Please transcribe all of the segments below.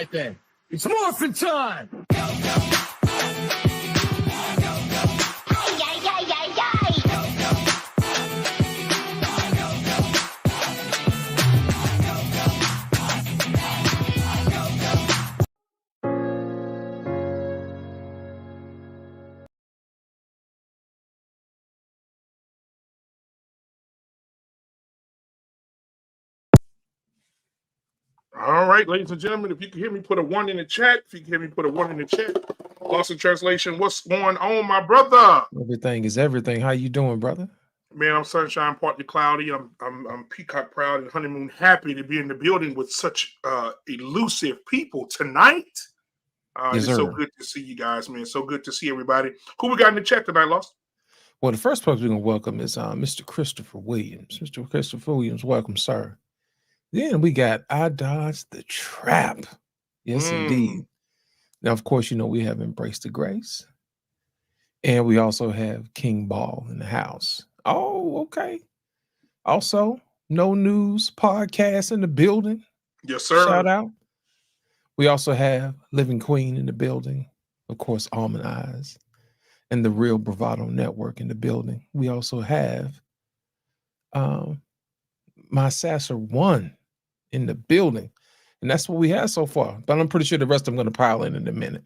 right then. It's morphin' time. All right, ladies and gentlemen, if you can hear me, put a 1 in the chat. If you can hear me, put a 1 in the chat. Lost in translation. What's going on, my brother? Everything is everything. How you doing, brother? Man, I'm sunshine, partly cloudy. I'm peacock proud and honeymoon happy to be in the building with such elusive people tonight. Yes, it's so good to see you guys, man. So good to see everybody. Who we got in the chat tonight, Lost? Well, the first person we're gonna welcome is Mr. Christopher Williams. Mr. Christopher Williams, welcome, sir. Then we got I Dodge the Trap. Yes, indeed. Now, of course, you know we have Embrace the Grace. And we also have King Ball in the house. Oh, okay. Also, No News Podcast in the building. Yes, sir. Shout out. We also have Living Queen in the building. Of course, Almond Eyes and the Real Bravado Network in the building. We also have My Sasser One in the building. And that's what we have so far. But I'm pretty sure the rest I'm going to pile in a minute.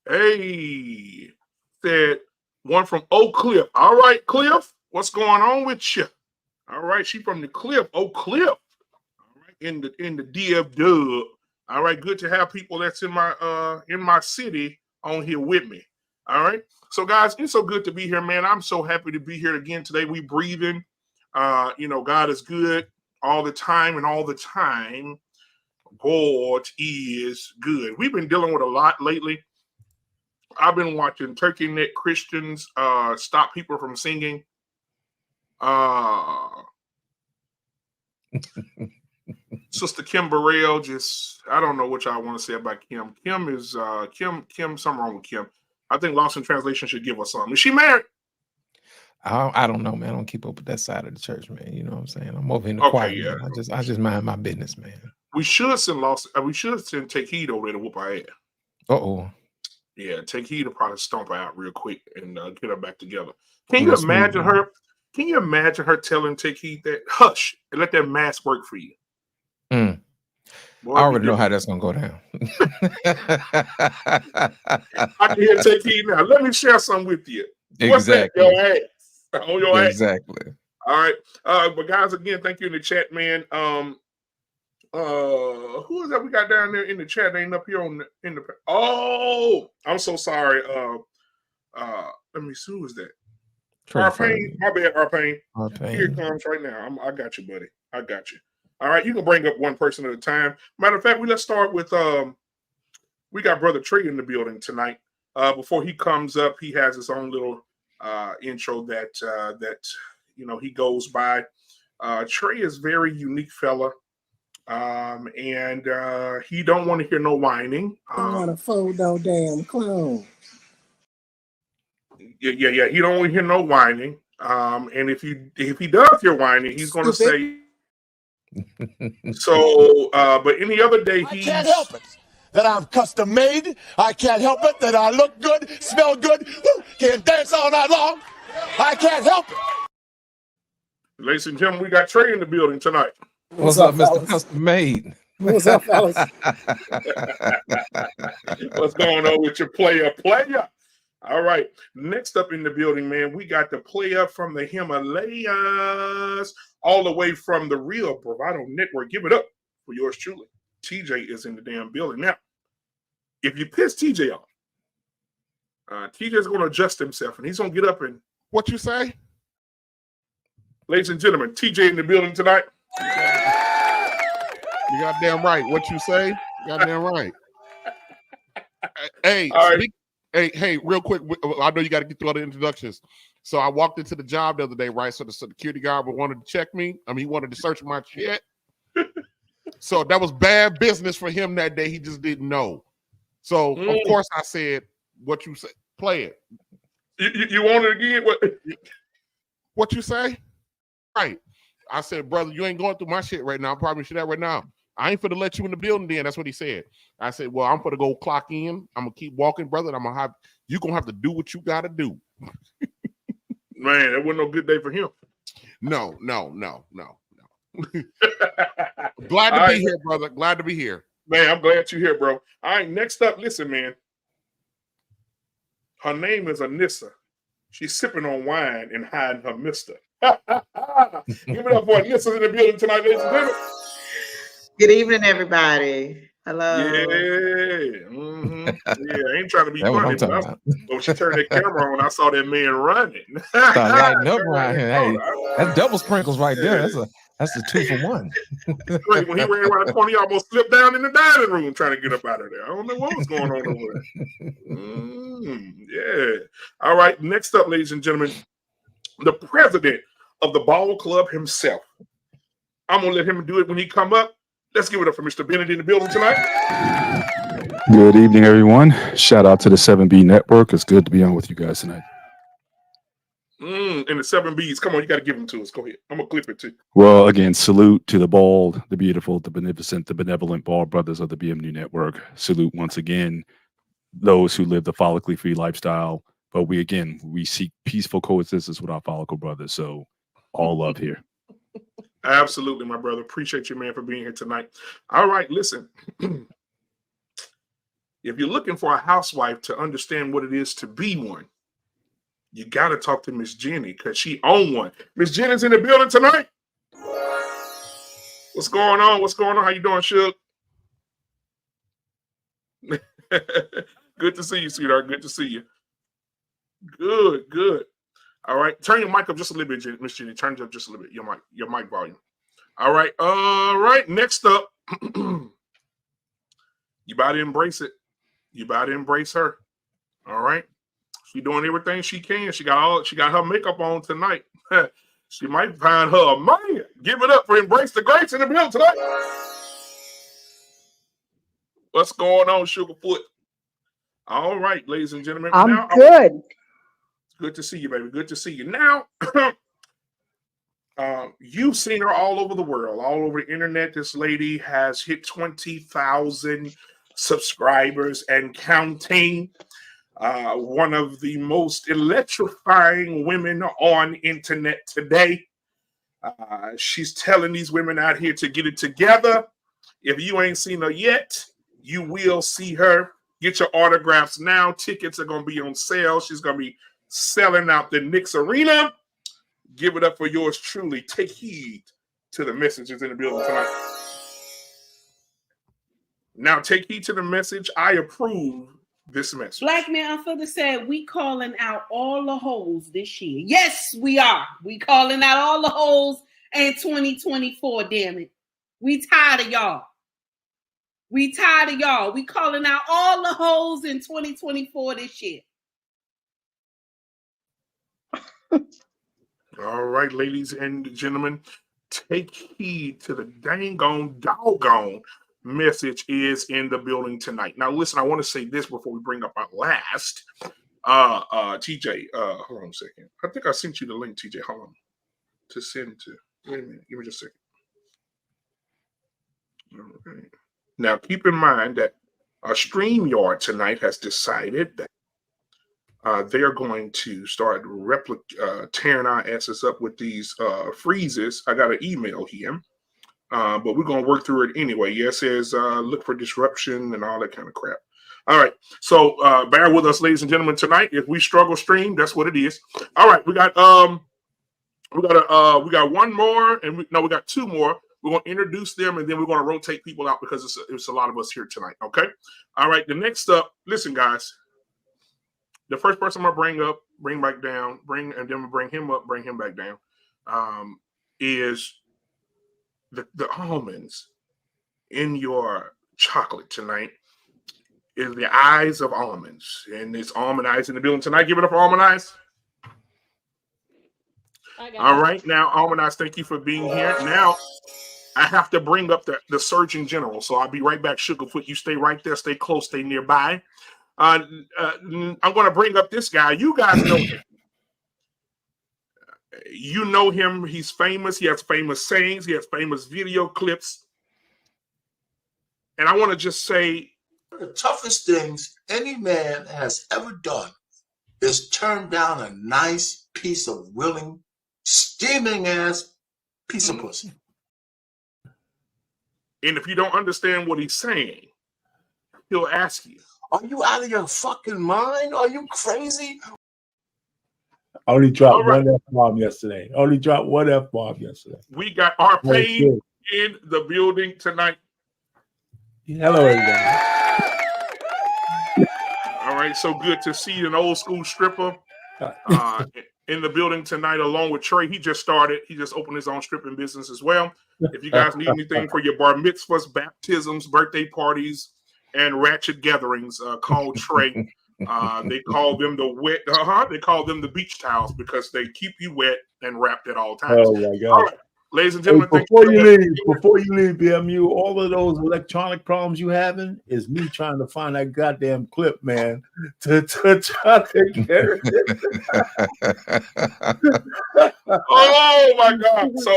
Hey, said one from Oak Cliff. All right, Cliff, what's going on with you? All right, she from the Cliff, Oak Cliff. All right, in the DF Dub. All right, good to have people that's in my city on here with me. All right, so guys, it's so good to be here, man. I'm so happy to be here again today. We breathing. God is good all the time, and all the time, God is good. We've been dealing with a lot lately. I've been watching Turkey Neck Christians stop people from singing. Sister Kim Burrell, I don't know what y'all want to say about Kim. Kim, something wrong with Kim. I think Lost in Translation should give us something. Is she married? I don't know, man. I don't keep up with that side of the church, man. You know what I'm saying? I'm over in the quiet, yeah. man. I just mind my business, man. We should send Take Heed over there to whoop our ass. Uh-oh. Yeah, Take Heed to probably stomp her out real quick and get her back together. Can you imagine her? Can you imagine her telling Take Heed that hush and let that mask work for you? Boy, I already know how that's gonna go down. I can hear Take Heed now. Let me share something with you. Exactly. What's that, your ass? On your ass. Exactly. All right. But guys, again, thank you in the chat, man. Who is that we got down there in the chat? They ain't up here in the. Oh, I'm so sorry. Let me see, who is that? Arpain. My bad, Arpain. Here it comes right now. I got you, buddy. I got you. All right, you can bring up one person at a time. Matter of fact, let's start with we got Brother Trey in the building tonight. Before he comes up, he has his own little intro that he goes by. Trey is a very unique fella. And he don't want to hear no whining. I want to fold no damn clothes. Yeah. He don't want to hear no whining. And if he does hear whining, he's going to say. So, but any other day, I can't help it that I'm custom made. I can't help it that I look good, smell good, can dance all night long. I can't help it. Ladies and gentlemen, we got Trey in the building tonight. What's up, Mr. Custom Made? What's up, fellas? What's going on with your player? All right. Next up in the building, man, we got the player from the Himalayas, all the way from the Real Bravado Network. Give it up for yours truly. TJ is in the damn building. Now, if you piss TJ off, TJ's going to adjust himself, and he's going to get up and... What you say? Ladies and gentlemen, TJ in the building tonight. You goddamn right. What you say? You goddamn right. Hey, right. Hey, real quick. I know you got to get through all the introductions. So I walked into the job the other day, right? So the security guard wanted to check me. I mean, he wanted to search my shit. So that was bad business for him that day. He just didn't know. So of course I said, "What you say? Play it." You want it again? What you say? Right. I said, "Brother, you ain't going through my shit right now. I promise you that right now." I ain't finna let you in the building then. That's what he said. I said, well, I'm finna go clock in. I'm gonna keep walking, brother. And you're gonna have to do what you gotta do. Man, that wasn't no good day for him. No. Glad to be here, brother. Glad to be here. Man, I'm glad you're here, bro. All right, next up, listen, man. Her name is Anissa. She's sipping on wine and hiding her mister. Give it up for Anissa in the building tonight, ladies and gentlemen. Good evening, everybody. Hello. Yeah. Mm-hmm. Yeah, I ain't trying to be That's what funny, I'm talking about. but when she turned that camera on, I saw that man running. Start lighting up right here. Hey, that's double sprinkles right there. That's a 2 for 1. Like when he ran around the corner, he almost slipped down in the dining room trying to get up out of there. I don't know what was going on over there. Yeah. All right. Next up, ladies and gentlemen, the president of the ball club himself. I'm gonna let him do it when he come up. Let's give it up for Mr. Bennett in the building tonight. Good evening, everyone. Shout out to the 7B Network. It's good to be on with you guys tonight. And the 7Bs. Come on, you got to give them to us. Go ahead. I'm going to clip it too. Well, again, salute to the bald, the beautiful, the beneficent, the benevolent bald brothers of the BMU Network. Salute once again those who live the follically free lifestyle. But we seek peaceful coexistence with our follicle brothers. So all love here. Absolutely, my brother. Appreciate you, man, for being here tonight. All right, listen. If you're looking for a housewife to understand what it is to be one, you got to talk to Miss Jenny because she own one. Miss Jenny's in the building tonight. What's going on? What's going on? How you doing, Suge? Good to see you, sweetheart. Good to see you. Good. All right. Turn your mic up just a little bit, Miss Jenny. Turn it up just a little bit. Your mic volume. All right. Next up, you about to embrace it. You about to embrace her. All right. She's doing everything she can. She got her makeup on tonight. She might find her a man. Give it up for Embrace the Grace in the building tonight. What's going on, Sugarfoot? All right, ladies and gentlemen. I'm good. Good to see you, baby. Good to see you. Now, you've seen her all over the world, all over the internet. This lady has hit 20,000 subscribers and counting. One of the most electrifying women on internet today. She's telling these women out here to get it together. If you ain't seen her yet, you will see her. Get your autographs now. Tickets are going to be on sale. She's going to be selling out the Knicks Arena. Give it up for yours truly. Take heed to the messages in the building tonight. Now, take heed to the message. I approve this message. Black Man Unfiltered said, we calling out all the hoes this year. Yes, we are. We calling out all the hoes in 2024, damn it. We tired of y'all. We calling out all the hoes in 2024 this year. All right, ladies and gentlemen, take heed to the doggone message is in the building tonight. Now, listen, I want to say this before we bring up our last. TJ, hold on a second. I think I sent you the link, TJ. Hold on. To send to. Wait a minute. Give me just a second. All right. Now, keep in mind that Streamyard tonight has decided that they are going to start tearing our asses up with these freezes. I got an email here, but we're going to work through it anyway. Yeah, it says look for disruption and all that kind of crap. All right, so bear with us, ladies and gentlemen, tonight. If we struggle stream, that's what it is. All right, we got one more, and we got two more. We're going to introduce them, and then we're going to rotate people out because it's a lot of us here tonight, okay? All right, the next up, listen, guys. The first person I'm going to bring back down, and then we'll bring him up, bring him back down, is the almonds in your chocolate tonight is the eyes of almonds. And it's almond eyes in the building tonight. Give it up for almond eyes. All right, now, almond eyes, thank you for being here. Now, I have to bring up the Surgeon General, so I'll be right back. Sugarfoot, you stay right there, stay close, stay nearby. I'm going to bring up this guy. You guys know him. You know him. He's famous. He has famous sayings. He has famous video clips. And I want to just say, The toughest things any man has ever done is turn down a nice piece of willing, steaming ass piece of pussy. and if you don't understand what he's saying, he'll ask you, Are you out of your fucking mind? Are you crazy? Only dropped All right. one F-bomb yesterday. Only dropped one F-bomb yesterday. we got our Oh, pain in the building tonight. Hello, everybody. All right, so good to see an old school stripper in the building tonight, along with Trey. He just opened his own stripping business as well. If you guys need anything for your bar mitzvahs, baptisms, birthday parties, and ratchet gatherings, call Trey. They call them they call them the beach towels because they keep you wet and wrapped at all times. Oh my God. All right, ladies and gentlemen, Before you leave, BMU, all of those electronic problems you having is me trying to find that goddamn clip, man, to try to get it. Oh my God. So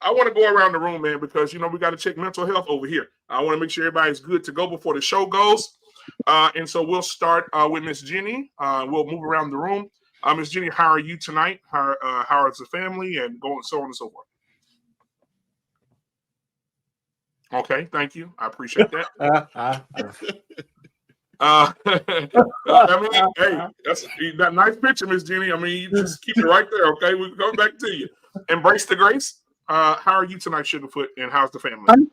I want to go around the room, man, because we got to check mental health over here. I want to make sure everybody's good to go before the show goes. And so we'll start with Miss Jenny. We'll move around the room. Miss Jenny, how are you tonight? How is the family and so on and so forth? Okay, thank you. I appreciate that. I mean, hey, that's that nice picture, Miss Jenny. I mean, you just keep it right there, okay? We'll go back to you. Embrace the grace. How are you tonight, Sugarfoot, and how's the family?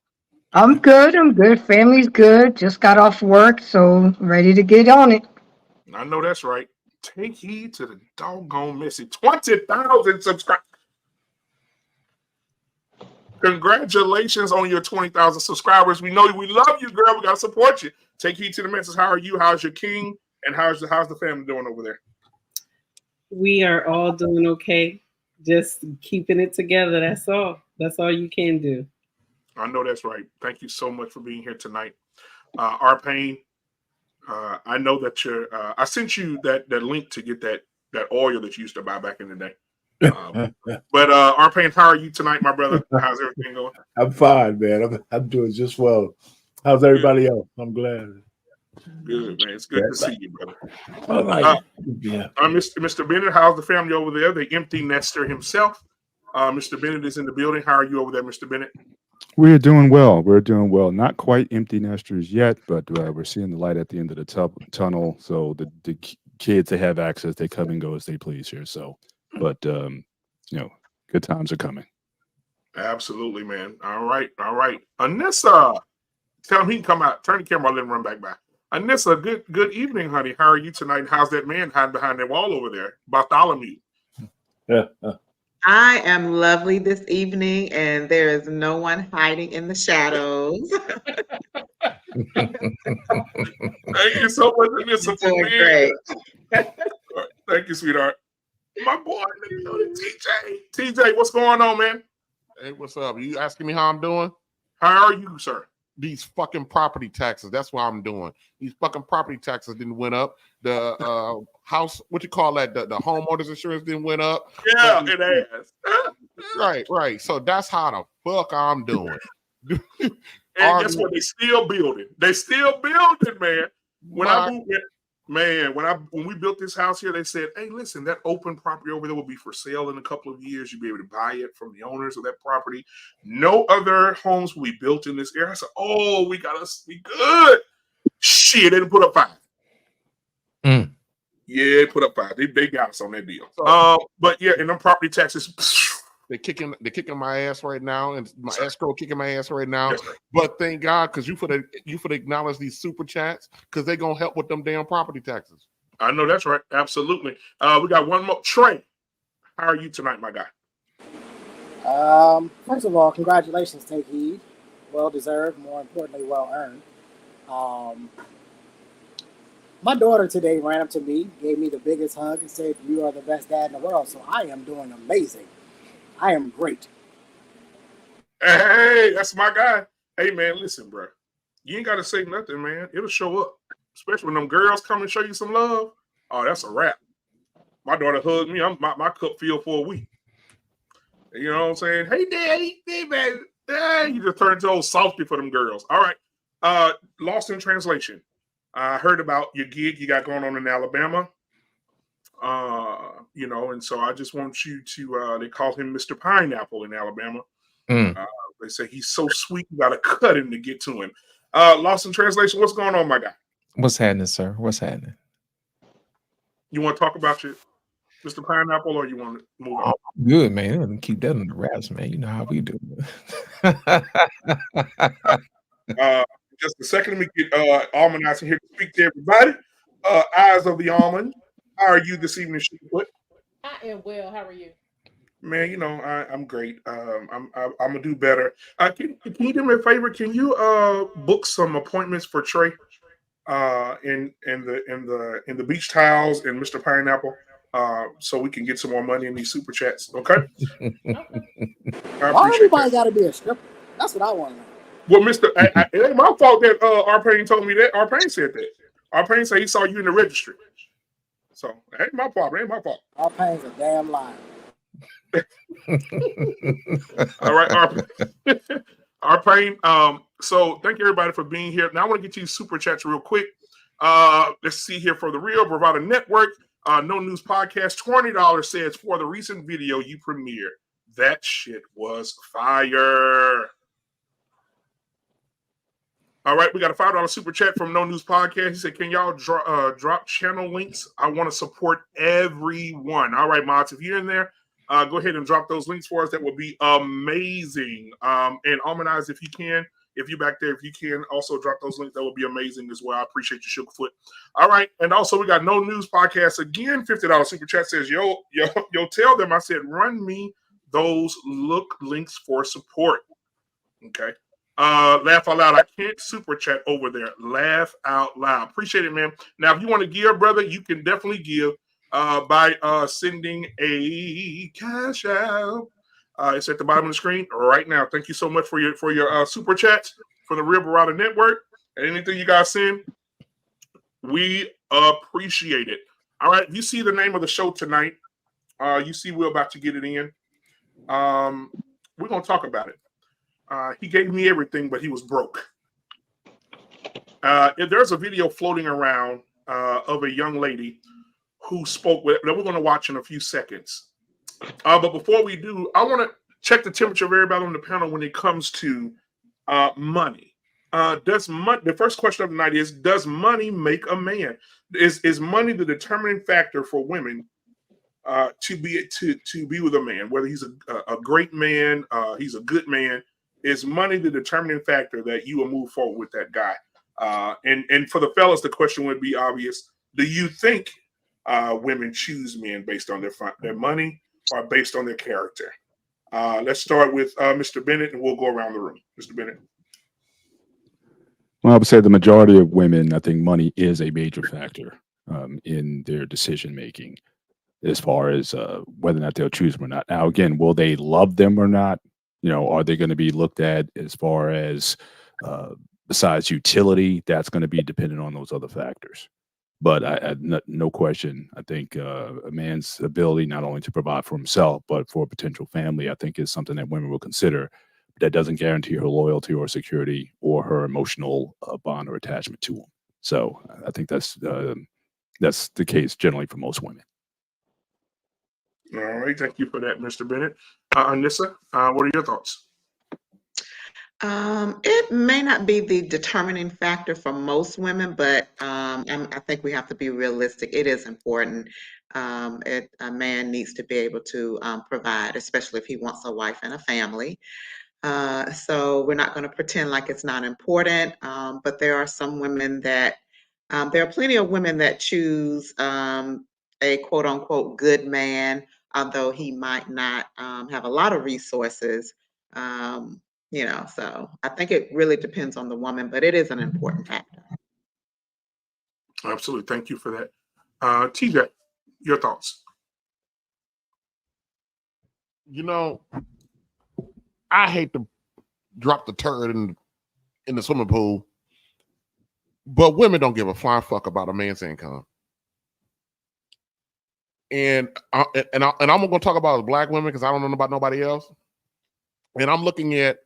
I'm good. I'm good. Family's good. Just got off work, so ready to get on it. I know that's right. Take heed to the doggone message. 20,000 subscribers. Congratulations on your 20,000 subscribers. We know we love you, girl. We gotta support you. Take heed to the message. How are you? How's your king? And how's the family doing over there? We are all doing okay. Just keeping it together. That's all. That's all you can do. I know that's right. Thank you so much for being here tonight. Our pain. I know that I sent you that link to get that oil that you used to buy back in the day. But our pain, how are you tonight, my brother? How's everything going? I'm fine, man. I'm doing just well. How's everybody else? I'm glad. Good, man. It's good to see you, brother. All right. Mr. Bennett, how's the family over there? The empty nester himself. Mr. Bennett is in the building. How are you over there, Mr. Bennett? We're doing well. We're doing well. Not quite empty nesters yet, but we're seeing the light at the end of the tunnel. So the kids, they have access. They come and go as they please here. So, but good times are coming. Absolutely, man. All right. Anissa, tell him he can come out. Turn the camera. Let him run back by. Anissa, good evening, honey. How are you tonight? How's that man hiding behind that wall over there? Bartholomew. I am lovely this evening, and there is no one hiding in the shadows. Thank you so much, Anissa, for being Great. here. Thank you, sweetheart. My boy, TJ, what's going on, man? Hey, what's up? You asking me how I'm doing? How are you, sir? These fucking property taxes. That's what I'm doing. These fucking property taxes didn't went up. The house, what you call that? The homeowners insurance didn't went up. Yeah, it has. Right. So that's how the fuck I'm doing. And guess what? They still building. Man. When we built this house here, they said, "Hey, listen, that open property over there will be for sale in a couple of years. You'll be able to buy it from the owners of that property. No other homes will be built in this area." I said, "Oh, we good." Shit, they didn't put up 5. Yeah, they put up 5. They got us on that deal. But yeah, and them property taxes. They're kicking my ass right now, and my escrow kicking my ass right now. But thank God, because you for the acknowledge these super chats, because they're gonna help with them damn property taxes. I know that's right. Absolutely. We got one more. Trey, how are you tonight, my guy? First of all, congratulations, Take Heed. Well deserved, more importantly, well earned. My daughter today ran up to me, gave me the biggest hug, and said, "You are the best dad in the world." So I am doing amazing. I am great. Hey, that's my guy. Hey, man, listen, bro. You ain't got to say nothing, man. It'll show up. Especially when them girls come and show you some love. Oh, that's a wrap. My daughter hugged me. My cup filled for a week. You know what I'm saying? Hey, Daddy. Hey, man. Hey, you just turn into old softy for them girls. All right. Lost in translation. I heard about your gig you got going on in Alabama. And so I just want you to, they call him Mr. Pineapple in Alabama. They say he's so sweet, you got to cut him to get to him. Lost in translation, what's going on, my guy? What's happening, sir? What's happening? You want to talk about your Mr. Pineapple, or you want to move on? Good, man. Keep that in the wraps, man. You know how we do. Just a second, let me get Almanac here to speak to everybody. Eyes of the Almond, how are you this evening, Sugarfoot? I am well. How are you? Man, I'm great. I'm gonna do better. Can you do me a favor? Can you book some appointments for Trey in the beach towels and Mr. Pineapple, so we can get some more money in these super chats? Okay. Why everybody got to be a stripper? That's what I want to know. Well, it ain't my fault that R-Pain told me that. R-Pain said that. R-Pain said he saw you in the registry. So it ain't my fault. It ain't my fault. R-Pain's a damn liar. All right, R-Pain. So thank you everybody for being here. Now I want to get you super chats real quick. Let's see here for the Real Bravado Network. No News Podcast. $20 says for the recent video you premiered. That shit was fire. All right, we got a $5 super chat from No News Podcast. He said, can y'all drop channel links? I want to support everyone. All right, mods, if you're in there, go ahead and drop those links for us. That would be amazing. And Almanize, if you're back there, if you can also drop those links, that would be amazing as well. I appreciate you, Sugarfoot. All right, and also we got No News Podcast again. $50 super chat says, yo, tell them I said, run me those links for support. Okay. Laugh out loud. I can't super chat over there. Laugh out loud. Appreciate it, man. Now, if you want to give, brother, you can definitely give by sending a cash out. It's at the bottom of the screen right now. Thank you so much for your super chats for the Real Bravado Network. And anything you guys send, we appreciate it. All right. If you see the name of the show tonight, you see we're about to get it in. We're going to talk about it. He gave me everything, but he was broke. There's a video floating around of a young lady who spoke that we're going to watch in a few seconds. But before we do, I want to check the temperature of everybody on the panel when it comes to money. The first question of the night is, does money make a man? Is money the determining factor for women to be with a man, whether he's a great man, he's a good man? Is money the determining factor that you will move forward with that guy? And for the fellas, the question would be obvious. Do you think women choose men based on their money or based on their character? Let's start with Mr. Bennett, and we'll go around the room. Mr. Bennett. Well, I would say the majority of women, I think money is a major factor in their decision making as far as whether or not they'll choose them or not. Now, again, will they love them or not? Are they going to be looked at as far as besides utility? That's going to be dependent on those other factors. But no question, I think a man's ability not only to provide for himself, but for a potential family, I think is something that women will consider. That doesn't guarantee her loyalty or security or her emotional bond or attachment to him. So I think that's the case generally for most women. All right, thank you for that, Mr. Bennett. Anissa, what are your thoughts? It may not be the determining factor for most women, but I think we have to be realistic. It is important. A man needs to be able to provide, especially if he wants a wife and a family. So we're not going to pretend like it's not important, but there are some women there are plenty of women that choose a quote unquote good man, although he might not have a lot of resources. So I think it really depends on the woman, but it is an important factor. Absolutely. Thank you for that. TJ, your thoughts? I hate to drop the turd in the swimming pool, but women don't give a flying fuck about a man's income. And I'm going to talk about black women because I don't know about nobody else. And I'm looking at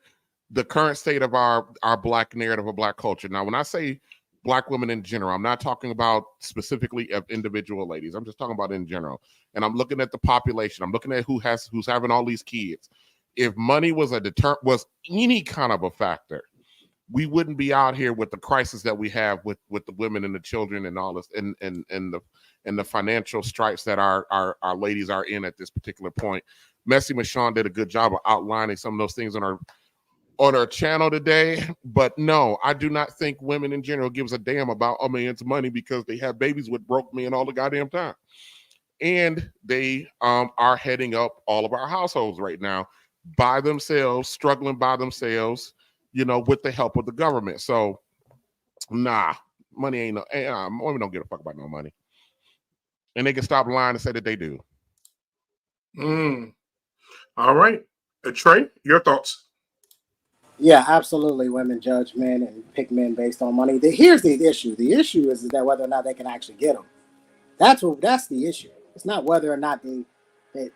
the current state of our Black narrative of Black culture. Now, when I say Black women in general, I'm not talking about specifically of individual ladies. I'm just talking about in general. And I'm looking at the population. I'm looking at who's having all these kids. If money was was any kind of a factor, we wouldn't be out here with the crisis that we have with the women and the children and all this and the financial stripes that our ladies are in at this particular point. Messy Michonne did a good job of outlining some of those things on our channel today. But no, I do not think women in general gives a damn about a man's money because they have babies with broke men all the goddamn time. And they are heading up all of our households right now by themselves, struggling by themselves, with the help of the government. So, nah, money ain't women don't give a fuck about no money. And they can stop lying and say that they do. All right. Trey, your thoughts? Yeah, absolutely. Women judge men and pick men based on money. Here's the issue. The issue is that whether or not they can actually get them. That's the issue. It's not whether or not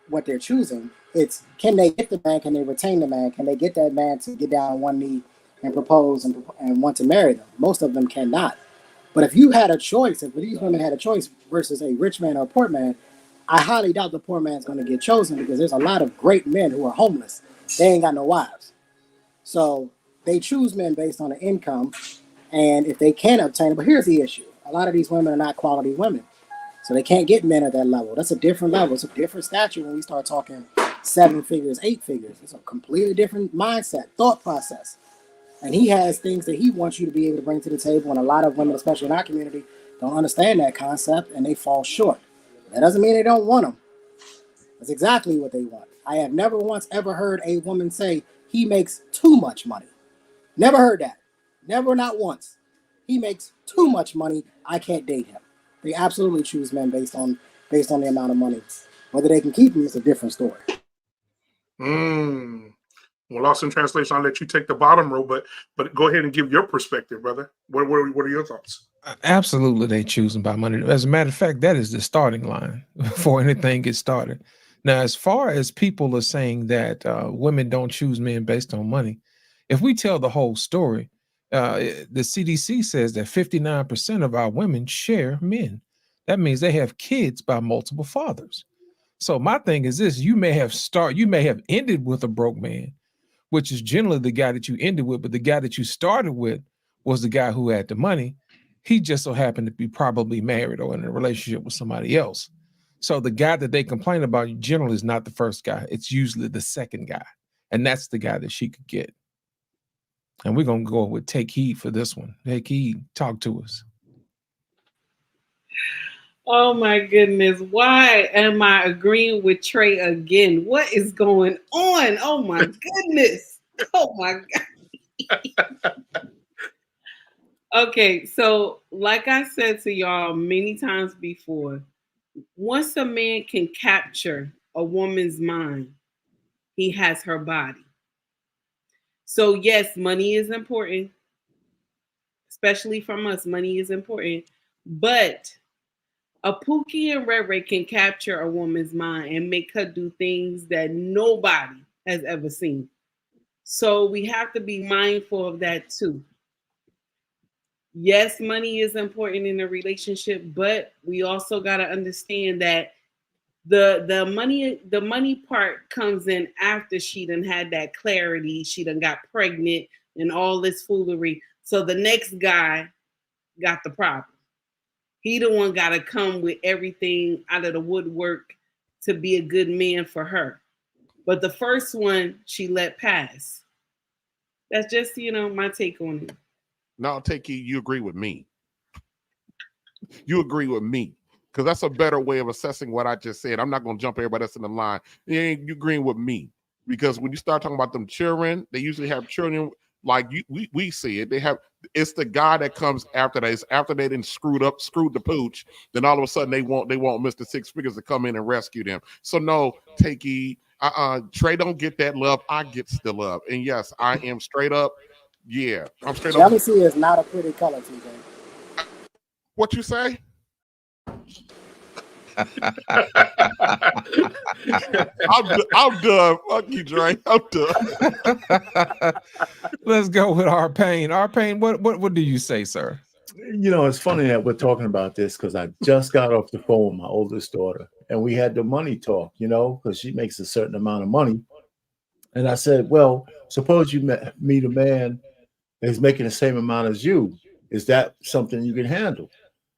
what they're choosing. It's can they get the man? Can they retain the man? Can they get that man to get down on one knee and propose and want to marry them? Most of them cannot. But if you had a choice, if these women had a choice versus a rich man or a poor man, I highly doubt the poor man's going to get chosen because there's a lot of great men who are homeless. They ain't got no wives. So they choose men based on the income, and if they can obtain it. But here's the issue. A lot of these women are not quality women. So they can't get men at that level. That's a different level. It's a different stature when we start talking 7 figures, 8 figures. It's a completely different mindset, thought process. And he has things that he wants you to be able to bring to the table. And a lot of women, especially in our community, don't understand that concept and they fall short. That doesn't mean they don't want him. That's exactly what they want. I have never once ever heard a woman say he makes too much money. Never heard that. Never, not once. He makes too much money. I can't date him. They absolutely choose men based on the amount of money. Whether they can keep him is a different story. Well, lost in translation, I'll let you take the bottom row, but go ahead and give your perspective, brother. What are your thoughts? Absolutely, they choosing by money. As a matter of fact, that is the starting line before anything gets started. Now, as far as people are saying that women don't choose men based on money, if we tell the whole story, the CDC says that 59% of our women share men. That means they have kids by multiple fathers. So my thing is this: you may have ended with a broke man, which is generally the guy that you ended with, but the guy that you started with was the guy who had the money. He just so happened to be probably married or in a relationship with somebody else. So the guy that they complain about generally is not the first guy. It's usually the second guy. And that's the guy that she could get. And we're going to go with Take Heed for this one. Take Heed, talk to us. Oh my goodness. Why am I agreeing with Trey again? What is going on? Oh my goodness. Oh my God. Okay, so like I said to y'all many times before, once a man can capture a woman's mind, he has her body. So yes, money is important, especially from us. Money is important, but a Pookie and Ray Ray can capture a woman's mind and make her do things that nobody has ever seen. So we have to be mindful of that too. Yes, money is important in a relationship, but we also got to understand that the money part comes in after she done had that clarity, she done got pregnant and all this foolery. So the next guy got the problem. He the one got to come with everything out of the woodwork to be a good man for her. But the first one she let pass. That's just, my take on it. No, Take Heed, you agree with me. You agree with me. Because that's a better way of assessing what I just said. I'm not going to jump everybody else in the line. You agreeing with me. Because when you start talking about them children, they usually have children like we see it. It's the guy that comes after that. It's after they didn't screwed the pooch. Then all of a sudden they want Mr. Six Figures to come in and rescue them. So no, Take Heed. Trey don't get that love. I get the love. And yes, I am straight up. Yeah, I'm straight up. Jealousy is not a pretty color, TJ. What you say? I'm done. Fuck you, Dre. I'm done. Let's go with R-Pain. R-Pain, what do you say, sir? You know, it's funny that we're talking about this because I just got off the phone with my oldest daughter and we had the money talk, you know, because she makes a certain amount of money. And I said, well, suppose you meet a man that's making the same amount as you. Is that something you can handle?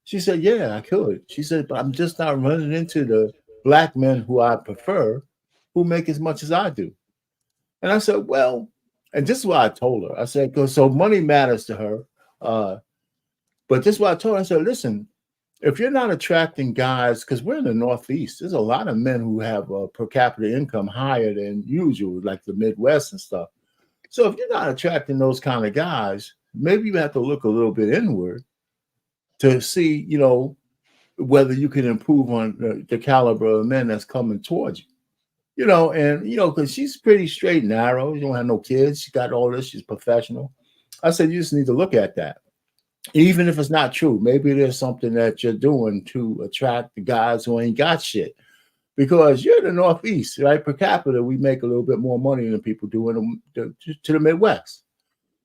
She said, yeah, I could. She said, but I'm just not running into the black men who I prefer who make as much as I do. And I said, well, and this is what I told her. I said, so money matters to her. But this is what I told her. I said, listen, if you're not attracting guys, because we're in the Northeast, there's a lot of men who have a per capita income higher than usual, like the Midwest and stuff. So if you're not attracting those kind of guys, maybe you have to look a little bit inward to see, you know, whether you can improve on the caliber of men that's coming towards you. You know, and, you know, because she's pretty straight and narrow. You don't have no kids. She got all this. She's professional. I said, you just need to look at that. Even if it's not true, maybe there's something that you're doing to attract the guys who ain't got shit. Because you're in the Northeast, right? Per capita, we make a little bit more money than people do to the Midwest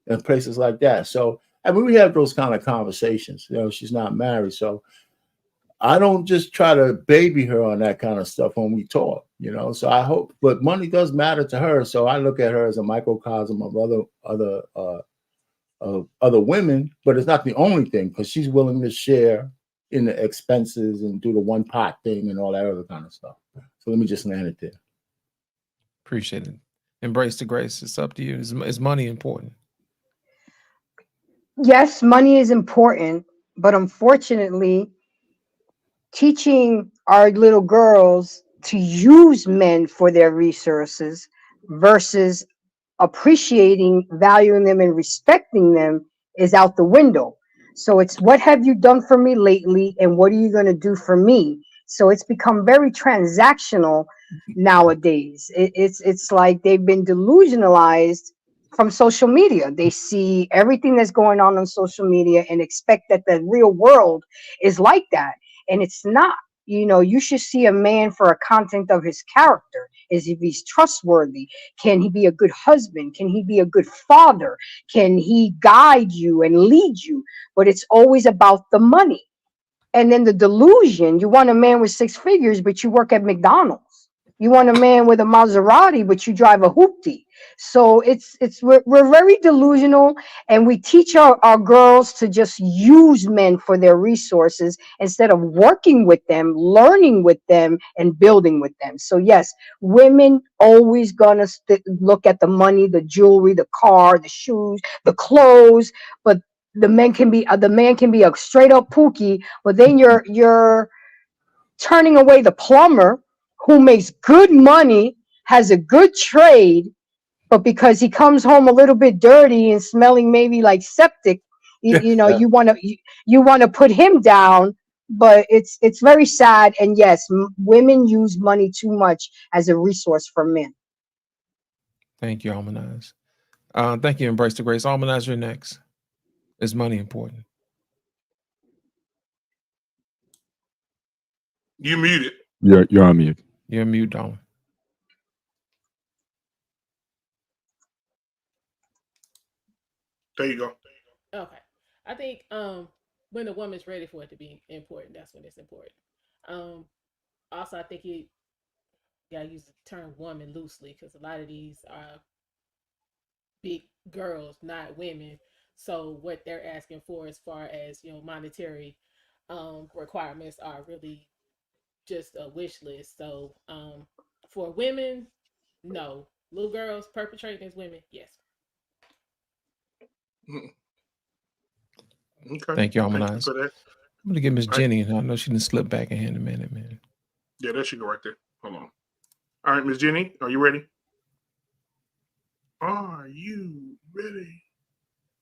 and places like that. So, I mean, we have those kind of conversations. You know, she's not married. So I don't just try to baby her on that kind of stuff when we talk, you know. So I hope, but money does matter to her. So I look at her as a microcosm of other women, but it's not the only thing because she's willing to share in the expenses and do the one pot thing and all that other kind of stuff. So let me just land it there. Appreciate it. Embrace the grace. It's up to you. Is money important? Yes, money is important, but unfortunately, teaching our little girls to use men for their resources versus appreciating, valuing them, and respecting them is out the window. So it's what have you done for me lately, and what are you going to do for me? So it's become very transactional nowadays. It's like they've been delusionalized from social media. They see everything that's going on social media and expect that the real world is like that, and it's not. You know, you should see a man for a content of his character. Is if he's trustworthy? Can he be a good husband? Can he be a good father? Can he guide you and lead you? But it's always about the money. And then the delusion, you want a man with 6 figures, but you work at McDonald's. You want a man with a Maserati, but you drive a hoopty. So we're very delusional, and we teach our girls to just use men for their resources instead of working with them, learning with them, and building with them. So yes, women always gonna look at the money, the jewelry, the car, the shoes, the clothes, but the man can be a straight up pookie, but then you're turning away the plumber who makes good money, has a good trade, but because he comes home a little bit dirty and smelling maybe like septic, you know, you want to put him down. But it's very sad. And yes, women use money too much as a resource for men. Thank you, Almanize. Thank you, Embrace the Grace. Almanize, you're next. Is money important? You muted. You're on mute. You're mute, Dom. There you go. Okay. I think when the woman's ready for it to be important, that's when it's important. Also, I think you gotta use the term woman loosely because a lot of these are big girls, not women. So what they're asking for as far as, you know, monetary requirements are really just a wish list. So for women, no. Little girls perpetrating as women, yes. Okay. Thank you, Almanize. I'm gonna get Miss Jenny. I know she didn't slip back in here in a minute, man. Yeah, there she go right there. Hold on. All right, Miss Jenny, are you ready? Are you ready?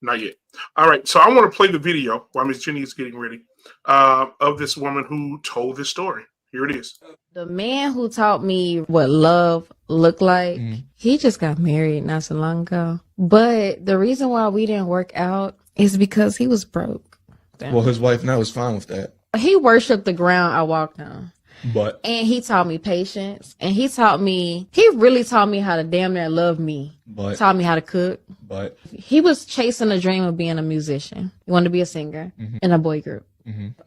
Not yet. All right, so I want to play the video while Miss Jenny is getting ready of this woman who told this story. Here it is. The man who taught me what love looked like, he just got married not so long ago. But the reason why we didn't work out is because he was broke. Well, his wife now is fine with that. He worshiped the ground I walked on. And he taught me patience. And he really taught me how to damn near love me. Taught me how to cook. He was chasing a dream of being a musician. He wanted to be a singer in a boy group.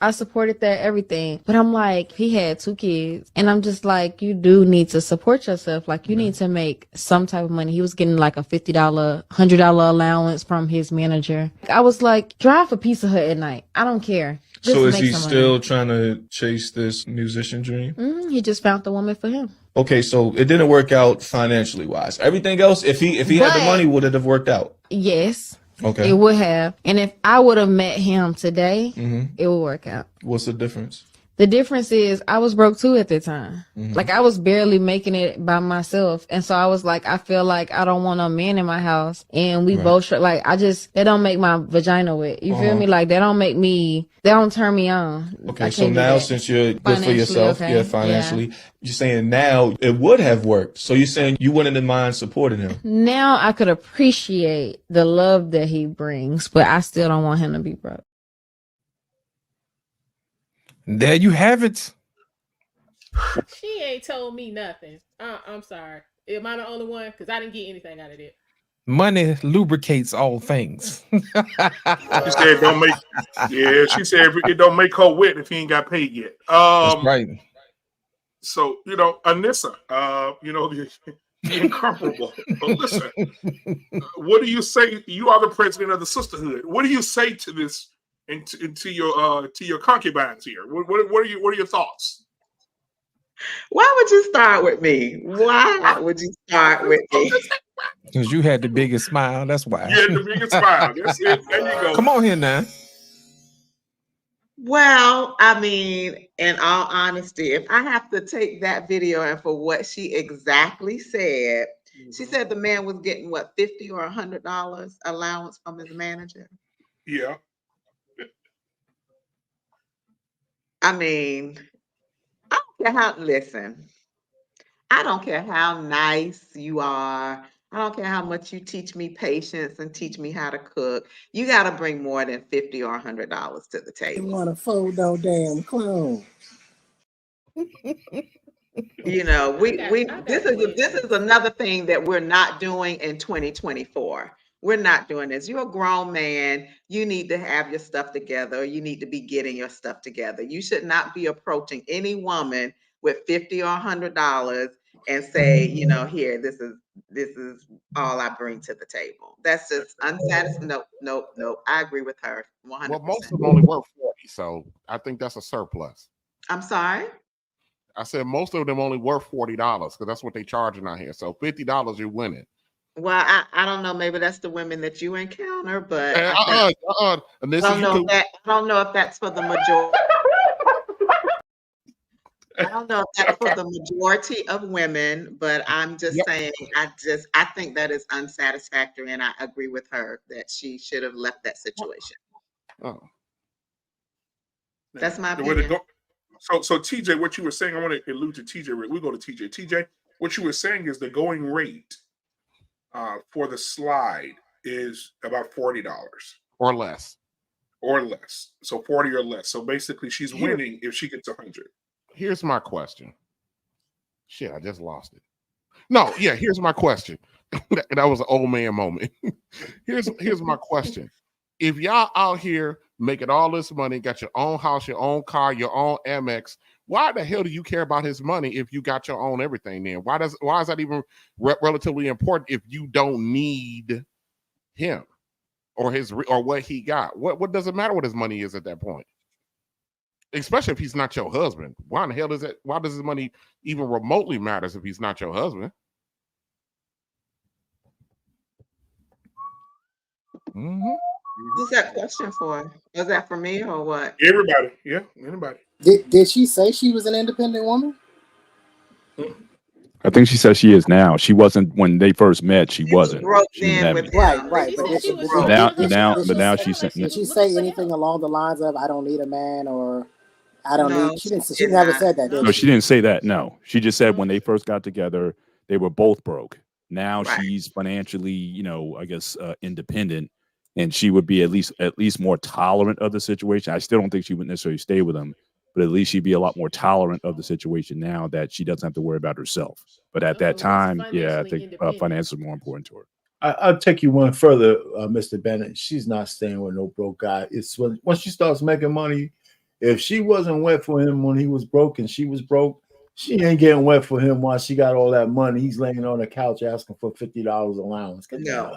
I supported that, everything. But I'm like, he had 2 kids. And I'm just like, you do need to support yourself. Like, you need to make some type of money. He was getting like a $50, $100 allowance from his manager. I was like, drive a Pizza Hut at night. I don't care. Just So is make he some still money. trying to chase this musician dream? He just found the woman for him. Okay, so it didn't work out financially wise. Everything else, if he had the But- money, would it have worked out? Yes. Okay. It would have. And if I would have met him today, it would work out. What's the difference? The difference is I was broke too at the time. Like, I was barely making it by myself. And so I was like, I feel like I don't want a man in my house. And we both, like, they don't make my vagina wet. You feel me? Like, they don't turn me on. Okay, so now since you're good for yourself, okay. financially, you're saying now it would have worked. So you're saying you wouldn't mind supporting him. Now I could appreciate the love that he brings, but I still don't want him to be broke. There you have it. She ain't told me nothing. I'm sorry. Am I the only one? Because I didn't get anything out of it. Money lubricates all things. She said it don't make. Yeah, she said it don't make her wet if he ain't got paid yet. That's right. So Anissa, the incomparable. Listen, what do you say? You are the president of the sisterhood. What do you say to this and to your concubines here? What are your thoughts? Why would you start with me? Why would you start with me? Because you had the biggest smile. That's why. You had the biggest smile. That's it. There you go. Come on here now. Well, I mean, in all honesty, if I have to take that video and for what she exactly said, she said the man was getting what, $50 or $100 allowance from his manager. Yeah. I mean, I don't care how, listen, I don't care how nice you are. I don't care how much you teach me patience and teach me how to cook. You got to bring more than $50 or $100 to the You table. want to fold no damn clone. This is another thing that we're not doing in 2024. We're not doing this. You're a grown man. You need to have your stuff together. You need to be getting your stuff together. You should not be approaching any woman with $50 or $100 and say, here, this is all I bring to the table. That's just unsatisfying. Nope. I agree with her 100%. Well, most of them only worth 40, so I think that's a surplus. I'm sorry? I said most of them only worth $40 because that's what they charging out here. So $50, you're winning. Well, I don't know. Maybe that's the women that you encounter, but I don't know if that's for the majority. I don't know if that's for the majority of women, but I'm just saying, I think that is unsatisfactory, and I agree with her that she should have left that situation. Oh. That's my opinion. So TJ, what you were saying, I want to allude to TJ. We go to TJ. TJ, what you were saying is the going rate for the slide is about $40 or less. So 40 or less. So basically, she's winning if she gets 100. Here's my question. Shit, I just lost it. No, yeah, here's my question. That was an old man moment. Here's my question. If y'all out here making all this money, got your own house, your own car, your own Amex, why the hell do you care about his money if you got your own everything then? Why is that even relatively important if you don't need him or what he got? What does it matter what his money is at that point? Especially if he's not your husband. Why in the hell why does his money even remotely matters if he's not your husband? Who's that question for? Was that for me or what? Everybody. Yeah, anybody. Did she say she was an independent woman? I think she says she is now. She wasn't when they first met. She wasn't. Right. But now she's saying. Did she say anything along the lines of "I don't need a man" or "I don't need"? She never said that. No, she didn't say that. No, she just said when they first got together, they were both broke. Now she's financially, I guess, independent, and she would be at least more tolerant of the situation. I still don't think she would necessarily stay with him, but at least she'd be a lot more tolerant of the situation now that she doesn't have to worry about herself. But at that time, yeah, I think finance is more important to her. I'll take you one further, Mr. Bennett. She's not staying with no broke guy. It's once she starts making money, if she wasn't wet for him when he was broke and she was broke, she ain't getting wet for him while she got all that money. He's laying on the couch asking for $50 allowance. No.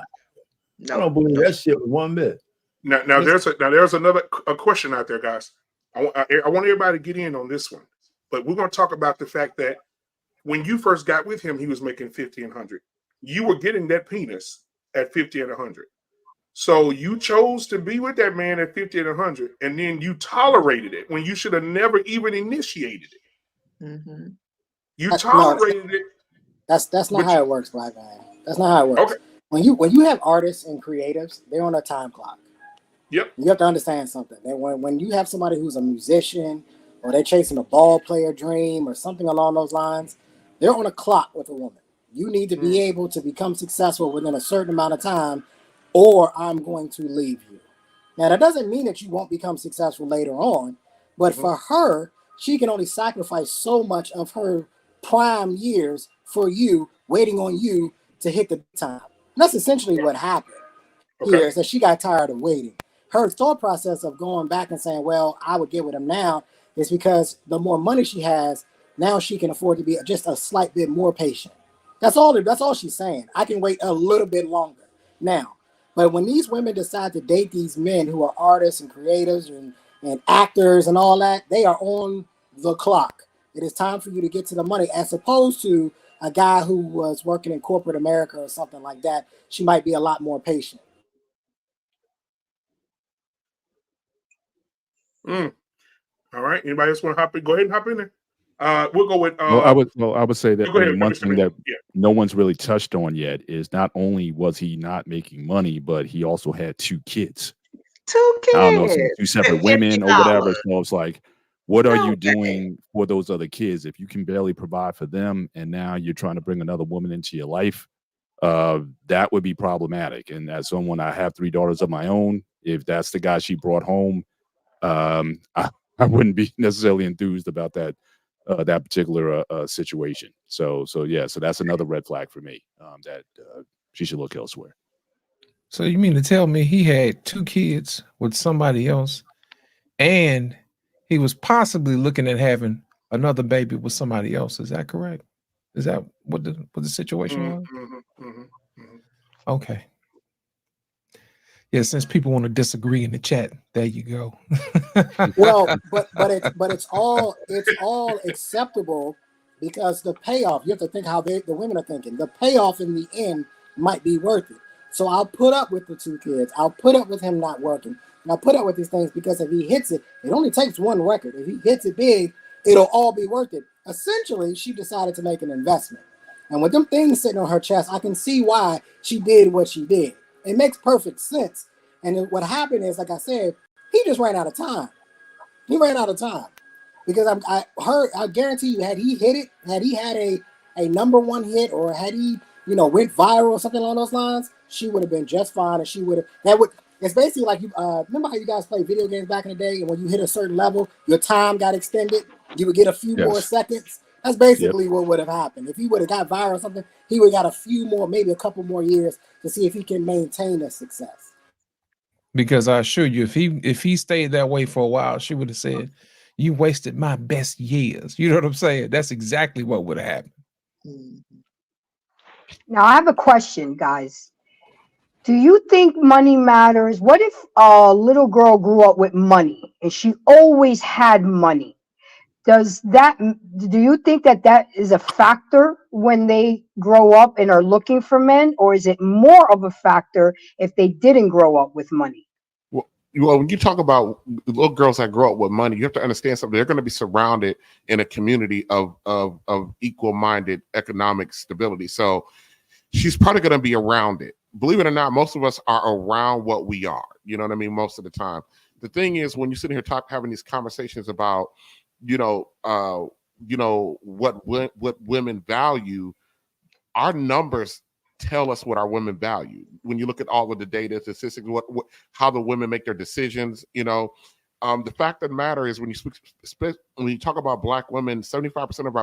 I don't believe that shit with one bit. Now there's another question out there, guys. I want everybody to get in on this one, but we're going to talk about the fact that when you first got with him, he was making 50 and 100. You were getting that penis at 50 and 100. So you chose to be with that man at 50 and 100, and then you tolerated it when you should have never even initiated it. Mm-hmm. You tolerated it. That's not how it works, Black man. That's not how it works. Okay. When you have artists and creatives, they're on a time clock. Yep. You have to understand something. That when you have somebody who's a musician or they're chasing a ball player dream or something along those lines, they're on a clock with a woman. You need to be able to become successful within a certain amount of time, or I'm going to leave you. Now, that doesn't mean that you won't become successful later on, but for her, she can only sacrifice so much of her prime years for you, waiting on you to hit the time. And that's essentially what happened here, is that she got tired of waiting. Her thought process of going back and saying, well, I would get with him now, is because the more money she has, now she can afford to be just a slight bit more patient. That's all she's saying. I can wait a little bit longer now. But when these women decide to date these men who are artists and creators and actors and all that, they are on the clock. It is time for you to get to the money, as opposed to a guy who was working in corporate America or something like that. She might be a lot more patient. All right. Anybody else want to hop in? Go ahead and hop in there. We'll go with. I would say that one thing that yeah. no one's really touched on yet is not only was he not making money, but he also had 2 kids. 2 kids. I don't know, if it's 2 separate women or whatever. So it's like, what are you doing for those other kids if you can barely provide for them, and now you're trying to bring another woman into your life? That would be problematic. And as someone, I have 3 daughters of my own. If that's the guy she brought home, I wouldn't be necessarily enthused about that particular situation. So that's another red flag for me, that she should look elsewhere. So you mean to tell me he had 2 kids with somebody else, and he was possibly looking at having another baby with somebody else? Is that correct? Is that what the situation was? Okay. Yeah, since people want to disagree in the chat, there you go. Well, but it's all acceptable, because the payoff, you have to think how the women are thinking. The payoff in the end might be worth it. So I'll put up with the 2 kids. I'll put up with him not working. And I'll put up with these things, because if he hits it, it only takes one record. If he hits it big, it'll all be worth it. Essentially, she decided to make an investment. And with them things sitting on her chest, I can see why she did what she did. It makes perfect sense. And what happened is, like I said, he just ran out of time. He ran out of time. Because I guarantee you, had he hit it, had he had a #1 hit, or had he, went viral or something along those lines, she would have been just fine. And she would have, it's basically like, you remember how you guys played video games back in the day, and when you hit a certain level, your time got extended, you would get a few more seconds. That's basically what would have happened. If he would have got viral or something, he would have got a few more, maybe a couple more years to see if he can maintain the success. Because I assure you, if he stayed that way for a while, she would have said, "You wasted my best years." You know what I'm saying? That's exactly what would have happened. Now I have a question, guys. Do you think money matters? What if a little girl grew up with money and she always had money? Do you think that is a factor when they grow up and are looking for men, or is it more of a factor if they didn't grow up with money? Well, when you talk about little girls that grow up with money, you have to understand something. They're going to be surrounded in a community of equal-minded economic stability. So she's probably going to be around it. Believe it or not, most of us are around what we are. You know what I mean? Most of the time. The thing is, when you're sitting here having these conversations about, what women value, our numbers tell us what our women value. When you look at all of the data, statistics, how the women make their decisions, The fact of the matter is, when you talk about Black women, 75% of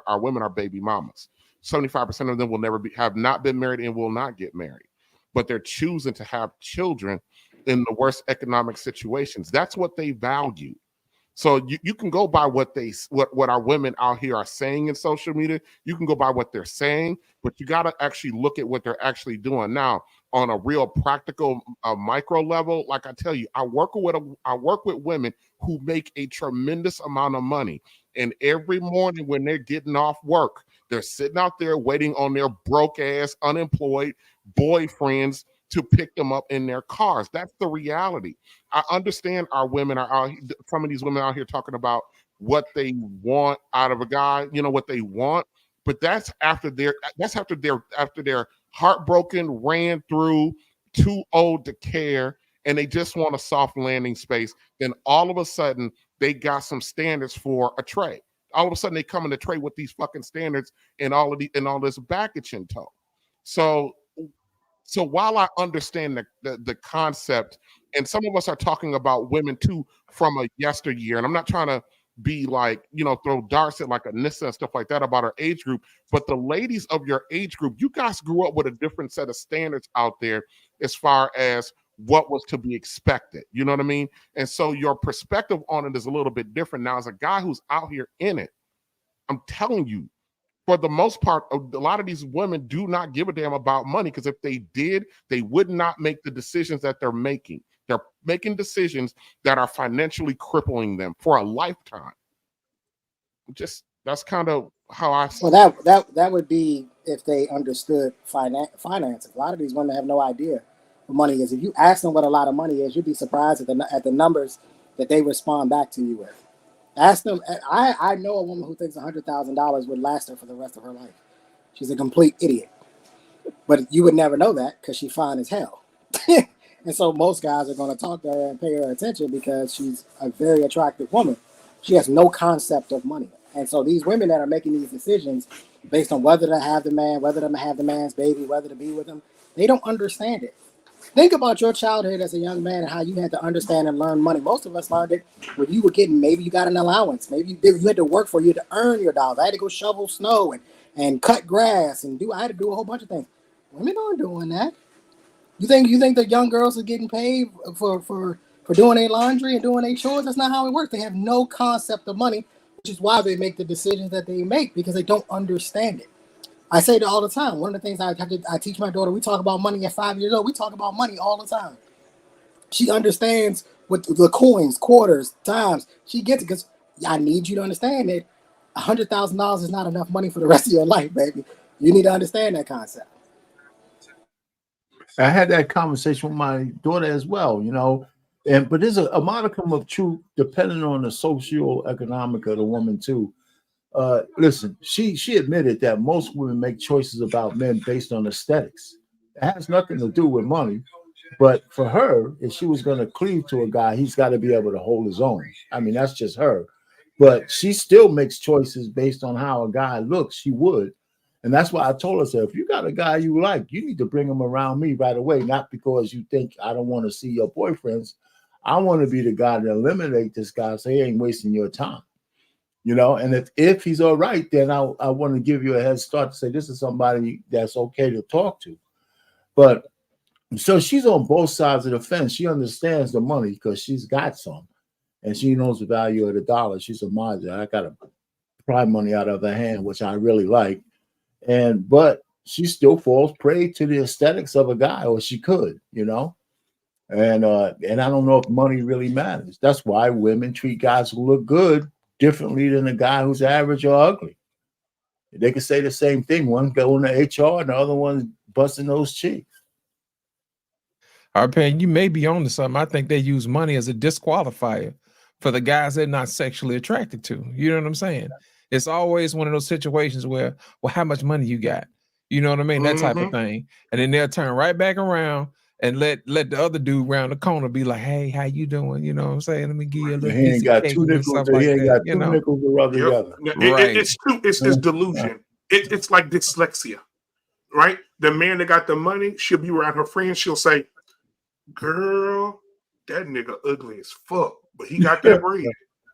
our women are baby mamas. 75% of them will have not been married and will not get married, but they're choosing to have children in the worst economic situations. That's what they value. So you can go by what our women out here are saying in social media. You can go by what they're saying, but you got to actually look at what they're actually doing. Now, on a real practical micro level, like I tell you, I work with women who make a tremendous amount of money. And every morning when they're getting off work, they're sitting out there waiting on their broke ass, unemployed boyfriends to pick them up in their cars. That's the reality. I understand our women are out. Some of these women out here talking about what they want out of a guy, what they want, but that's after they're heartbroken, ran through, too old to care, and they just want a soft landing space. Then all of a sudden they got some standards for a trade. All of a sudden they come in to trade with these fucking standards and all this baggage in tow. So while I understand the concept, and some of us are talking about women too from a yesteryear, and I'm not trying to be like, throw darts at like Anissa and stuff like that about our age group, but the ladies of your age group, you guys grew up with a different set of standards out there as far as what was to be expected. You know what I mean? And so your perspective on it is a little bit different. Now, as a guy who's out here in it, I'm telling you, for the most part, a lot of these women do not give a damn about money, because if they did, they would not make the decisions that they're making. They're making decisions that are financially crippling them for a lifetime. That's kind of how I see. Well, that would be if they understood finances. A lot of these women have no idea what money is. If you ask them what a lot of money is, you'd be surprised at the numbers that they respond back to you with. Ask them. I know a woman who thinks $100,000 would last her for the rest of her life. She's a complete idiot. But you would never know that because she's fine as hell. And so most guys are going to talk to her and pay her attention because she's a very attractive woman. She has no concept of money. And so these women that are making these decisions based on whether to have the man, whether to have the man's baby, whether to be with him, they don't understand it. Think about your childhood as a young man and how you had to understand and learn money. Most of us learned it when you were maybe you got an allowance. Maybe you had to work for you to earn your dollars. I had to go shovel snow and cut grass I had to do a whole bunch of things. Women aren't doing that. You think the young girls are getting paid for doing their laundry and doing their chores? That's not how it works. They have no concept of money, which is why they make the decisions that they make, because they don't understand it. I say that all the time. One of the things I teach my daughter, we talk about money at 5 years old. We talk about money all the time. She understands what the coins, quarters, dimes. She gets it because I need you to understand that $100,000 is not enough money for the rest of your life, baby. You need to understand that concept. I had that conversation with my daughter as well, but there's a modicum of truth depending on the socioeconomic of the woman too. Listen, she admitted that most women make choices about men based on aesthetics. It has nothing to do with money, but for her, if she was going to cleave to a guy, he's got to be able to hold his own. I mean, that's just her. But she still makes choices based on how a guy looks. She would. And that's why I told her, if you got a guy you like, you need to bring him around me right away, not because you think I don't want to see your boyfriends. I want to be the guy to eliminate this guy so he ain't wasting your time. And if he's all right, then I want to give you a head start to say this is somebody that's okay to talk to. But so she's on both sides of the fence. She understands the money because she's got some, and she knows the value of the dollar. She's a miser. I got to pry money out of her hand, which I really like. But she still falls prey to the aesthetics of a guy, or she could, And I don't know if money really matters. That's why women treat guys who look good differently than a guy who's average or ugly. They could say the same thing. One going to HR and the other one busting those cheeks. You may be on to something. I think they use money as a disqualifier for the guys they're not sexually attracted to. You know what I'm saying? It's always one of those situations where, well, how much money you got? You know what I mean? That type of thing. And then they'll turn right back around and let the other dude around the corner be like, hey, how you doing? You know what I'm saying? Let me give you a little piece of cake and stuff like that. Two nickels to rub together. Right. It's delusion. It's like dyslexia, right? The man that got the money, she'll be around her friends. She'll say, girl, that nigga ugly as fuck. but he got that bread.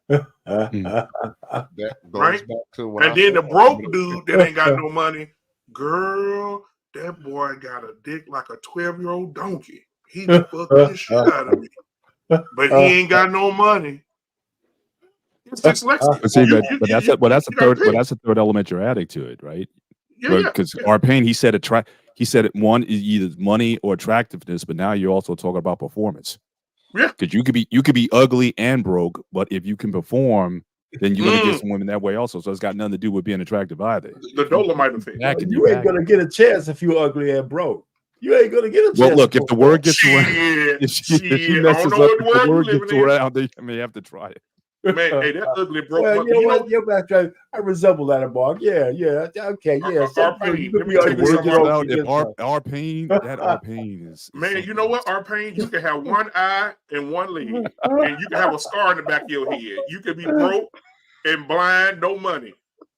That goes Right? back to what And I then the said. broke dude that ain't got no money, girl, that boy got a dick like a 12-year-old donkey. He be fucking the shit out of me. But he ain't got no money. It's dyslexia. But see, You- but you- that's you- a, but that's a you gotta third, but pick. that's a third element you're adding to it, right? Yeah, Because our pain, he said one is either money or attractiveness, but now you're also talking about performance. Yeah. Because you could be ugly and broke, but if you can perform, then you're gonna get some women that way also. So it's got nothing to do with being attractive either. The Dolomite effect. You ain't gonna get a chance if you're ugly and broke. You ain't gonna get a chance. Well, look, if the word gets around, Shit, if she shit. I messes don't know up, what if world the you word living gets in. around, then you may have to try it. Man, hey, that ugly broke Well, mother. you know You know, what? You're back there. I resemble that, Mark. Yeah, okay, yeah. Our pain. Let me If tell the you word something. gets around, if our pain, our pain is Man, you know what? Our pain, you can have one eye and one leg, and you can have a scar in the back of your head. You can be broke and blind, no money.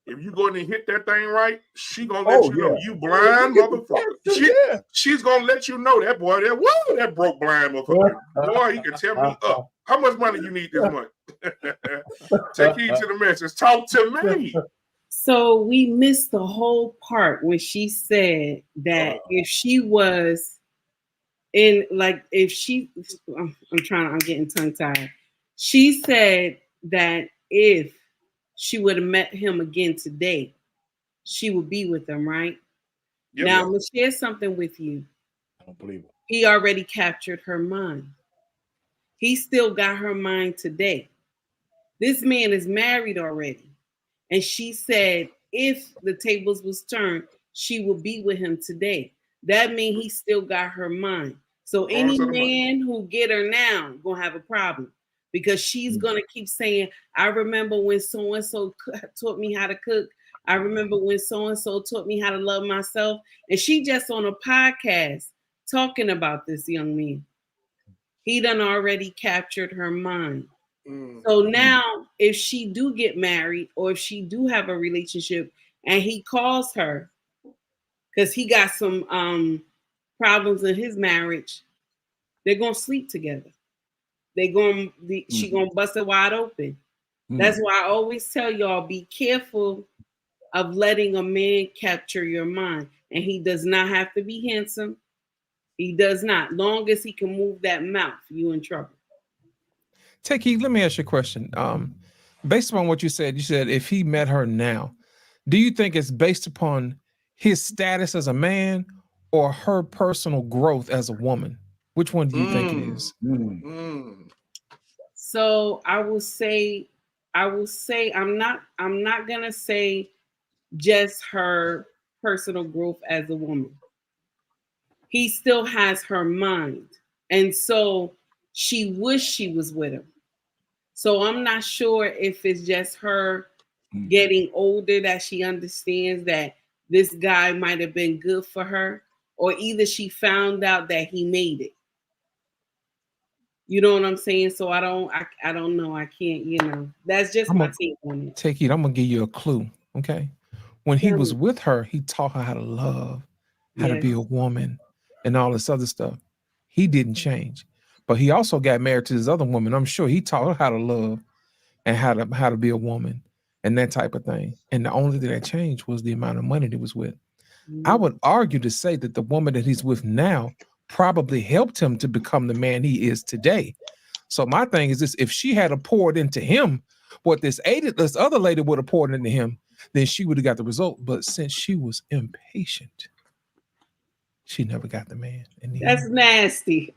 If you go in and hit that thing right, she gonna let you know you blind motherfucker. She's gonna let you know that boy, that broke blind motherfucker. Boy, he can tell me up. How much money you need this month? Take heed to the message. Talk to me. So we missed the whole part when she said that if she was I'm getting tongue tied. She said that if she would have met him again today, she would be with him, right? Yep. Now, I'm going to share something with you. I don't believe it. He already captured her mind. He still got her mind today. This man is married already. And she said if the tables was turned, she would be with him today. That means he still got her mind. So any man who get her now gonna have a problem because she's gonna keep saying, I remember when so-and-so taught me how to cook. I remember when so-and-so taught me how to love myself. And she just on a podcast talking about this young man. He done already captured her mind. So now if she do get married or if she do have a relationship and he calls her because he got some problems in his marriage, they're gonna sleep together. She gonna bust it wide open. That's why I always tell y'all, be careful of letting a man capture your mind. And he does not have to be handsome. He does not. Long as he can move that mouth, you in trouble. Teki, let me ask you a question. Based upon what you said if he met her now, do you think it's based upon his status as a man or her personal growth as a woman? Which one do you think it is? So I will say I'm not gonna say just her personal growth as a woman. He still has her mind. And so she wished she was with him. So I'm not sure if it's just her getting older that she understands that this guy might have been good for her, or either she found out that he made it. You know what I'm saying? So I don't know. I can't, that's just my take on it. Take it. I'm gonna give you a clue. Okay. When he was with her, he taught her how to love, how to be a woman, and all this other stuff. He didn't change. But he also got married to this other woman. I'm sure he taught her how to love and how to be a woman and that type of thing. And the only thing that changed was the amount of money that he was with. I would argue to say that the woman that he's with now probably helped him to become the man he is today. So my thing is this: if she had poured into him what this other lady would have poured into him, then she would have got the result. But since she was impatient, she never got the man. That's nasty.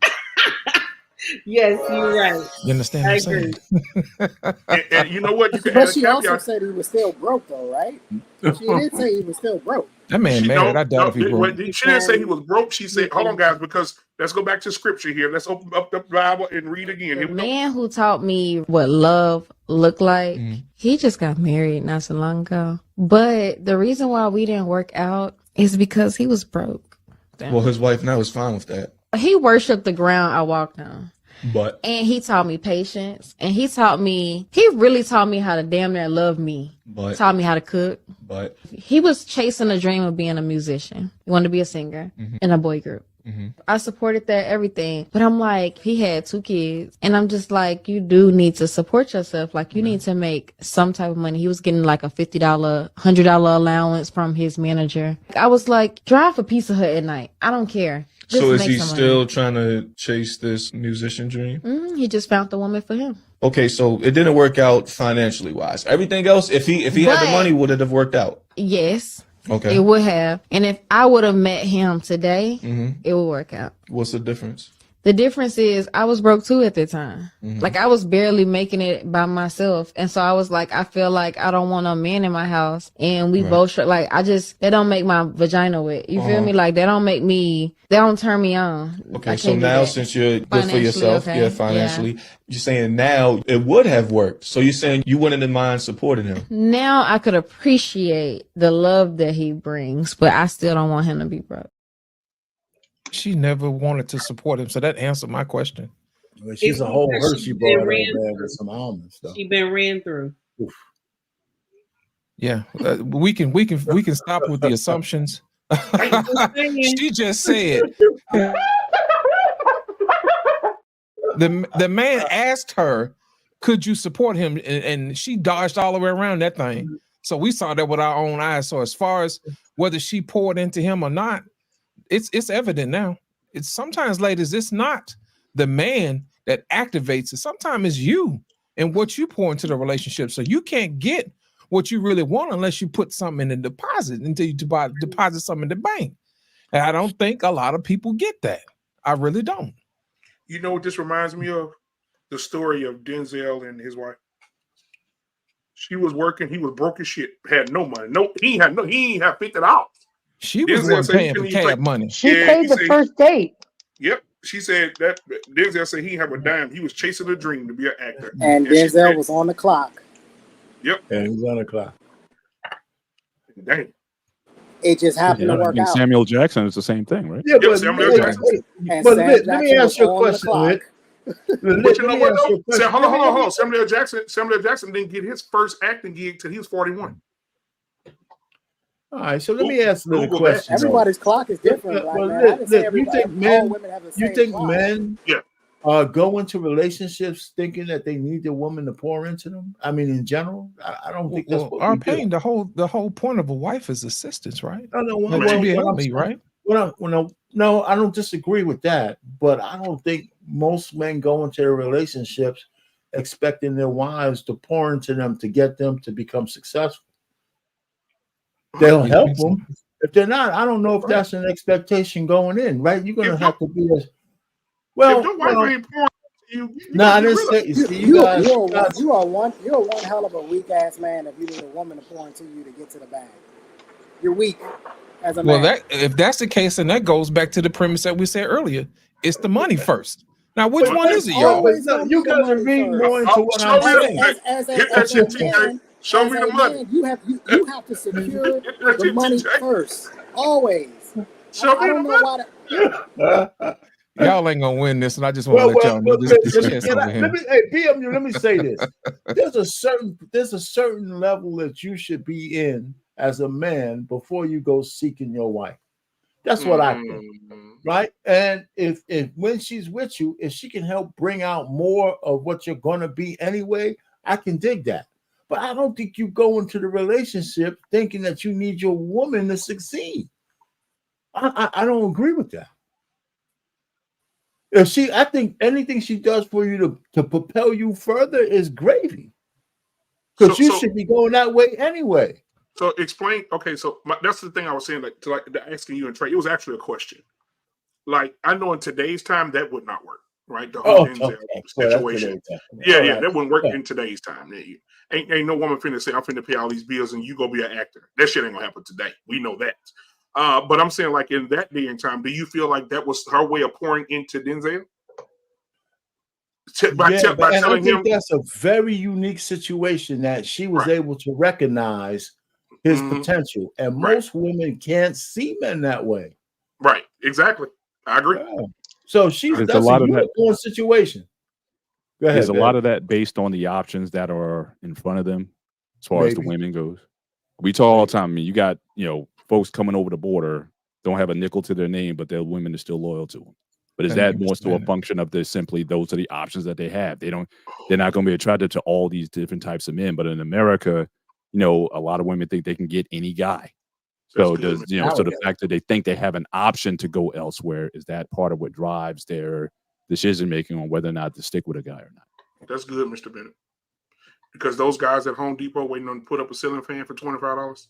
Yes, you're right. You understand what I'm saying? And you know what? You can But add she a also caveat. said he was still broke, though, right? She did say he was still broke. That man married. I doubt if he broke. She didn't say he was broke. She said, hold on, guys, because let's go back to scripture here. Let's open up the Bible and read again. The man who taught me what love looked like, he just got married not so long ago. But the reason why we didn't work out is because he was broke. Well, his wife now is fine with that. He worshiped the ground I walked on. And he taught me patience. And he really taught me how to damn near love me. Taught me how to cook. He was chasing a dream of being a musician. He wanted to be a singer in a boy group. I supported that, everything. But I'm like, he had 2 kids. And I'm just like, you do need to support yourself. Like, you need to make some type of money. He was getting like a $50, $100 allowance from his manager. I was like, drive a Pizza Hut at night. I don't care. Just So is make he some still money. trying to chase this musician dream? He just found the woman for him. Okay, so it didn't work out financially wise. Everything else, if he had the But- money, would it have worked out? Yes. Okay. It would have. And if I would have met him today, it would work out. What's the difference? The difference is I was broke too at the time. Like, I was barely making it by myself. And so I was like, I feel like I don't want a man in my house. And we both, like, that don't make my vagina wet. You feel me? Like, that don't turn me on. Okay, so now since you're good for yourself, okay. financially, you're saying now it would have worked. So you're saying you wouldn't mind supporting him. Now I could appreciate the love that he brings, but I still don't want him to be broke. She never wanted to support him, so that answered my question. Well, she's a whole Hershey brought over there with some almonds stuff. She been ran through. Oof. Yeah, we can stop with the assumptions. She just said the man asked her, "Could you support him?" and she dodged all the way around that thing. So we saw that with our own eyes. So as far as whether she poured into him or not, it's evident now. It's sometimes, ladies, it's not the man that activates it. Sometimes it's you and what you pour into the relationship. So you can't get what you really want unless you put something in the deposit, until you deposit something in the bank. And I don't think a lot of people get that. I really don't. You know what this reminds me of? The story of Denzel and his wife. She was working, he was broke as shit, had no money. He ain't have $50. She was the one paying for cab money. She paid the first date. Yep. She said that Denzel said he had a dime. He was chasing a dream to be an actor. And Denzel was on the clock. Yep. Yeah, he's on the clock. Dang. It just happened to work out. Samuel Jackson is the same thing, right? Yeah, but let me ask you a question, Rick. But you know what though? Hold on. Samuel Jackson didn't get his first acting gig till he was 41. All right, so let me ask you a question. Everybody's clock is different. You think men go into relationships thinking that they need a woman to pour into them? I mean, in general, I don't think that's what Pain, the whole point of a wife is assistance, right? Right? No, I don't disagree with that, but I don't think most men go into their relationships expecting their wives to pour into them to get them to become successful. They'll help them. If they're not, I don't know if that's an expectation going in, right? You're gonna have to be a well. No, I didn't say. You are one hell of a weak ass man if you need a woman to pour into you to get to the bag. You're weak as a man. Well, if that's the case, then that goes back to the premise that we said earlier. It's the money first. Now, which one is it, y'all? You guys are reading more into what I'm saying. Show me the money. You have to secure the money first, always. Show me the money. Y'all ain't gonna win this, and I just want to let y'all know this chance over here. Let me say this. There's a certain level that you should be in as a man before you go seeking your wife. That's what I think, right? And if when she's with you, if she can help bring out more of what you're gonna be anyway, I can dig that. But I don't think you go into the relationship thinking that you need your woman to succeed. I don't agree with that. I think anything she does for you to propel you further is gravy. Because you should be going that way anyway. So explain. Okay, so that's the thing I was saying. Like asking you and Trey, it was actually a question. Like I know in today's time that would not work, right? The whole Denzel situation. Yeah, that wouldn't work in today's time. Ain't no woman finna say I'm finna pay all these bills and you go be an actor. That shit ain't gonna happen today. We know that. But I'm saying, like in that day and time, do you feel like that was her way of pouring into Denzel? I think that's a very unique situation that she was able to recognize his potential, and most women can't see men that way. Right? Exactly. I agree. Yeah. So that's a unicorn situation. Go ahead, There's a lot of that based on the options that are in front of them, as far as the women goes. We talk all the time. I mean, you got folks coming over the border don't have a nickel to their name, but their women are still loyal to them. But is Thank that you, more Mr. so a Bennett. function of this simply those are the options that they have? They're not going to be attracted to all these different types of men. But in America, you know, a lot of women think they can get any guy. So That's good, so the fact that they think they have an option to go elsewhere, is that part of what drives their decision making on whether or not to stick with a guy or not? That's good, Mr. Bennett. Because those guys at Home Depot waiting on to put up a ceiling fan for $25,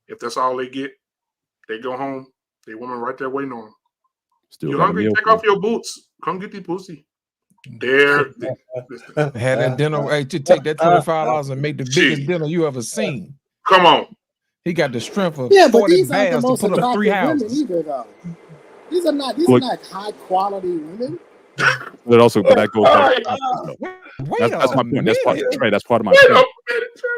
if that's all they get, they go home. They woman right there waiting on them. Still You got a hungry? meal Take for off your boots. Come get the pussy. There. Had that dinner. Hey, to take that $25 and make the biggest dinner you ever seen. Come on. He got the strength of Yeah, but 40 these aren't the bears to most put up 3 attractive women houses. either, though. These are not high quality women. But also, but that goes back to options, though. That's my point. That's part of my point.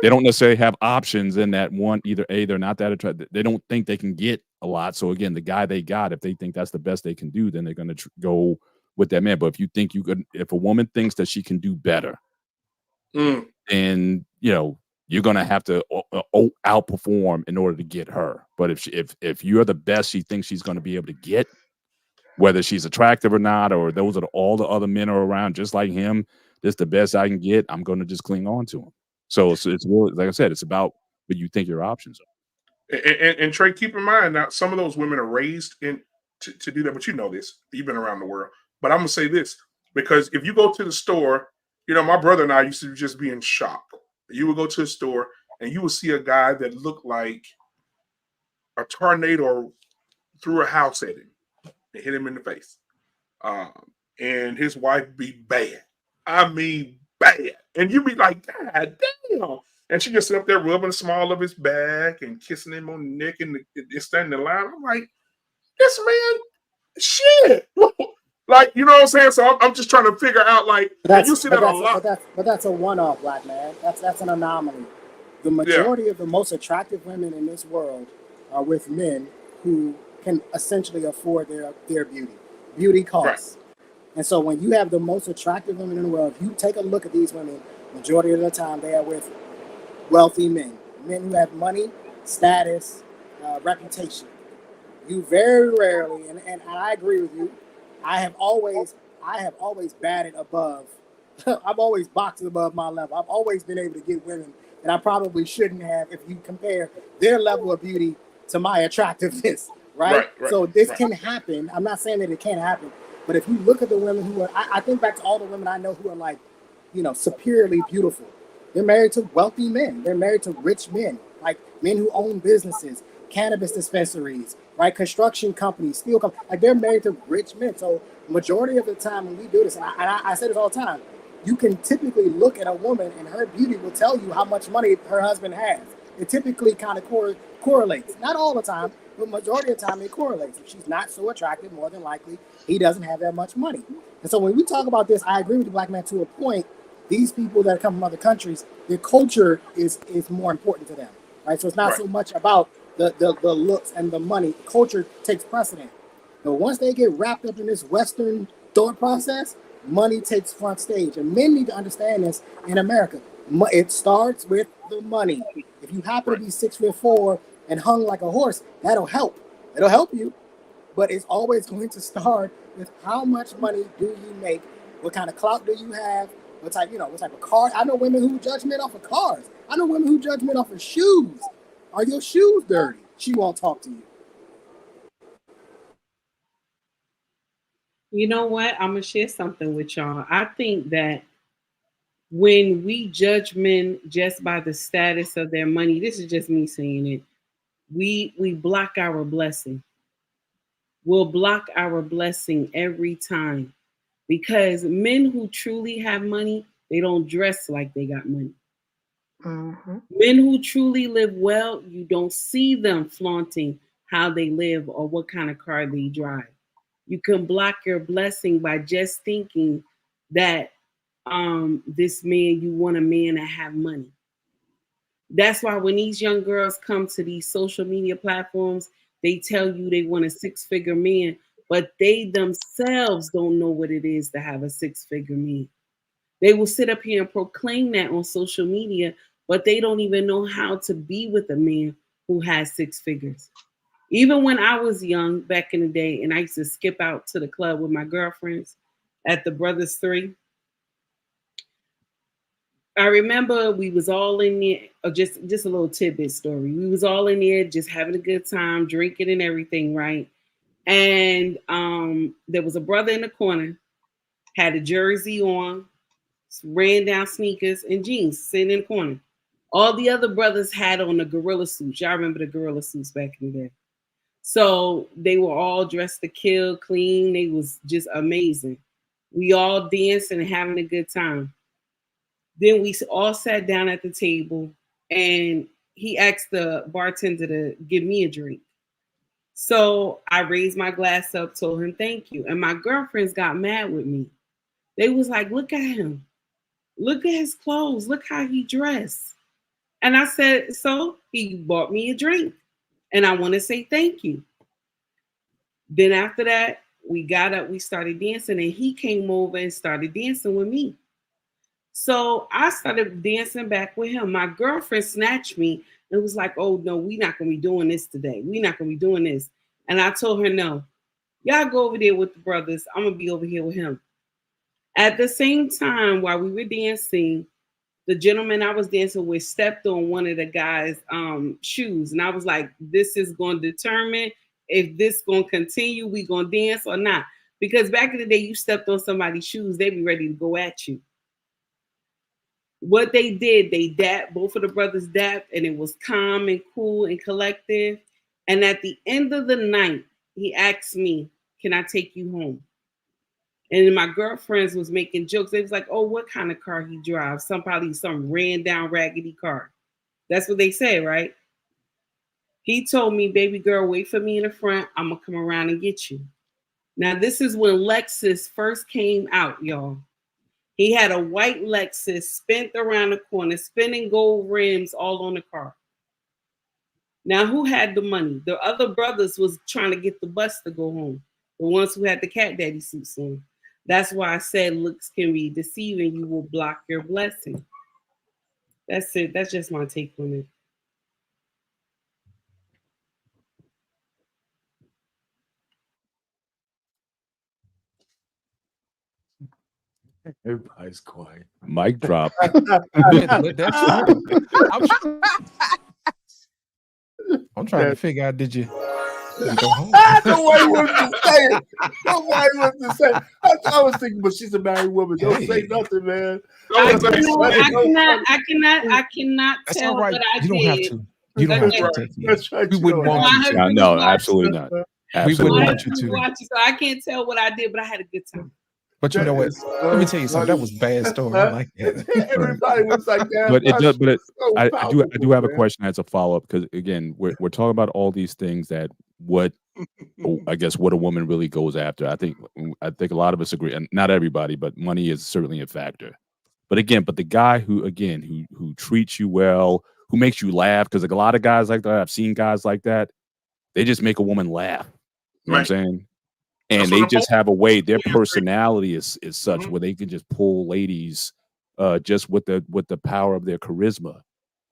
They don't necessarily have options in that one. Either A, they're not that attractive. They don't think they can get a lot. So again, the guy they got, if they think that's the best they can do, then they're going to go with that man. But if you think you could, if a woman thinks that she can do better, then you know you're going to have to outperform in order to get her. But if you're the best she thinks she's going to be able to get, whether she's attractive or not, or those are all the other men are around just like him, this is the best I can get, I'm going to just cling on to him. So it's really, like I said, it's about what you think your options are. And Trey, keep in mind now, some of those women are raised to do that, but you know this. You've been around the world. But I'm gonna say this, because if you go to the store, you know, my brother and I used to just be in shock. You would go to a store and you would see a guy that looked like a tornado threw a house at him and hit him in the face. And his wife be bad. I mean, bad. And you be like, God damn. And she just sit up there rubbing the small of his back and kissing him on the neck and standing in line. I'm like, this man, shit. Like, you know what I'm saying? So I'm just trying to figure out, like, you see that a lot. But that's a one-off, black man. That's an anomaly. The majority of the most attractive women in this world are with men who can essentially afford their beauty. Beauty costs. Right. And so when you have the most attractive women in the world, if you take a look at these women, majority of the time they are with wealthy men who have money, status, reputation. You very rarely, and I agree with you, I have always batted above. I've always boxed above my level. I've always been able to get women that I probably shouldn't have if you compare their level of beauty to my attractiveness, right? So this can happen. I'm not saying that it can't happen, but if you look at the women who are, I think back to all the women I know who are like, you know, superiorly beautiful. They're married to wealthy men. They're married to rich men, like men who own businesses, cannabis dispensaries, right? Construction companies, steel companies. Like they're married to rich men. So majority of the time when we do this, and I say this all the time, you can typically look at a woman and her beauty will tell you how much money her husband has. It typically kind of correlates. Not all the time, but majority of the time it correlates. If she's not so attractive, more than likely, he doesn't have that much money. And so when we talk about this, I agree with the black man to a point. These people that come from other countries, their culture is more important to them, right? So it's not so much about the looks and the money. Culture takes precedent. But once they get wrapped up in this Western thought process, money takes front stage. And men need to understand this in America. It starts with the money. If you happen to be 6'4" and hung like a horse, that'll help. It'll help you. But it's always going to start with how much money do you make? What kind of clout do you have? What type of car? I know women who judge men off of cars. I know women who judge men off of shoes. Are your shoes dirty? She won't talk to you. You know what? I'm going to share something with y'all. I think that when we judge men just by the status of their money, this is just me saying it, we block our blessing. We'll block our blessing every time. Because men who truly have money, they don't dress like they got money. Mm-hmm. Men who truly live well, you don't see them flaunting how they live or what kind of car they drive. You can block your blessing by just thinking that this man, you want a man to have money. That's why when these young girls come to these social media platforms, they tell you they want a 6-figure man, but they themselves don't know what it is to have a 6-figure man. They will sit up here and proclaim that on social media, but they don't even know how to be with a man who has 6 figures. Even when I was young back in the day, and I used to skip out to the club with my girlfriends at the Brothers 3. I remember we was all in there, just a little tidbit story. We was all in there just having a good time, drinking and everything, right? And there was a brother in the corner, had a jersey on, ran down sneakers and jeans, sitting in the corner. All the other brothers had on the gorilla suits. Y'all remember the gorilla suits back in the day. So they were all dressed to kill, clean. They was just amazing. We all dancing and having a good time. Then we all sat down at the table, and he asked the bartender to give me a drink. So I raised my glass up, told him thank you. And my girlfriends got mad with me. They was like, look at him. Look at his clothes. Look how he dressed. And I said, so he bought me a drink. And I want to say thank you. Then after that, we got up, we started dancing, and he came over and started dancing with me. So I started dancing back with him. My girlfriend snatched me and was like, oh, no, we're not going to be doing this today. We're not going to be doing this. And I told her, no, y'all go over there with the brothers. I'm going to be over here with him. At the same time, while we were dancing, the gentleman I was dancing with stepped on one of the guy's shoes. And I was like, this is going to determine if this going to continue, we going to dance or not. Because back in the day, you stepped on somebody's shoes, they'd be ready to go at you. What they did, they dapped, both of the brothers dapped, and it was calm and cool and collective. And at the end of the night, he asked me, can I take you home? And my girlfriends was making jokes. They was like, oh, what kind of car he drives? Probably some ran down raggedy car. That's what they said, right? He told me, baby girl, wait for me in the front. I'm going to come around and get you. Now, this is when Lexus first came out, y'all. He had a white Lexus spent around the corner, spinning gold rims all on the car. Now, who had the money? The other brothers was trying to get the bus to go home. The ones who had the cat daddy suits on. That's why I said looks can be deceiving. You will block your blessing. That's it. That's just my take on it. Everybody's quiet. Mic drop. I'm trying to figure out, did you go home? Nobody wanted to say it. Nobody wanted to say it. I was thinking, but she's a married woman. Don't say nothing, man. I cannot tell what I did. You don't have to. You don't have to take it. That's right. We wouldn't want you to. No, absolutely not. We wouldn't want you to. So I can't tell what I did, but I had a good time. But you know what? Let me tell you something. That was a bad story. I like that. Everybody was like that. But it does. But I do have a question as a follow up, because again, we're talking about all these things that what a woman really goes after. I think a lot of us agree, and not everybody, but money is certainly a factor. But the guy who treats you well, who makes you laugh, because a lot of guys like that, I've seen guys like that, they just make a woman laugh. You know what I'm saying? And they just have a way, their personality is such where they can just pull ladies just with the power of their charisma.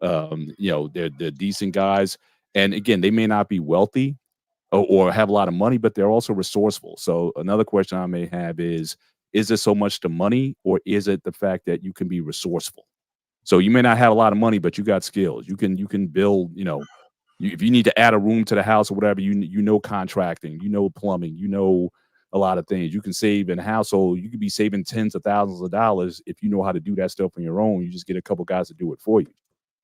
They're decent guys. And again, they may not be wealthy or have a lot of money, but they're also resourceful. So another question I may have is it so much the money, or is it the fact that you can be resourceful? So you may not have a lot of money, but you got skills. You can build, if you need to add a room to the house or whatever, you know contracting, plumbing, a lot of things. You can save in a household. You could be saving tens of thousands of dollars if you know how to do that stuff on your own. You just get a couple guys to do it for you.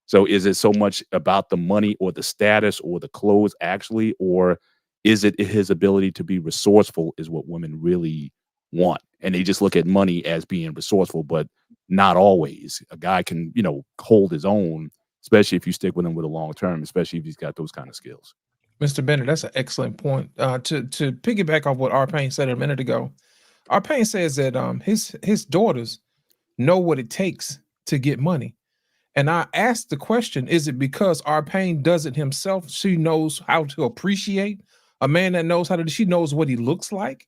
So is it so much about the money or the status or the clothes actually, or is it his ability to be resourceful is what women really want? And they just look at money as being resourceful, but not always. A guy can, hold his own, especially if you stick with him with a long term, especially if he's got those kind of skills. Mr. Bennett, that's an excellent point. To piggyback off what Arpain said a minute ago, Arpain says that his daughters know what it takes to get money. And I asked the question, is it because Arpain does it himself? She knows how to appreciate a man that knows she knows what he looks like?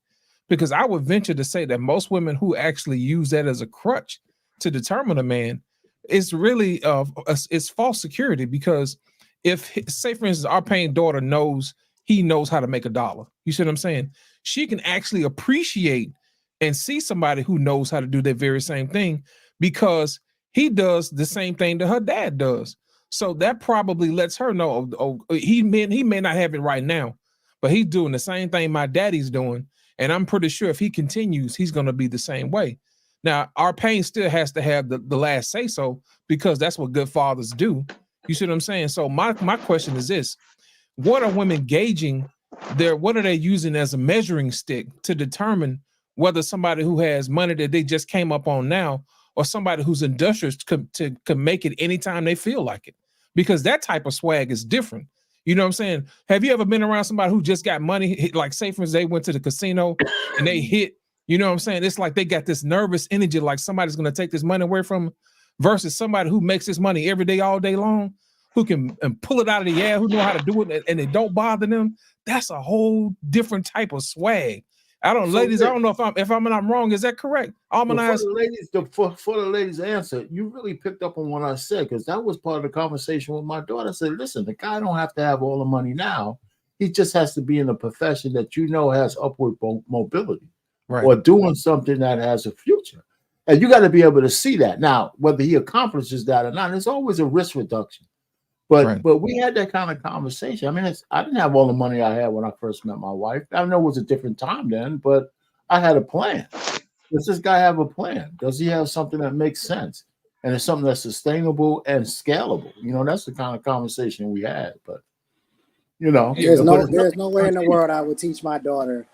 Because I would venture to say that most women who actually use that as a crutch to determine a man is really it's false security. Because if, say for instance, Arpain's daughter knows he knows how to make a dollar. You see what I'm saying? She can actually appreciate and see somebody who knows how to do that very same thing because he does the same thing that her dad does. So that probably lets her know, he may not have it right now, but he's doing the same thing my daddy's doing. And I'm pretty sure if he continues, he's going to be the same way. Now, our pain still has to have the last say so, because that's what good fathers do. You see what I'm saying? So my question is this: what are women gauging what are they using as a measuring stick to determine whether somebody who has money that they just came up on now, or somebody who's industrious could make it anytime they feel like it? Because that type of swag is different. You know what I'm saying? Have you ever been around somebody who just got money? Like, say for instance, they went to the casino and they hit, you know what I'm saying? It's like they got this nervous energy, like somebody's going to take this money away from them, versus somebody who makes this money every day, all day long, who can pull it out of the air, who know how to do it, and it don't bother them. That's a whole different type of swag. Ladies, I don't know if I'm not wrong. Is that correct? For the ladies' answer, you really picked up on what I said, because that was part of the conversation with my daughter. I said, listen, the guy don't have to have all the money now. He just has to be in a profession that has upward mobility, right, or doing something that has a future. And you got to be able to see that. Now, whether he accomplishes that or not, it's always a risk reduction. But we had that kind of conversation. I mean, I didn't have all the money I had when I first met my wife. I know it was a different time then, but I had a plan. Does this guy have a plan? Does he have something that makes sense? And it's something that's sustainable and scalable. You know, that's the kind of conversation we had. But, you know. There's no way in the world I would teach my daughter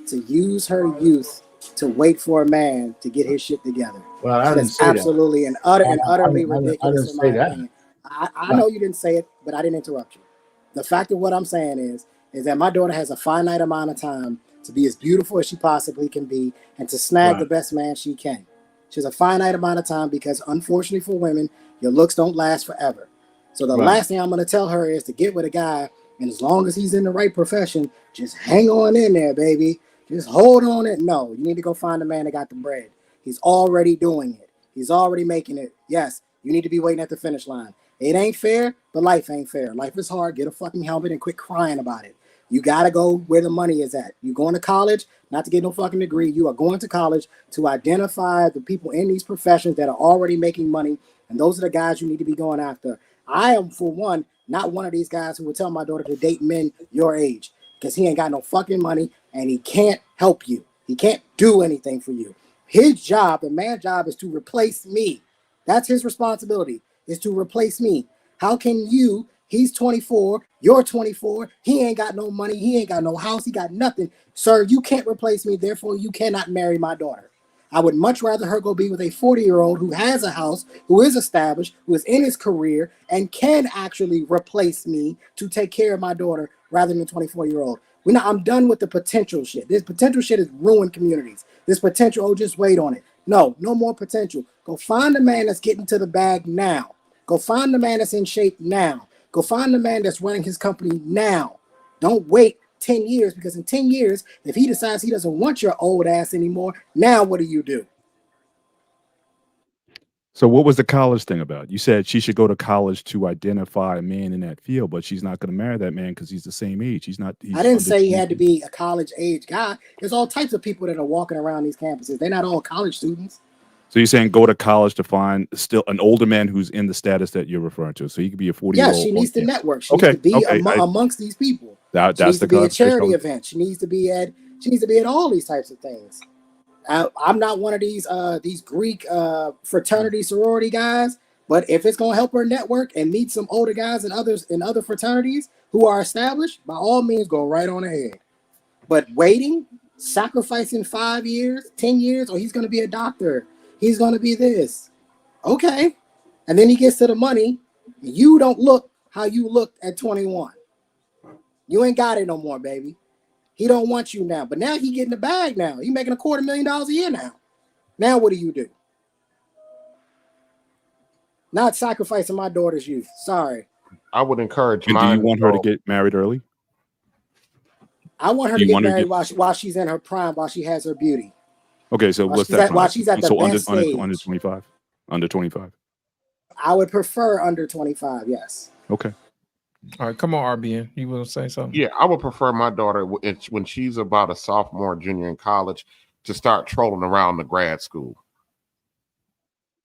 to use her youth to wait for a man to get his shit together. Well, I didn't say absolutely that. Utterly ridiculous. I didn't say that. I know you didn't say it, but I didn't interrupt you. The fact of what I'm saying is that my daughter has a finite amount of time to be as beautiful as she possibly can be and to snag the best man she can. She has a finite amount of time because, unfortunately for women, your looks don't last forever. So the last thing I'm going to tell her is to get with a guy, and as long as he's in the right profession, just hang on in there, baby. Just hold on it. No, you need to go find a man that got the bread. He's already doing it. He's already making it. Yes, you need to be waiting at the finish line. It ain't fair, but life ain't fair. Life is hard. Get a fucking helmet and quit crying about it. You got to go where the money is at. You going to college, not to get no fucking degree. You are going to college to identify the people in these professions that are already making money, and those are the guys you need to be going after. I am, for one, not one of these guys who would tell my daughter to date men your age, because he ain't got no fucking money, and he can't help you. He can't do anything for you. His job, the man's job, is to replace me. That's his responsibility, is to replace me. How can you, he's 24, you're 24, he ain't got no money, he ain't got no house, he got nothing. Sir, you can't replace me, therefore you cannot marry my daughter. I would much rather her go be with a 40-year-old who has a house, who is established, who is in his career, and can actually replace me to take care of my daughter rather than a 24-year-old. I'm done with the potential shit. This potential shit has ruined communities. This potential, just wait on it. No more potential. Go find a man that's getting to the bag now. Go find the man that's in shape now. Go find the man that's running his company now. Don't wait 10 years, because in 10 years, if he decides he doesn't want your old ass anymore, now what do you do? So what was the college thing about? You said she should go to college to identify a man in that field, but she's not going to marry that man because he's the same age. I didn't say he had to be a college age guy. There's all types of people that are walking around these campuses. They're not all college students. So you're saying go to college to find still an older man who's in the status that you're referring to. So he could be a 40-year-old. Yeah, she needs to network. She needs to be amongst these people. She needs to be at charity events. She needs to be at all these types of things. I'm not one of these Greek fraternity sorority guys, but if it's gonna help her network and meet some older guys and others in other fraternities who are established, by all means go right on ahead. But waiting, sacrificing 5 years, 10 years, or he's gonna be a doctor, he's gonna be this. Okay. And then he gets to the money. You don't look how you looked at 21. You ain't got it no more, baby. He don't want you now. But now he getting the bag now. He making $250,000 a year now. Now what do you do? Not sacrificing my daughter's youth. Sorry. I would encourage and mine. Do you want her to get married early? I want her to get married while she's in her prime, while she has her beauty. Okay, so what's that? While she's at the best stage. Under 25? Under 25. I would prefer under 25, yes. Okay. All right, come on, RBN. You want to say something? Yeah, I would prefer my daughter when she's about a sophomore, junior in college to start trolling around the grad school.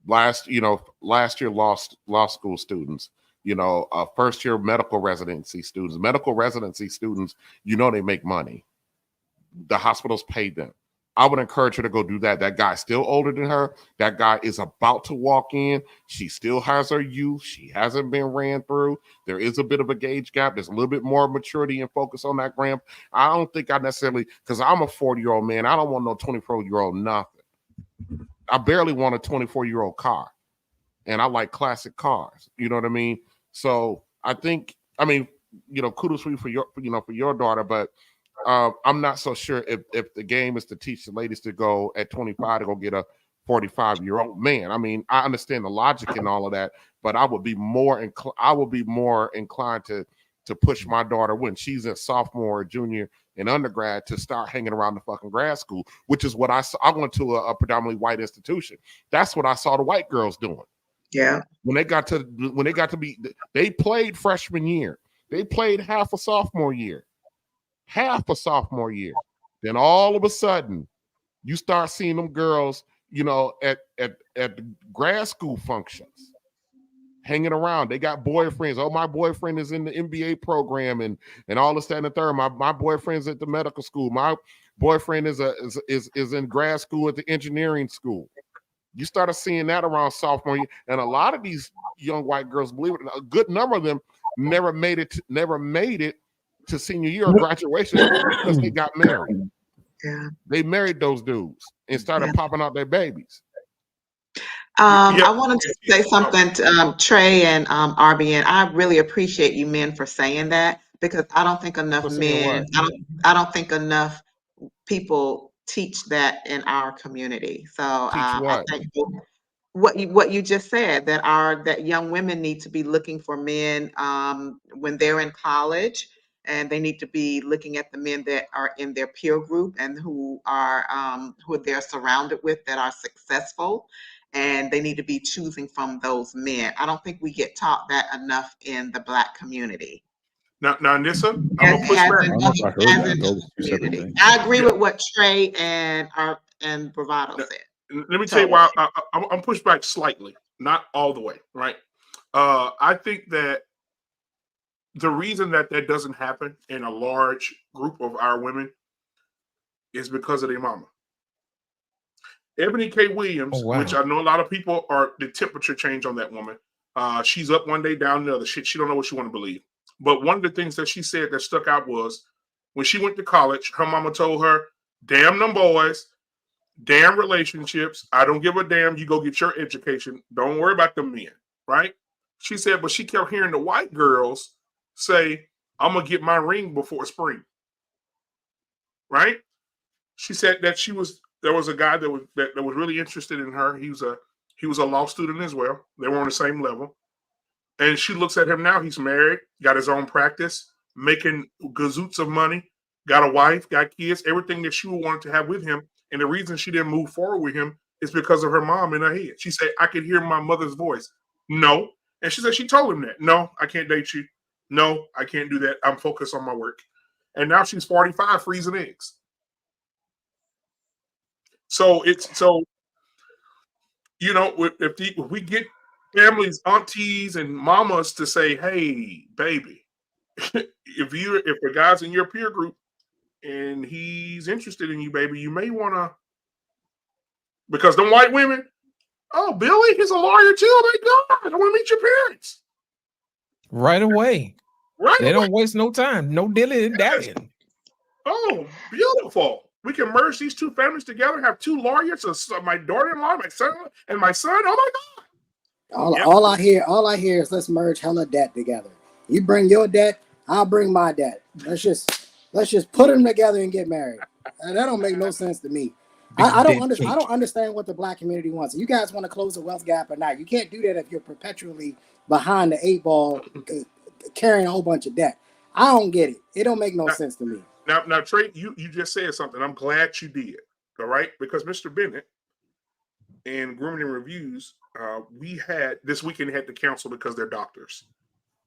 Last year, law school students, first year medical residency students, they make money. The hospitals paid them. I would encourage her to go do that. That guy's still older than her. That guy is about to walk in. She still has her youth. She hasn't been ran through. There is a bit of a gauge gap. There's a little bit more maturity and focus on that, Graham. I don't think I necessarily, because I'm a 40-year-old man, I don't want no 24-year-old nothing. I barely want a 24-year-old car. And I like classic cars. You know what I mean? So I think, kudos for you for your daughter, but I'm not so sure if the game is to teach the ladies to go at 25 to go get a 45-year-old man. I mean, I understand the logic and all of that, but I would be more inclined to push my daughter when she's a sophomore or junior in undergrad to start hanging around the fucking grad school, which is what I saw. I went to a predominantly white institution. That's what I saw the white girls doing. Yeah. When they got to be, they played freshman year. They played half a sophomore year. Then all of a sudden you start seeing them girls, at grad school functions hanging around. They got boyfriends. Oh, my boyfriend is in the MBA program and all this, that, and the third. My boyfriend's at the medical school. My boyfriend is in grad school at the engineering school. You started seeing that around sophomore year, and a lot of these young white girls, believe it or not, a good number of them never made it to senior year or graduation because they got married. Yeah. They married those dudes and started popping out their babies. I wanted to say something to Trey and RBN. I really appreciate you men for saying that, because I don't think enough men, I don't think enough people teach that in our community. So I think what you just said, that young women need to be looking for men when they're in college, and they need to be looking at the men that are in their peer group and who they're surrounded with that are successful, and they need to be choosing from those men. I don't think we get taught that enough in the Black community. Now, Nissa, I'm gonna push back. I agree with what Trey and Bravado said. Let me tell you why I'm pushed back slightly, not all the way, right? I think that the reason that doesn't happen in a large group of our women is because of their mama. Ebony K. Williams, which I know a lot of people are the temperature change on that woman. She's up one day, down the other. She don't know what she want to believe. But one of the things that she said that stuck out was when she went to college, her mama told her, damn them boys, damn relationships. I don't give a damn. You go get your education. Don't worry about them men, right? She said, but she kept hearing the white girls say, I'm going to get my ring before spring, right? She said that there was a guy that was really interested in her. He was a law student as well. They were on the same level. And she looks at him now. He's married, got his own practice, making gazoots of money, got a wife, got kids, everything that she wanted to have with him. And the reason she didn't move forward with him is because of her mom in her head. She said, I could hear my mother's voice. No. And she said she told him that. No, I can't date you. No, I can't do that. I'm focused on my work. And now she's 45 freezing eggs. So if we get families, aunties, and mamas to say, hey, baby, if the guy's in your peer group and he's interested in you, baby, you may want to, because them white women, oh, Billy, he's a lawyer too. Oh my God, I want to meet your parents. Right away. They don't waste no time. No dilly dallying. Oh, beautiful. We can merge these two families together, have two lawyers, my daughter-in-law, my son, and my son. Oh my God. All I hear is let's merge hella debt together. You bring your debt, I'll bring my debt. Let's just put them together and get married. That don't make no sense to me. I don't understand what the Black community wants. You guys want to close the wealth gap or not? You can't do that if you're perpetually behind the 8 ball, carrying a whole bunch of debt. I don't get it. It don't make no sense to me. Now, Trey, you just said something. I'm glad you did. All right, because Mr. Bennett and Grooming and Reviews, we had this weekend had to cancel because they're doctors.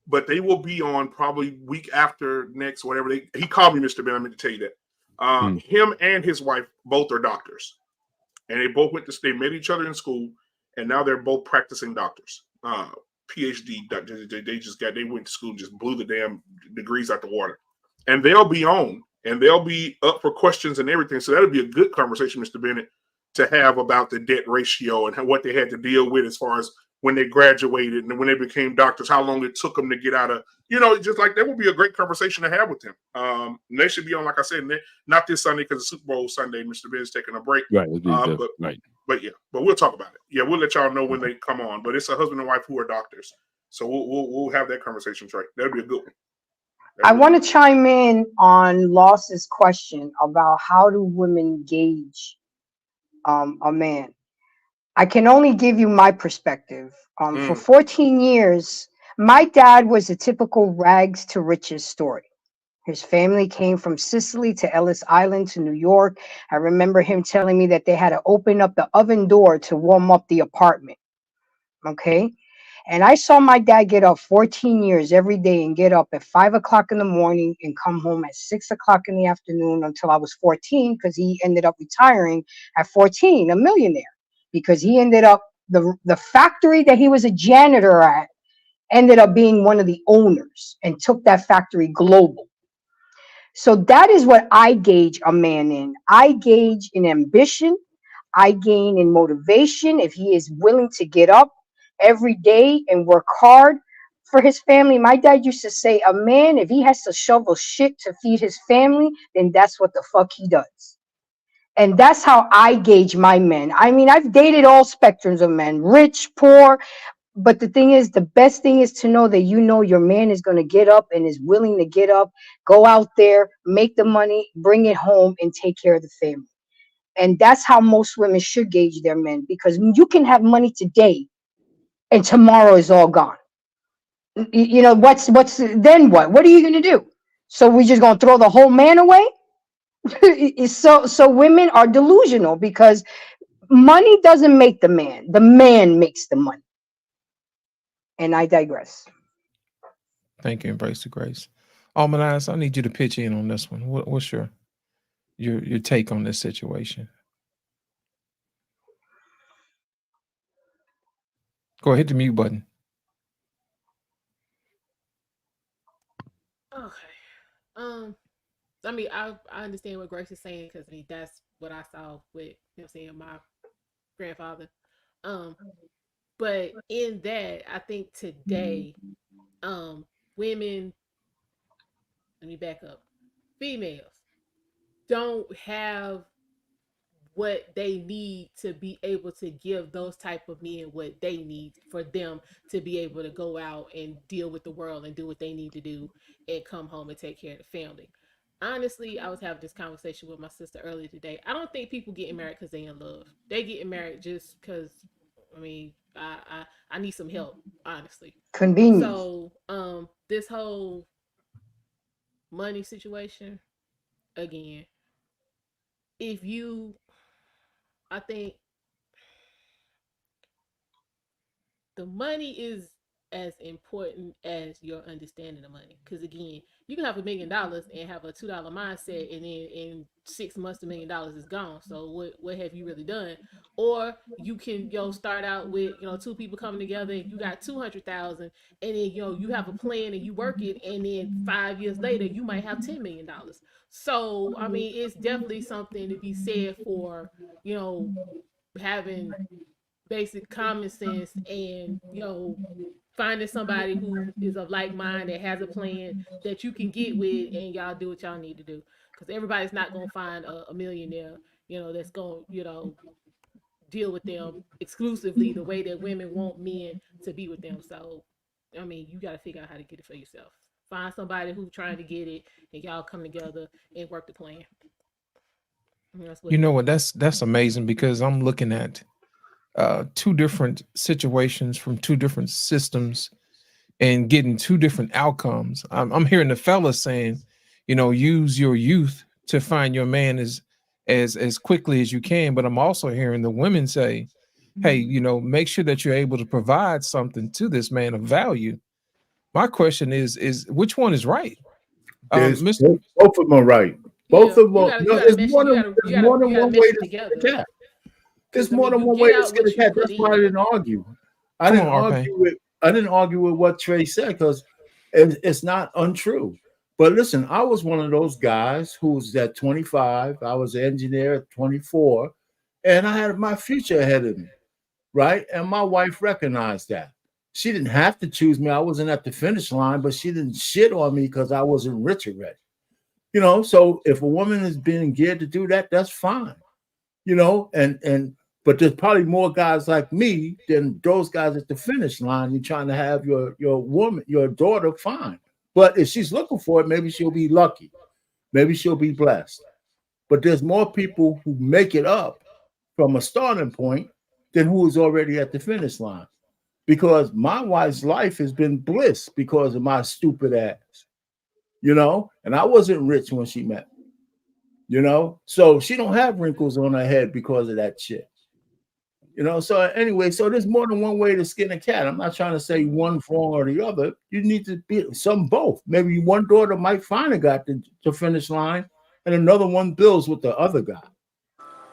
but they will be on probably week after next, whatever. He called me, Mr. Ben. I meant to tell you that. Him and his wife both are doctors, and they both they met each other in school, and now they're both practicing doctors. PhD doctors. They went to school and just blew the damn degrees out the water, and they'll be on, and they'll be up for questions and everything. So that'll be a good conversation, Mr. Bennett, to have about the debt ratio and what they had to deal with as far as when they graduated and when they became doctors, how long it took them to get out of, just like that would be a great conversation to have with them. They should be on, like I said, not this Sunday because the Super Bowl Sunday, Mr. Ben's taking a break. Right. But we'll talk about it. Yeah, we'll let y'all know when they come on. But it's a husband and wife who are doctors. So we'll have that conversation, Trey. That'll be a good one. I want to chime in on Laws's question about how do women gauge a man. I can only give you my perspective. For 14 years, my dad was a typical rags to riches story. His family came from Sicily to Ellis Island to New York. I remember him telling me that they had to open up the oven door to warm up the apartment. Okay. And I saw my dad get up 14 years every day and get up at 5 o'clock in the morning and come home at 6 o'clock in the afternoon until I was 14, because he ended up retiring at 14, a millionaire, because he ended up, the factory that he was a janitor at ended up being one of the owners and took that factory global. So that is what I gauge a man in. I gauge in ambition. I gain in motivation. If he is willing to get up every day and work hard for his family. My dad used to say, a man, if he has to shovel shit to feed his family, then that's what the fuck he does. And that's how I gauge my men. I mean, I've dated all spectrums of men, rich, poor. But the thing is, the best thing is to know that your man is going to get up and is willing to get up, go out there, make the money, bring it home, and take care of the family. And that's how most women should gauge their men, because you can have money today and tomorrow is all gone. What's then what? What are you going to do? So we're just going to throw the whole man away? So women are delusional, because money doesn't make the man makes the money. And I digress. Thank you, Embrace the Grace. Almanize, I need you to pitch in on this one. What's your take on this situation? Go ahead, hit the mute button. Okay. I mean, I understand what Grace is saying, because that's what I saw with my grandfather. But in that, I think today, women, let me back up, females don't have what they need to be able to give those type of men what they need for them to be able to go out and deal with the world and do what they need to do and come home and take care of the family. Honestly, I was having this conversation with my sister earlier today. I don't think people getting married because they in love. They getting married just because, I need some help, honestly. Convenience. So, this whole money situation, again, I think the money is as important as your understanding of money. Because again, you can have $1 million and have a $2 mindset, and then in 6 months, $1 million is gone. So what have you really done? Or you can start out with 2 people coming together and you got $200,000, and then you have a plan and you work it, and then 5 years later you might have $10 million. So I mean, it's definitely something to be said for having basic common sense and finding somebody who is of like mind, that has a plan that you can get with, and y'all do what y'all need to do. Because everybody's not gonna find a millionaire, that's gonna deal with them exclusively the way that women want men to be with them. So I mean, you got to figure out how to get it for yourself. Find somebody who's trying to get it, and y'all come together and work the plan. That's amazing, because I'm looking at 2 different situations from 2 different systems and getting 2 different outcomes. I'm hearing the fellas saying, use your youth to find your man as quickly as you can. But I'm also hearing the women say, hey, make sure that you're able to provide something to this man of value My question is which one is right? Both of them are right. Both of them. There's more than one way to skin a cat. There's more than one way to skin a cat. That's why I didn't argue. I didn't argue with what Trey said because it's not untrue. But listen, I was one of those guys who was at 25. I was an engineer at 24, and I had my future ahead of me, right? And my wife recognized that. She didn't have to choose me. I wasn't at the finish line, but she didn't shit on me because I wasn't rich already. You know, so if a woman is being geared to do that, that's fine. You know, but there's probably more guys like me than those guys at the finish line. You're trying to have your woman, your daughter, fine. But if she's looking for it, maybe she'll be lucky. Maybe she'll be blessed. But there's more people who make it up from a starting point than who is already at the finish line. Because my wife's life has been bliss because of my stupid ass. You know, and I wasn't rich when she met me. You know, so she don't have wrinkles on her head because of that shit. You know, so anyway, so there's more than one way to skin a cat. I'm not trying to say one wrong or the other. You need to be some both. Maybe one daughter might find a guy to finish line, and another one builds with the other guy.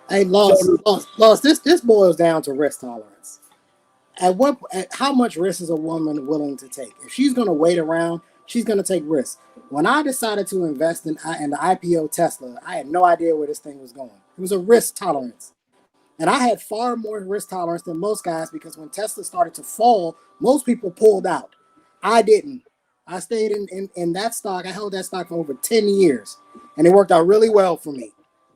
Hey, Loss, this boils down to risk tolerance. At how much risk is a woman willing to take? If she's going to wait around, she's going to take risks. When I decided to invest in the IPO Tesla, I had no idea where this thing was going. It was a risk tolerance. And I had far more risk tolerance than most guys because when Tesla started to fall, most people pulled out. I didn't. I stayed in that stock. I held that stock for over 10 years. And it worked out really well for me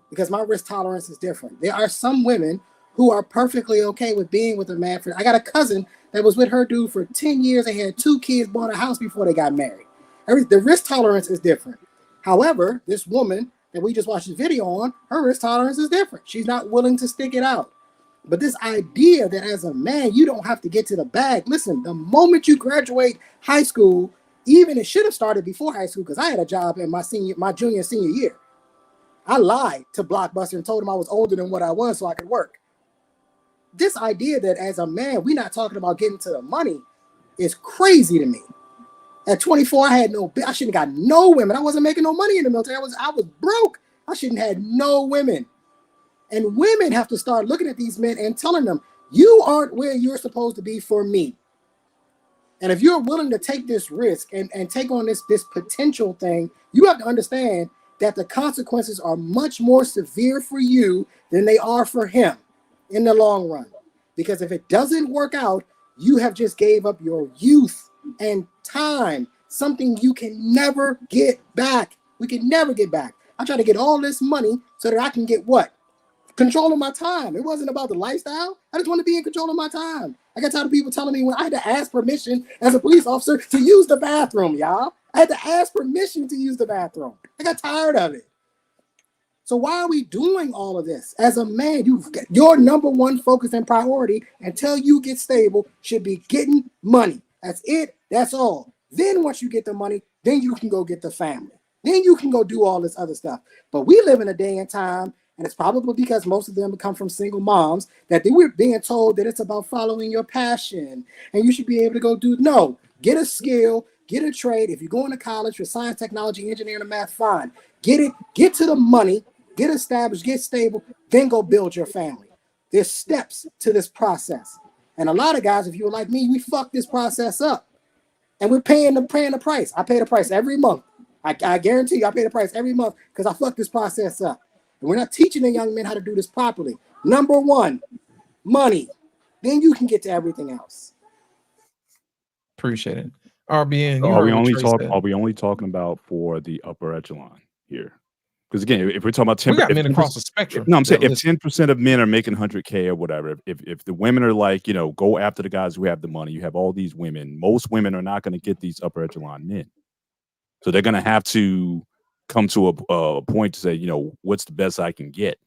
because my risk tolerance is different. There are some women who are perfectly okay with being with a man. I got a cousin that was with her dude for 10 years. They had 2 kids, bought a house before they got married. The risk tolerance is different. However, this woman that we just watched the video on, her risk tolerance is different. She's not willing to stick it out. But this idea that as a man, you don't have to get to the bag. Listen, the moment you graduate high school, even it should have started before high school because I had a job in my junior and senior year. I lied to Blockbuster and told them I was older than what I was so I could work. This idea that as a man, we're not talking about getting to the money is crazy to me. At 24, I shouldn't have got no women. I wasn't making no money in the military. I was broke. I shouldn't have had no women. And women have to start looking at these men and telling them, you aren't where you're supposed to be for me. And if you're willing to take this risk and take on this potential thing, you have to understand that the consequences are much more severe for you than they are for him in the long run. Because if it doesn't work out, you have just gave up your youth and time, something you can never get back. We can never get back. I try to get all this money so that I can get what? Control of my time. It wasn't about the lifestyle. I just want to be in control of my time. I got tired of people telling me when I had to ask permission as a police officer to use the bathroom, y'all. I had to ask permission to use the bathroom. I got tired of it. So why are we doing all of this? As a man, your number one focus and priority until you get stable should be getting money. That's it. That's all. Then once you get the money, then you can go get the family. Then you can go do all this other stuff. But we live in a day and time, and it's probably because most of them come from single moms, that they were being told that it's about following your passion and you should be able to go no, get a skill, get a trade. If you're going to college for science, technology, engineering, and math, fine. Get it, get to the money, get established, get stable, then go build your family. There's steps to this process. And a lot of guys, if you're like me, we fuck this process up. And we're paying the price. I pay the price every month. I guarantee you I pay the price every month because I fucked this process up. And we're not teaching the young men how to do this properly. Number one, money. Then you can get to everything else. Appreciate it. RBN, Are we only talking about for the upper echelon here? Because again, if we're talking about 10%, we got men across the spectrum. No, I'm saying if 10% of men are making 100K or whatever, if the women are like, go after the guys who have the money, you have all these women. Most women are not going to get these upper echelon men, so they're going to have to come to a point to say, what's the best I can get.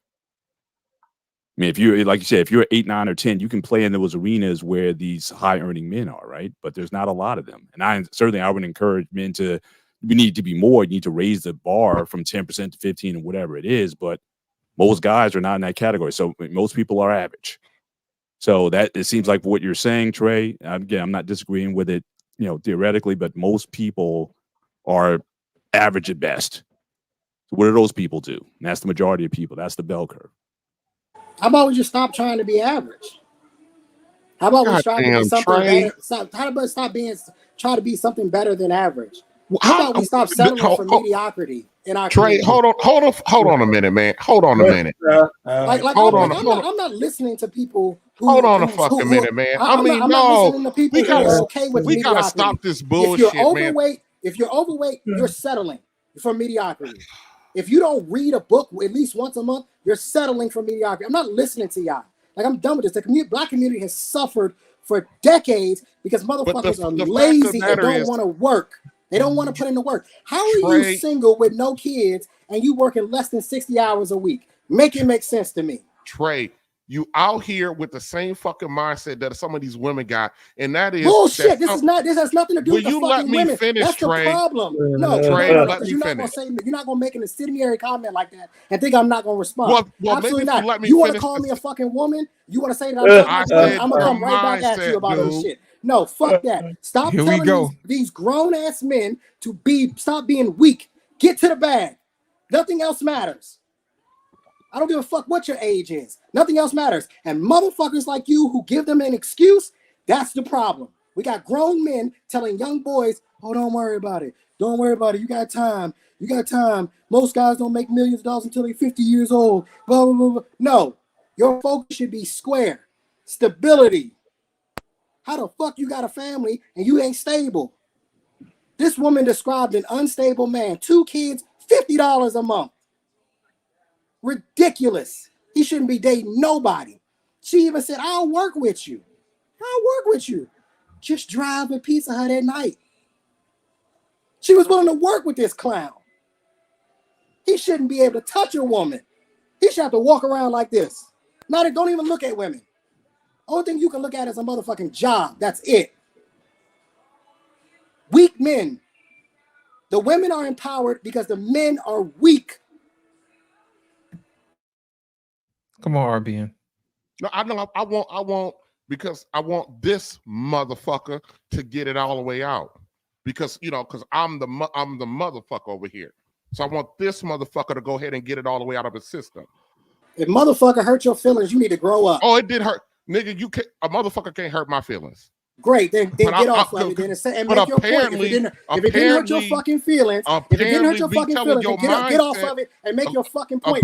I mean, if you're, like you said, if you're 8, 9, or 10, you can play in those arenas where these high earning men are, right? But there's not a lot of them. And I would encourage men we need to be more. You need to raise the bar from 10% to 15 or whatever it is. But most guys are not in that category. So most people are average. So that it seems like what you're saying, Trey, again, I'm not disagreeing with it theoretically, but most people are average at best. So what do those people do? And that's the majority of people. That's the bell curve. How about we just stop trying to be average? How about we try to be something better? How about try to be something better than average? How about we stop settling for mediocrity in our Trey, community? hold on a minute, man. Hold on a minute. I'm not listening to people who hold on a fucking minute, man. I'm not listening to people who are okay with mediocrity. We gotta stop this bullshit, man. If you're overweight, you're settling for mediocrity. If you don't read a book at least once a month, you're settling for mediocrity. I'm not listening to y'all. Like, I'm done with this. The black community has suffered for decades because motherfuckers are lazy and don't want to work. They don't want to put in the work. How are you single with no kids and you working less than 60 hours a week? Make it make sense to me. Trey, you out here with the same fucking mindset that some of these women got, and that is bullshit. This has nothing to do with the fucking let me women. finish, That's Trey. the problem. No, Trey, let me you're finish. You're not gonna make an incendiary comment like that and think I'm not gonna respond. Well, absolutely maybe not. me You want to finish call me a fucking woman? You want to say that I'm gonna come right back at you about this shit. No, fuck that. Stop telling these grown ass men to stop being weak. Get to the bag. Nothing else matters. I don't give a fuck what your age is. Nothing else matters. And motherfuckers like you who give them an excuse, that's the problem. We got grown men telling young boys, oh, don't worry about it. Don't worry about it. You got time. You got time. Most guys don't make millions of dollars until they're 50 years old. Blah, blah, blah, blah. No, your focus should be square. Stability. How the fuck you got a family and you ain't stable? This woman described an unstable man, 2 kids, $50 a month. Ridiculous. He shouldn't be dating nobody. She even said, I'll work with you. I'll work with you. Just drive a Pizza Hut at night. She was willing to work with this clown. He shouldn't be able to touch a woman. He should have to walk around like this. Don't even look at women. Only thing you can look at is a motherfucking job. That's it. Weak men. The women are empowered because the men are weak. Come on, RBN. No, I know. I won't because I want this motherfucker to get it all the way out. Because I'm the motherfucker over here. So I want this motherfucker to go ahead and get it all the way out of his system. If motherfucker hurt your feelings, you need to grow up. Oh, it did hurt, nigga. A motherfucker can't hurt my feelings. Great, then get off of it and make your point. If it didn't hurt your fucking feelings, get off of it and make your fucking point,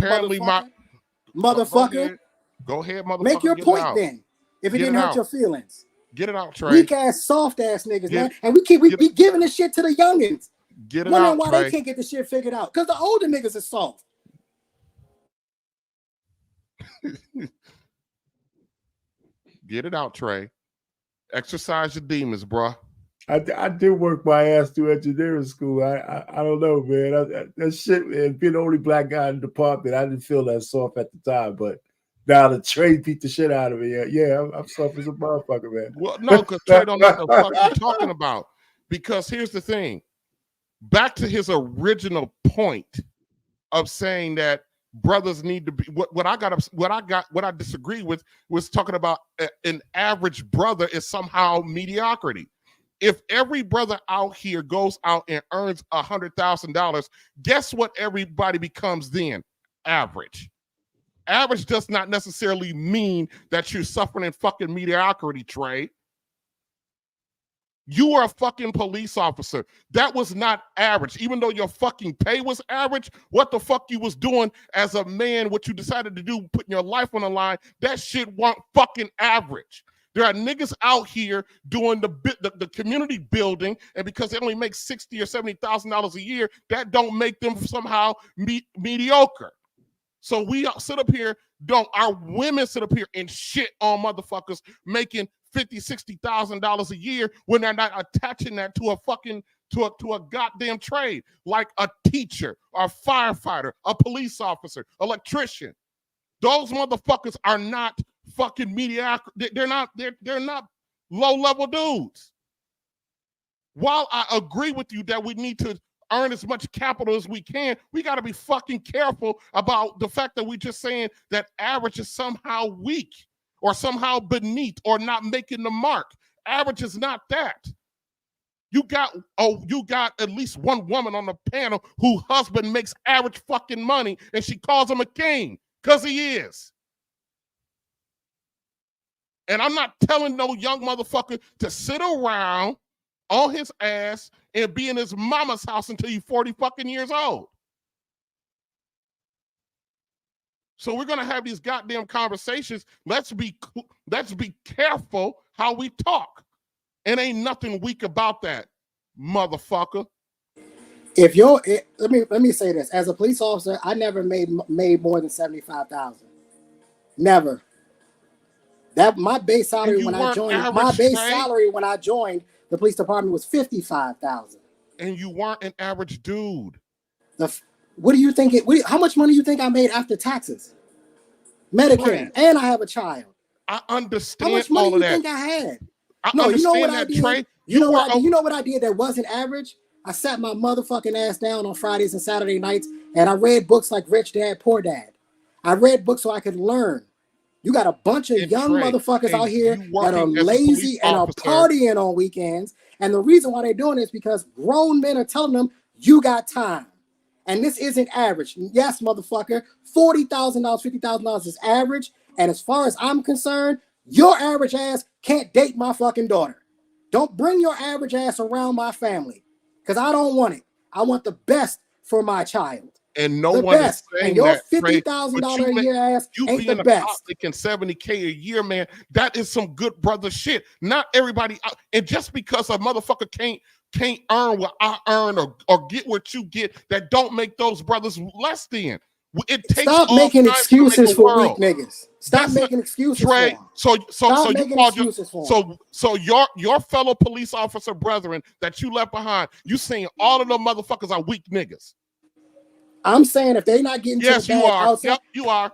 motherfucker. Go ahead, motherfucker. Make your point then. If it didn't hurt your feelings. Get it out, Trey. Weak ass, soft ass niggas, man. And we giving this shit to the youngins. Get it out, why Trey. They can't get this shit figured out. Because the older niggas are soft. Get it out, Trey. Exercise your demons, bruh. I did work my ass through engineering school. I don't know, man. That shit, man, being the only black guy in the department, I didn't feel that soft at the time, but now the Trey beat the shit out of me. Yeah, I'm soft as a motherfucker, man. Well, no, because Trey don't know what the fuck you're talking about. Because here's the thing. Back to his original point of saying that brothers need to be what I disagree with was talking about an average brother is somehow mediocrity. If every brother out here goes out and earns $100,000, guess what everybody becomes then? Average. Average does not necessarily mean that you're suffering in fucking mediocrity, Trey. You are a fucking police officer. That was not average. Even though your fucking pay was average, what the fuck you was doing as a man, what you decided to do, putting your life on the line, that shit wasn't fucking average. There are niggas out here doing the community building, and because they only make $60,000 or $70,000 a year, that don't make them somehow mediocre. So we sit up here, our women sit up here and shit on motherfuckers making $50,000, $60,000 a year when they're not attaching that to a goddamn trade, like a teacher, a firefighter, a police officer, electrician. Those motherfuckers are not fucking mediocre. They're not low-level dudes. While I agree with you that we need to earn as much capital as we can, we got to be fucking careful about the fact that we're just saying that average is somehow weak or somehow beneath or not making the mark. Average is not that. You got at least one woman on the panel whose husband makes average fucking money, and she calls him a king because he is. And I'm not telling no young motherfucker to sit around on his ass and be in his mama's house until you're 40 fucking years old. So we're gonna have these goddamn conversations. Let's be careful how we talk. And ain't nothing weak about that, motherfucker. If you're, let me say this: as a police officer, I never made more than $75,000. Never. That my base salary when I joined. My base salary when I joined the police department was $55,000. And you weren't an average dude. What do you think? How much money do you think I made after taxes, Medicare, and I have a child? I understand. How much money all of you that. think I had? I No, you know what understand I that, did. Trey. You know what I did that wasn't average? I sat my motherfucking ass down on Fridays and Saturday nights, and I read books like Rich Dad, Poor Dad. I read books so I could learn. You got a bunch of young motherfuckers out here that are lazy and are partying on weekends. And the reason why they're doing it is because grown men are telling them, you got time. And this isn't average. Yes, motherfucker, $40,000, $50,000 is average. And as far as I'm concerned, your average ass can't date my fucking daughter. Don't bring your average ass around my family, because I don't want it. I want the best for my child. And no one is saying that. And your $50,000 a year ass ain't the best. Making $70K a year, man, that is some good brother shit. Not everybody, and just because a motherfucker can't earn what I earn or get what you get, that don't make those brothers less than. It takes Stop making excuses for weak niggas. Stop making excuses for them. So your fellow police officer brethren that you left behind, you saying all of them motherfuckers are weak niggas. I'm saying if they not getting to the bag outside, you are.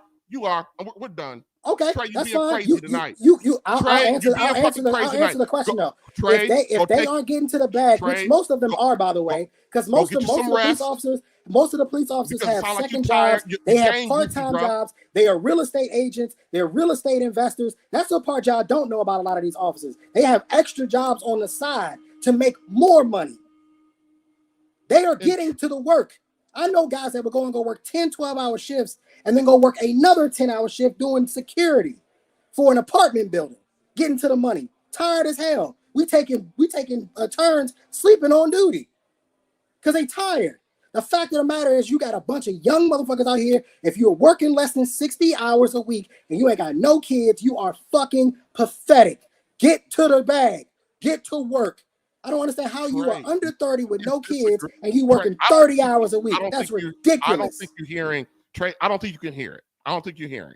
We're done. Okay, Trey, that's being fine. Crazy tonight. I'll answer the question though. Trey, if they aren't getting to the bag, which most of them are, by the way, because most of the police officers have second jobs. They have part-time jobs. They are real estate agents. They're real estate investors. That's the part y'all don't know about a lot of these officers. They have extra jobs on the side to make more money. They are getting to the work. I know guys that will go work 10, 12-hour shifts and then go work another 10-hour shift doing security for an apartment building, getting to the money. Tired as hell. We taking turns sleeping on duty because they tired. The fact of the matter is you got a bunch of young motherfuckers out here. If you're working less than 60 hours a week and you ain't got no kids, you are fucking pathetic. Get to the bag. Get to work. I don't understand how you are under 30 with no kids and you working 30 hours a week. That's ridiculous. I don't think you're hearing, Trey. I don't think you can hear it. I don't think you're hearing.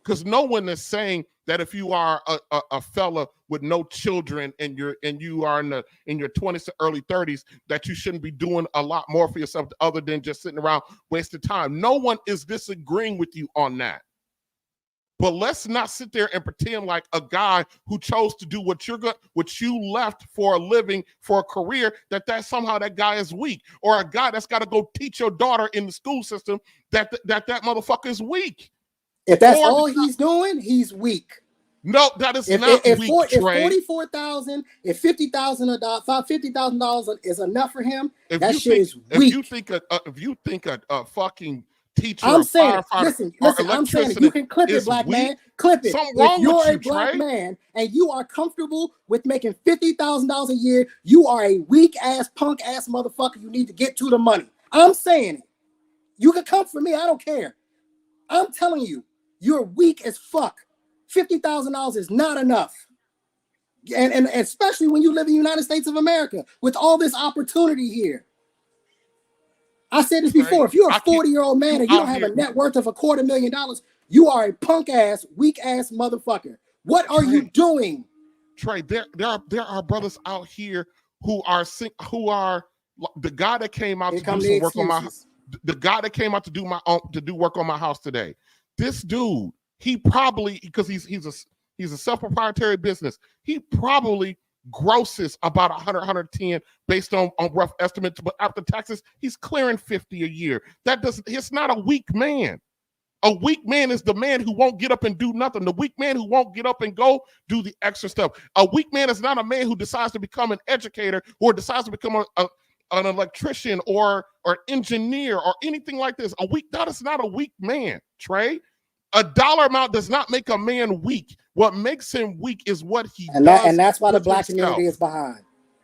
Because no one is saying that if you are a fella with no children and you are in your 20s to early 30s, that you shouldn't be doing a lot more for yourself other than just sitting around wasting time. No one is disagreeing with you on that. But let's not sit there and pretend like a guy who chose to do what you left for a living, for a career, that somehow that guy is weak, or a guy that's got to go teach your daughter in the school system that motherfucker is weak. If that's all he's doing, he's weak. No, that is not weak, Trey. If $44,000, if $50,000 is enough for him, that shit is weak. If you think a fucking teacher, I'm saying, listen, I'm saying you can clip it, black man. Clip it. If you're a black man and you are comfortable with making $50,000 a year, you are a weak ass, punk ass motherfucker. You need to get to the money. I'm saying it. You can come for me. I don't care. I'm telling you, you're weak as fuck. $50,000 is not enough. And especially when you live in the United States of America with all this opportunity here. I said this before. If you're a 40-year-old man and you don't have a net worth of $250,000, you are a punk ass, weak ass motherfucker. What are you doing? Trey, there are brothers out here who are the guy that came out to do some work on my the guy that came out to do work on my house today. This dude, he probably, because he's a self-proprietary business, he probably grosses about 110 based on rough estimates, but after taxes, he's clearing 50 a year. He's not a weak man. A weak man is the man who won't get up and do nothing. The weak man who won't get up and go do the extra stuff. A weak man is not a man who decides to become an educator or decides to become an electrician or engineer or anything like this. That is not a weak man, Trey. A dollar amount does not make a man weak. What makes him weak is what he does. And that's why the black community is behind.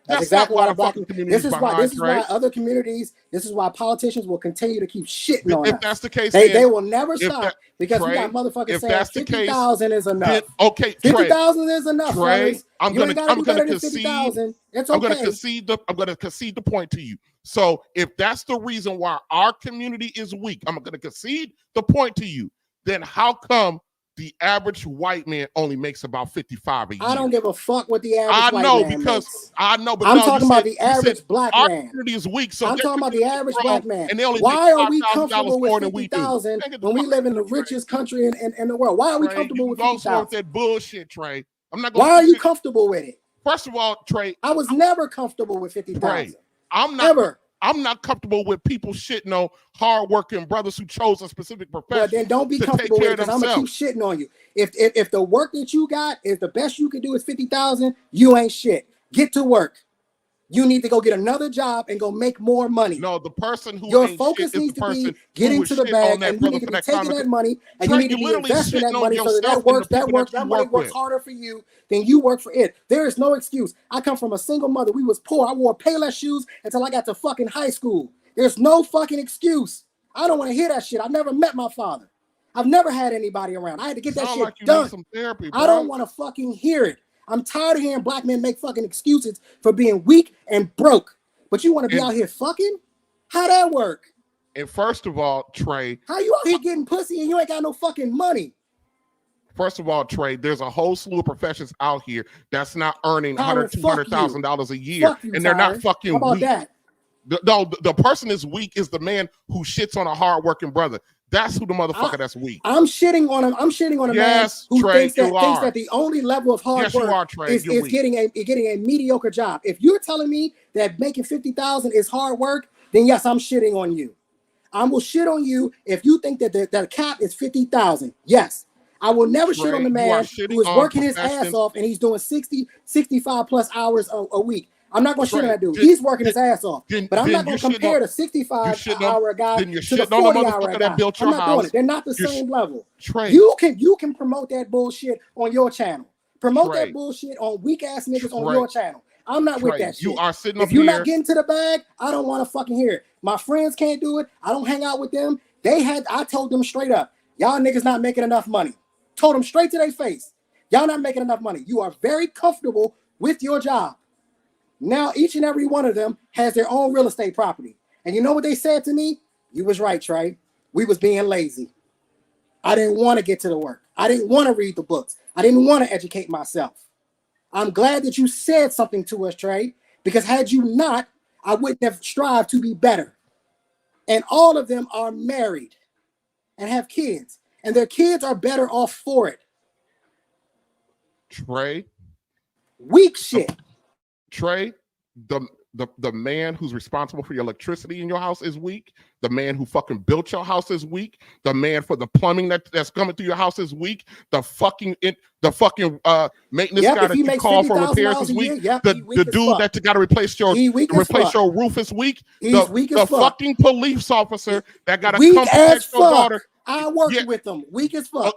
That's exactly why the black community is behind. This is why other communities, this is why politicians will continue to keep shitting on us. If that's the case, they will never stop because we got motherfuckers saying 50,000 is enough. Okay, 50,000 is enough. Trey, I'm going to concede. It's okay. I'm going to concede the point to you. So if that's the reason why our community is weak, I'm going to concede the point to you. Then how come the average white man only makes about 55 a year? I don't give a fuck what the average white man makes. I know, but I'm talking about the average black our man. community is weak, so I'm talking about the average black man. And they only why make are we comfortable more with than we 50,000 when we live in the richest country in the world? Why are we comfortable with 50,000? With that bullshit, Trey. I'm not. Why are you comfortable with it? First of all, Trey, I was never comfortable with 50,000. I'm not ever. I'm not comfortable with people shitting on hardworking brothers who chose a specific profession. Well, then don't be comfortable with it because I'm gonna keep shitting on you. If the work that you got is the best you can do is 50,000, you ain't shit. Get to work. You need to go get another job and go make more money. No, the person who your focus needs to be getting to the bag, and you need to be taking that money and you need to be investing that money so that money works harder for you than you work for it. There is no excuse. I come from a single mother. We was poor. I wore Payless shoes until I got to fucking high school. There's no fucking excuse. I don't want to hear that shit. I've never met my father. I've never had anybody around. I had to get that shit done. Some therapy, bro. I don't want to fucking hear it. I'm tired of hearing black men make fucking excuses for being weak and broke. But you want to be out here fucking? How that work? And first of all, Trey, how you out here getting pussy and you ain't got no fucking money? First of all, Trey, there's a whole slew of professions out here that's not earning $100,000-$200,000 a year, and they're not fucking How about weak. That? The person is weak is the man who shits on a hardworking brother. That's who the motherfucker that's weak. I'm shitting on him. I'm shitting on a man who thinks that the only level of hard work is getting a mediocre job. If you're telling me that making 50,000 is hard work, then yes, I'm shitting on you. I will shit on you if you think that the cap is 50,000. Yes. I will never shit on the man who is working his ass off and he's doing 60, 65 plus hours a week. I'm not going to shit on that dude. He's working his ass off. But I'm not going to compare the 65-hour guy to the 40-hour guy. I'm not doing it. They're not the same level. You can promote that bullshit on your channel. Promote that bullshit on weak-ass niggas on your channel. I'm not with that shit. You are sitting if you're not getting to the bag, I don't want to fucking hear it. My friends can't do it. I don't hang out with them. I told them straight up, y'all niggas not making enough money. Told them straight to their face. Y'all not making enough money. You are very comfortable with your job. Now, each and every one of them has their own real estate property. And you know what they said to me? You was right, Trey. We was being lazy. I didn't want to get to the work. I didn't want to read the books. I didn't want to educate myself. I'm glad that you said something to us, Trey, because had you not, I wouldn't have strived to be better. And all of them are married and have kids. And their kids are better off for it. Trey. Weak shit. Trey, the man who's responsible for your electricity in your house is weak. The man who fucking built your house is weak. The man for the plumbing that's coming through your house is weak. The fucking maintenance guy that you call for repairs is weak. The dude that got to replace your roof is weak. The fucking police officer that got to come protect your daughter. I work with them. Weak as fuck.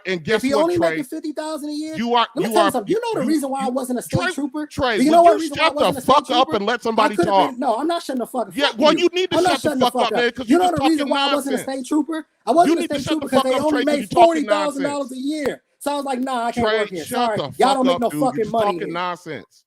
And guess if he what, only Trey? making 50,000 a year, you know the reason why I wasn't a state trooper? Trey, you know what reason why I wasn't a state trooper? Shut the fuck up and let somebody talk. No, I'm not shutting the fuck up. Yeah, well, you need to shut the fuck up, man, because you know the reason why I wasn't a state trooper? I wasn't a state trooper because they only made $40,000 a year. So I was like, nah, I can't work here. Sorry, y'all don't make no fucking money. Nonsense.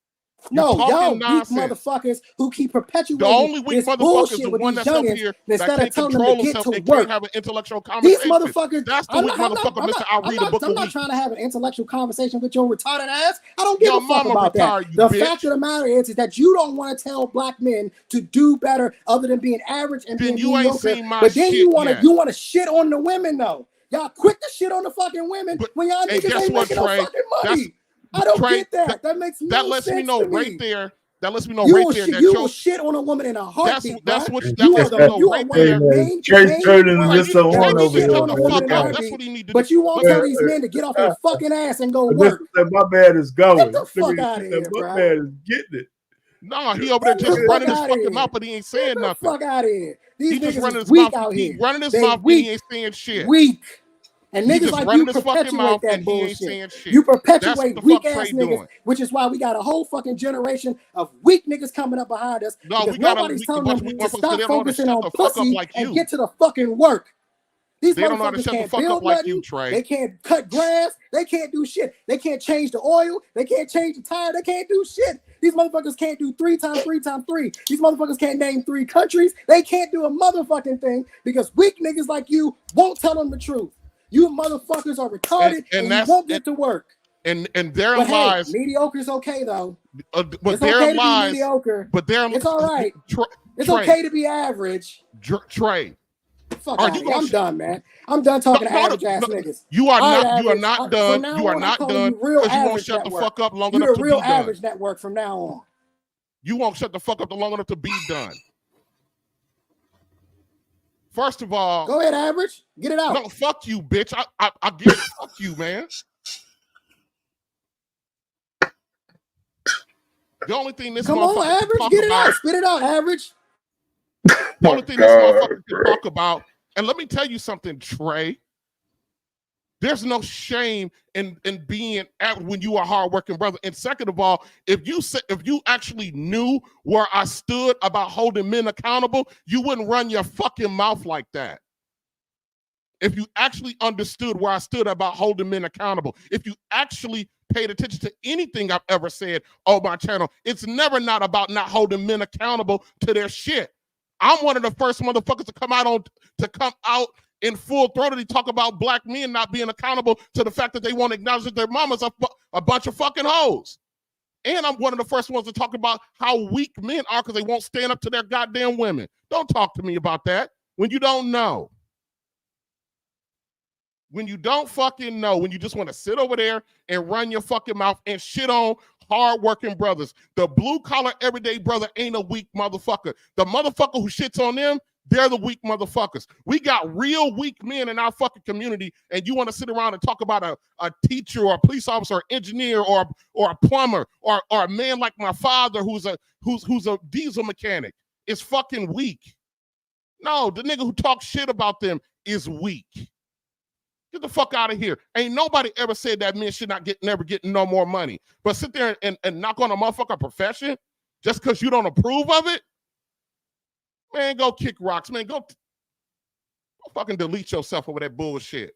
No, y'all weak motherfuckers who keep perpetuating the only weak motherfuckers the one that's up here that can't control himself and can't have an intellectual conversation. These motherfuckers, that's the weak motherfucker, Mr. I'll read a book a week. I'm not trying to have an intellectual conversation with your retarded ass. I don't give a fuck about that. The fact of the matter is that you don't want to tell black men to do better other than being average and being mediocre. But then you want to shit on the women though. Y'all quick to shit on the fucking women when y'all niggas ain't making no fucking money. I don't get that. That makes no sense. That lets me know right there That lets me know You right will there shit. that You your will shit on a woman in a heartbeat. that's bruh. what that You are lets me the know you are right one of there. the main Straight turning Right, Mr. that Horn nigga over shit here, on the man. fuck Look mouth. out. That's what he need to do. But you won't Look tell at these men to get off their fucking ass and go work. My man is Get going. the fuck out of here, My bro. man is getting it. No, he over there Get just the fuck running his out of fucking here. mouth, but he ain't saying Get the nothing. fuck out of here. These He just niggas running is his weak mouth. out He here. running his They mouth and weak. he ain't saying shit. Weak. And He niggas just like running you his fucking mouth perpetuate that and he ain't bullshit. saying shit. You That's what perpetuate the weak fuck ass Trey niggas, doing. which is why we got a whole fucking generation of weak niggas coming up behind us No, because we got nobody's a telling bunch them of weak to motherfuckers because stop they don't know how to focusing shut on the fuck up pussy like and you. get to the fucking work. These They don't know how to motherfuckers shut the can't fuck up build like nothing. you, Trey. They can't cut grass. They can't do shit. They can't change the oil. They can't change the tire. They can't do shit. These motherfuckers can't do 3 times 3 times 3. These motherfuckers can't name 3 countries. They can't do a motherfucking thing because weak niggas like you won't tell them the truth. You motherfuckers are retarded and you won't get to work. And their But hey, lies. mediocre's okay though. But It's their okay to be lies. mediocre. But their It's all right. It's Trey, okay to be average. Trey. Fuck Are out you of here. gonna I'm done, man. I'm done talking to no, average ass no, niggas. you are All right, not. You are average. not From done. now You are on, I'm not calling done you real because you won't average shut the network. fuck up long You're enough the to real be done. average network from now on. You won't shut the fuck up long enough to be done. First of all, go ahead, average. Get it out. No, fuck you, bitch. I get it. Fuck you, man. The only thing this motherfucker can average. talk Get it about, out. Spit it out, average. the only thing this motherfucker can talk about, and let me tell you something, Trey. There's no shame in being when you are a hardworking brother. And second of all, if you actually knew where I stood about holding men accountable, you wouldn't run your fucking mouth like that. If you actually understood where I stood about holding men accountable, if you actually paid attention to anything I've ever said on my channel, it's never not about not holding men accountable to their shit. I'm one of the first motherfuckers to come out in full-throatedly talk about black men not being accountable to the fact that they won't acknowledge that their mamas are a bunch of fucking hoes. And I'm one of the first ones to talk about how weak men are because they won't stand up to their goddamn women. Don't talk to me about that when you don't know. When you don't fucking know, when you just want to sit over there and run your fucking mouth and shit on hard-working brothers. The blue-collar everyday brother ain't a weak motherfucker. The motherfucker who shits on them, they're the weak motherfuckers. We got real weak men in our fucking community, and you want to sit around and talk about a teacher or a police officer or engineer or a plumber or a man like my father who's a diesel mechanic is fucking weak. No, the nigga who talks shit about them is weak. Get the fuck out of here. Ain't nobody ever said that men should not never get no more money. But sit there and knock on a motherfucker profession just because you don't approve of it? Man, go kick rocks. Man, go fucking delete yourself over that bullshit.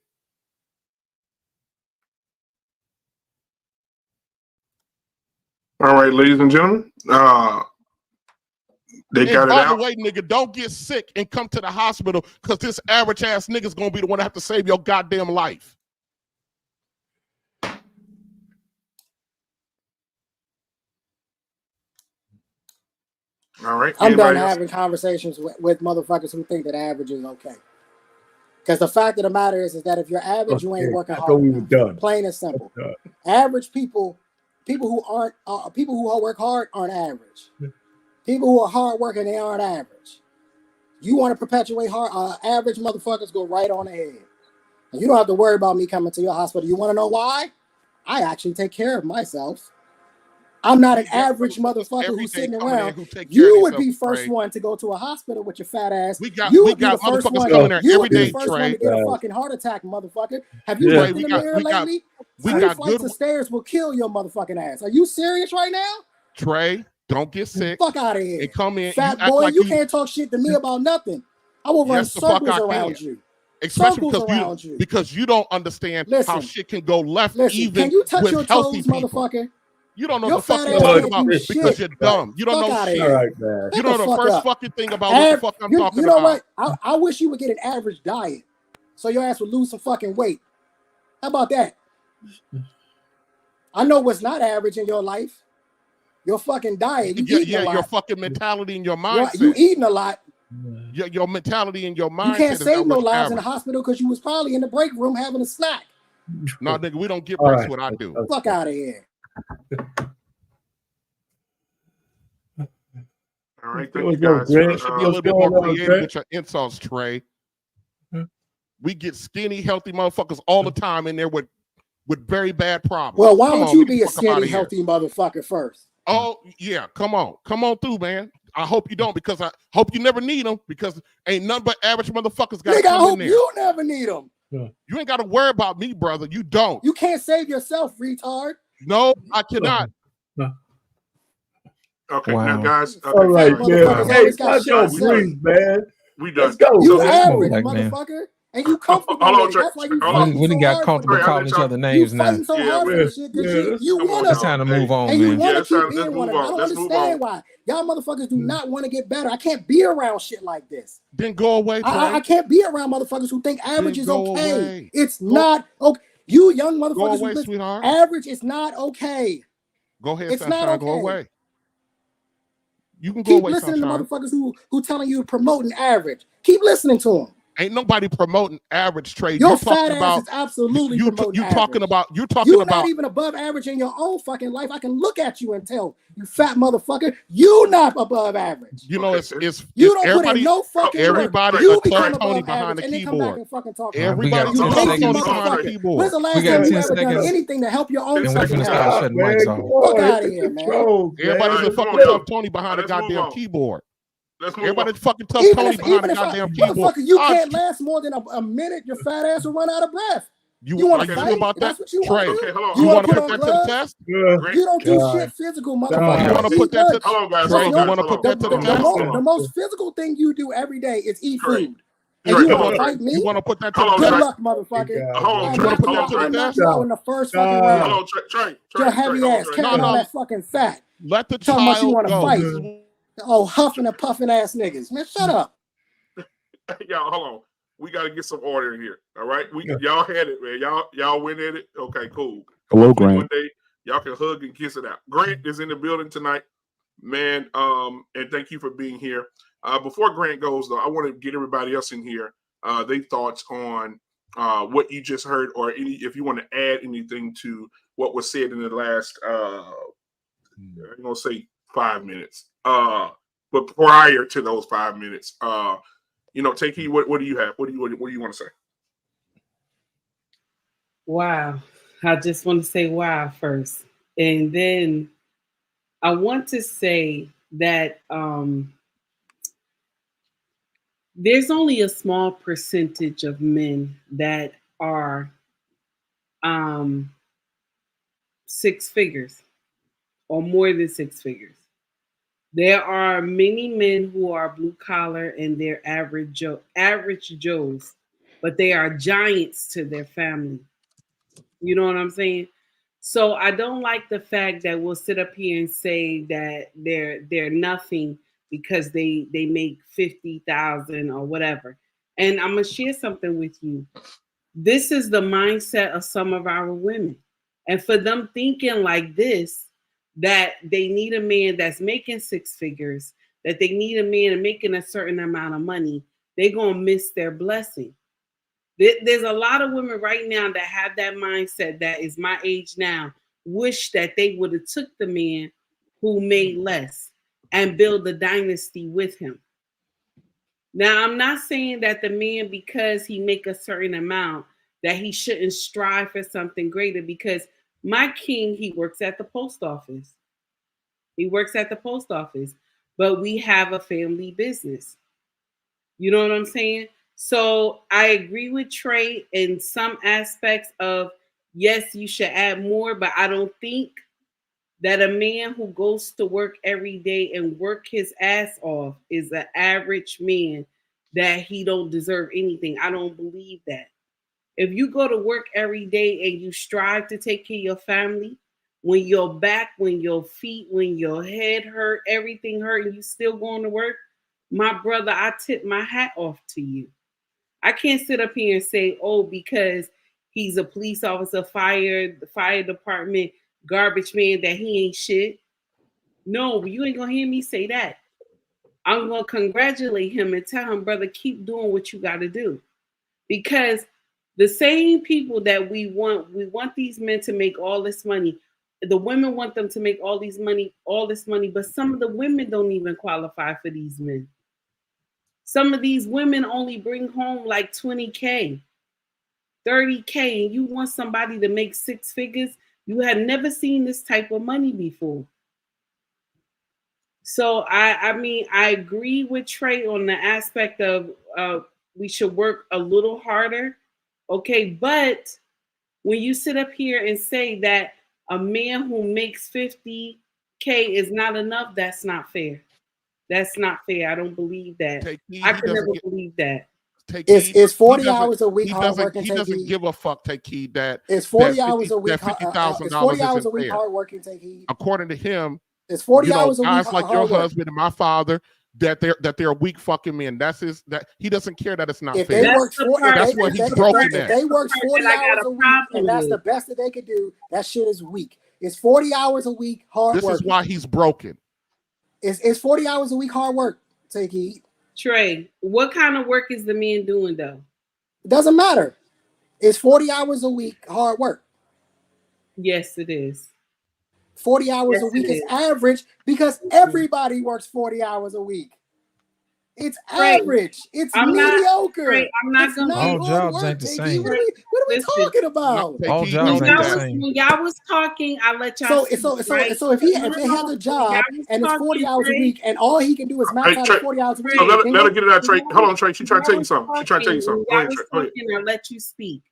All right, ladies and gentlemen. They got it out. By the way, nigga, don't get sick and come to the hospital because this average ass nigga's gonna be the one that have to save your goddamn life. All right. I'm done having conversations with motherfuckers who think that average is okay. Because the fact of the matter is that if you're average, you ain't working hard enough. Plain and simple. Average people who work hard aren't average. People who are hard working, they aren't average. You want to perpetuate average motherfuckers, go right on ahead. And you don't have to worry about me coming to your hospital. You want to know why? I actually take care of myself. I'm not an average motherfucker who's sitting around. You would be first one to go to a hospital with your fat ass. You would be the first one to get a fucking heart attack, motherfucker. Have you looked in the mirror lately? 3 flights of stairs will kill your motherfucking ass. Are you serious right now? Trey, don't get sick. Fuck out of here. And come in. Fat boy, you can't talk shit to me about nothing. I will run circles around you. Especially because you don't understand how shit can go left even can you touch with your healthy toes, people. motherfucker? You don't know the fuck you're talking about because you're dumb. You don't know shit. You don't know the first fucking thing about what the fuck I'm talking about. You know what? I wish you would get an average diet so your ass would lose some fucking weight. How about that? I know what's not average in your life. Your fucking diet. You eating a lot. Your fucking mentality and your mindset. You eating a lot. Your mentality and your mindset. You can't save no lives in the hospital because you was probably in the break room having a snack. No, nigga, we don't get breaks what I do. Fuck out of here. All right, There thank you we go, guys. Grant. You should be a What's little bit going more on, creative Grant? with your insults, Trey. We get skinny, healthy motherfuckers all the time in there with very bad problems. Well, why Come don't on, you get the be a fuck up outta skinny, here. healthy motherfucker first? Oh yeah, come on through, man. I hope you don't, because I hope you never need them, because ain't none but average motherfuckers got to Nigga, I come in hope there. you never need them. You ain't got to worry about me, brother. You don't. You can't save yourself, retard. No, I cannot. Okay, Wow. now guys. Okay, All right, guys, man. Motherfuckers Hey, always got touch shit your to say. breeze, man. we done. Let's go. You Let's average, go. Black man. motherfucker, and you comfortable Hold on, with it. Trey. That's why you Hold on. fighting We so done got hard for comfortable Trey, the I'll calling let each y'all. other You names now. fighting so Yeah, hard for man. the shit because Yeah, you Come on, want It's to. time to y'all. move on, And you man. want to it's time- keep let's being one move of them. I on. don't Let's move understand on. why. Y'all motherfuckers do not want to get better. I can't be around shit like this. Then go away, Trey. I can't be around motherfuckers who think average Then is go okay. away. It's not okay. You young Go motherfuckers who away, listen, sweetheart. average is not okay. Go ahead, It's not sunshine. Go okay. away. You can go Keep away, listening sunshine. to motherfuckers who telling you promoting average. Keep listening to them. Ain't nobody promoting average, Trey. Your You fat talking ass about is absolutely you promoting talking average. about You're not even above average in your own fucking life. I can look at you and tell you fat motherfucker, you not above average. you know Okay. it's You don't put everybody in no fucking everybody work. is You a become tough Tony above behind average the and then come back keyboard. and fucking talk. Everybody We You got 10 lazy seconds. Hold on, motherfucker. Trey. keyboard. When's the We last got time you 10 ever done seconds. anything to help your own And we're fucking finna health? start Stop, shutting man. mics Come off. on. Fuck Hit outta the here, man. controls, Everybody's man. a Let's fucking go. tough Tony behind the Let's move goddamn on. keyboard. Let's move Everybody's on. fucking tough Even Tony if behind the I, goddamn keyboard. motherfucker, you Ah, can't last more than a minute, your fat ass will run out of breath. You You want are to you Okay, sure fight? about that, That's what you want to Trey? do? Okay, hold on. You You want want to to put put on that to the gloves? test? Good Grant. You don't do God. shit physical, God. motherfucker. You You want to eat put that good. to Hold on, guys. Trey? Hold You on, want to guys. put that to the Hold on. test? Hold on. The most physical thing you do every day is eat Trey. food. And Trey, you hold want on, to Trey. fight me? You want to put that to Hold the on, Good Trey. test? luck, motherfucker. God, Hold on, I'll Trey. knock put you Hold that on, out. to the Trey. I'll knock test? you out in the first fucking God. Hold round. on, Trey. Your Trey, heavy hold on, ass Trey. carrying all No. that fucking fat. Let the Talking about you child want to go. fight. This is Oh, huffing and puffing ass niggas. Man, shut up. Y'all, hold on. We got to get some order in here. All right, y'all had it, man. Y'all went at it. Okay, cool. Hello, Hopefully Grant. one day y'all can hug and kiss it out. Grant is in the building tonight, man. And thank you for being here. Before Grant goes, though, I want to get everybody else in here their thoughts on what you just heard, or if you want to add anything to what was said in the last I'm gonna say 5 minutes. But prior to those 5 minutes, take heed. What do you have? What do you want to say? Wow. I just want to say wow first. And then I want to say that there's only a small percentage of men that are six figures or more than six figures. There are many men who are blue collar and they're average Joes, but they are giants to their family. You know what I'm saying? So I don't like the fact that we'll sit up here and say that they're nothing because they make 50,000 or whatever. And I'm gonna share something with you. This is the mindset of some of our women, and for them thinking like this, that they need a man that's making six figures, that they need a man making a certain amount of money, they're gonna miss their blessing. There's a lot of women right now that have that mindset that is my age now, wish that they would have took the man who made less and build a dynasty with him. Now, I'm not saying that the man, because he make a certain amount, that he shouldn't strive for something greater, because my king, he works at the post office. He works at the post office, but we have a family business. You know what I'm saying? So I agree with Trey in some aspects of, yes, you should add more, but I don't think that a man who goes to work every day and work his ass off is an average man, that he don't deserve anything. I don't believe that. If you go to work every day and you strive to take care of your family, when your back, when your feet, when your head hurt, everything hurt, and you still going to work, my brother, I tip my hat off to you. I can't sit up here and say, oh, because he's a police officer, the fire department, garbage man, that he ain't shit. No, you ain't gonna hear me say that. I'm gonna congratulate him and tell him, brother, keep doing what you gotta do. Because the same people that we want these men to make all this money, the women want them to make all this money, but some of the women don't even qualify for these men. Some of these women only bring home like 20K, 30K, and you want somebody to make 6 figures. You have never seen this type of money before. So I mean, I agree with Trey on the aspect of we should work a little harder. Okay, but when you sit up here and say that a man who makes 50K is not enough, that's not fair. That's not fair. I don't believe that. I could never believe that. It's 40 hours a week hard working. He doesn't give a fuck. Take heed that it's 40 hours a week. $50,000 it's 40 hours a week hard working. Take heed. According to him, it's 40 hours a week. Guys like your husband and my father, that they're weak fucking men. That he doesn't care that it's not if fair. They work that's what he's broken at. If they work 40 hours a week and that's the best that they could do, that shit is weak. It's 40 hours a week hard work. This is why he's broken. It's 40 hours a week hard work. Take heed. Trey, what kind of work is the man doing though? It doesn't matter. It's 40 hours a week hard work. Yes, it is. 40 hours a week is average because everybody works 40 hours a week. It's average. It's mediocre. I'm not going to. All jobs ain't the same. What are we talking about? All jobs ain't the same. When y'all was talking, I let y'all. So if he has a job and it's 40 hours a week and all he can do is max out 40 hours a week. Let her get it out, Trey. Hold on, Trey. She's trying to tell you something. Go ahead, Trey. I let you speak.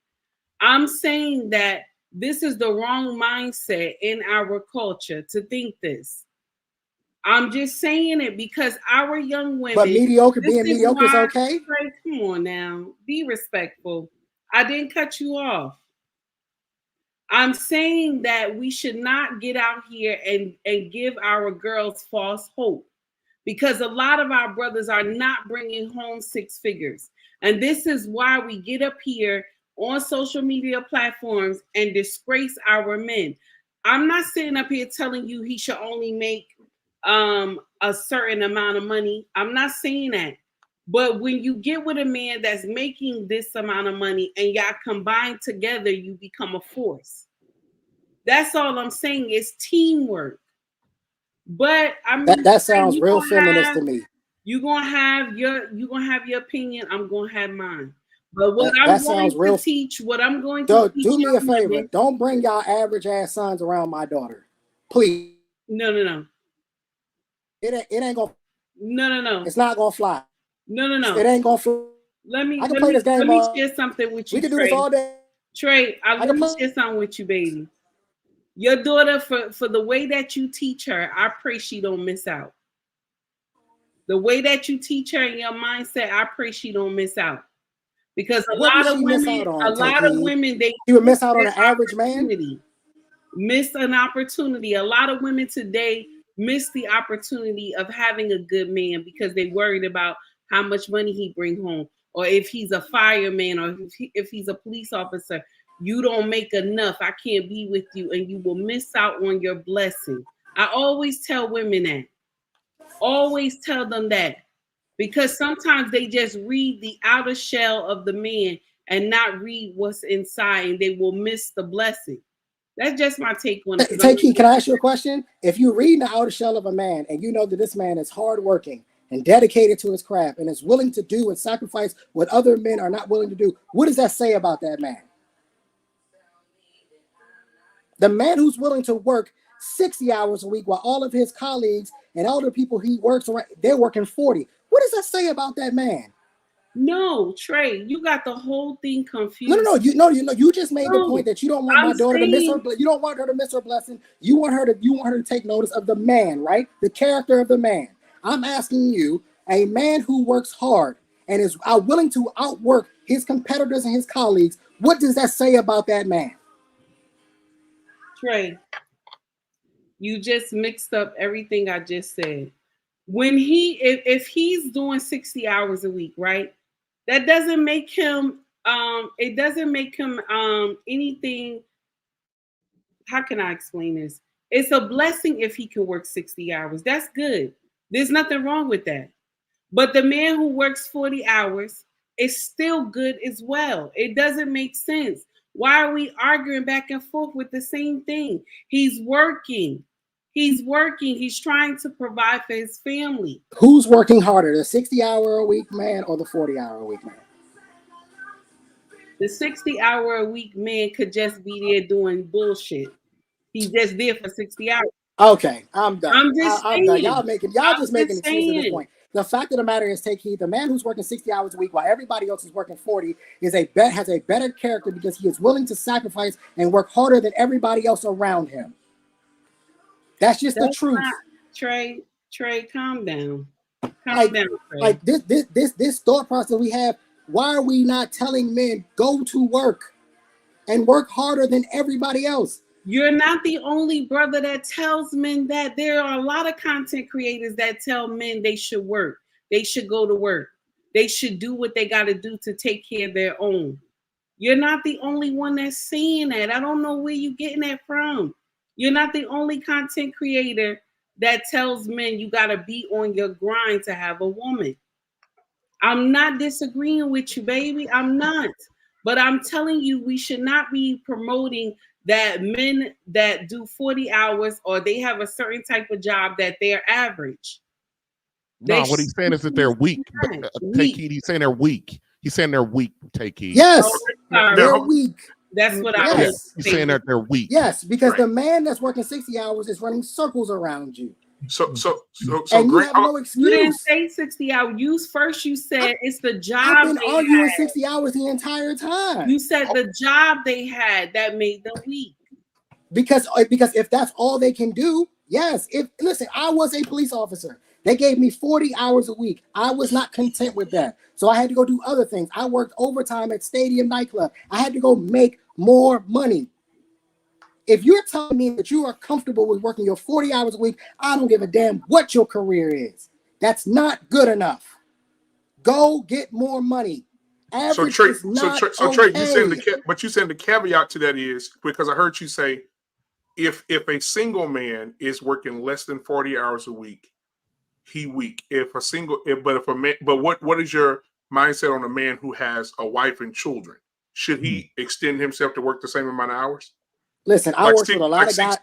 I'm saying that this is the wrong mindset in our culture to think this. I'm just saying it because our young women. But being mediocre is okay. Come on now, be respectful. I didn't cut you off. I'm saying that we should not get out here and give our girls false hope because a lot of our brothers are not bringing home 6 figures. And this is why we get up here on social media platforms and disgrace our men. I'm not sitting up here telling you he should only make a certain amount of money. I'm not saying that. But when you get with a man that's making this amount of money and y'all combine together, you become a force. That's all I'm saying. It's teamwork. But I mean that sounds real feminist to me. You're gonna have your opinion, I'm gonna have mine. But what I'm going to teach, do me a favor. Don't bring y'all average ass sons around my daughter. Please. No. It ain't gonna. No. It's not gonna fly. No. It ain't gonna fly. Let me share something with you. We can do this all day. Trey, let me share something with you, baby. Your daughter, for the way that you teach her, I pray she don't miss out. The way that you teach her in your mindset, I pray she don't miss out. Because a lot of women, she would miss out on an average man. Miss an opportunity. A lot of women today miss the opportunity of having a good man because they worried about how much money he bring home, or if he's a fireman, or if he's a police officer. You don't make enough. I can't be with you, and you will miss out on your blessing. I always tell women that. Always tell them that. Because sometimes they just read the outer shell of the man and not read what's inside, and they will miss the blessing. That's just my take on it. Can I ask you a question? If you read the outer shell of a man and you know that this man is hardworking and dedicated to his craft and is willing to do and sacrifice what other men are not willing to do, what does that say about that man? The man who's willing to work 60 hours a week while all of his colleagues and all the people he works around, they're working 40. What does that say about that man? No, Trey, you got the whole thing confused. No. You just made the point that you don't want my daughter to miss her. You don't want her to miss her blessing. You want her to take notice of the man, right? The character of the man. I'm asking you, a man who works hard and is willing to outwork his competitors and his colleagues. What does that say about that man? Trey, you just mixed up everything I just said. When if he's doing 60 hours a week, right? That doesn't make him anything. How can I explain this? It's a blessing if he can work 60 hours. That's good. There's nothing wrong with that. But the man who works 40 hours is still good as well. It doesn't make sense. Why are we arguing back and forth with the same thing? He's working. He's working. He's trying to provide for his family. Who's working harder, the 60-hour-a-week man or the 40-hour-a-week man? The 60-hour-a-week man could just be there doing bullshit. He's just there for 60 hours. Okay, I'm done. I'm just I'm done. saying. Y'all just making excuses at this point. The fact of the matter is, take heed. The man who's working 60 hours a week while everybody else is working 40 has a better character because he is willing to sacrifice and work harder than everybody else around him. That's just the truth. Trey, calm down. Calm down, Trey. Like this thought process we have. Why are we not telling men go to work and work harder than everybody else? You're not the only brother that tells men that. There are a lot of content creators that tell men they should work. They should go to work. They should do what they got to do to take care of their own. You're not the only one that's saying that. I don't know where you're getting that from. You're not the only content creator that tells men you got to be on your grind to have a woman. I'm not disagreeing with you, baby. I'm not. But I'm telling you, we should not be promoting that men that do 40 hours or they have a certain type of job that they're average. No, what he's saying is that they're weak. Take heed. He's saying they're weak. He's saying they're weak. Take heed. Yes, they're weak. That's what I was He's saying that they're weak. Yes, because the man that's working 60 hours is running circles around you. So and you Grant, have no excuse. You didn't say 60 hours. You said it's the job. I've been arguing 60 hours the entire time. You said the job they had that made them weak. Because if that's all they can do, yes. Listen, I was a police officer. They gave me 40 hours a week. I was not content with that. So I had to go do other things. I worked overtime at Stadium Nightclub. I had to go make more money. If you're telling me that you are comfortable with working your 40 hours a week, I don't give a damn what your career is. That's not good enough. Go get more money. Average Trey, is not Trey, okay. you saying the caveat to that is because I heard you say if a single man is working less than 40 hours a week, he weak. But what is your mindset on a man who has a wife and children? Should he extend himself to work the same amount of hours? Listen, I worked with a lot of guys.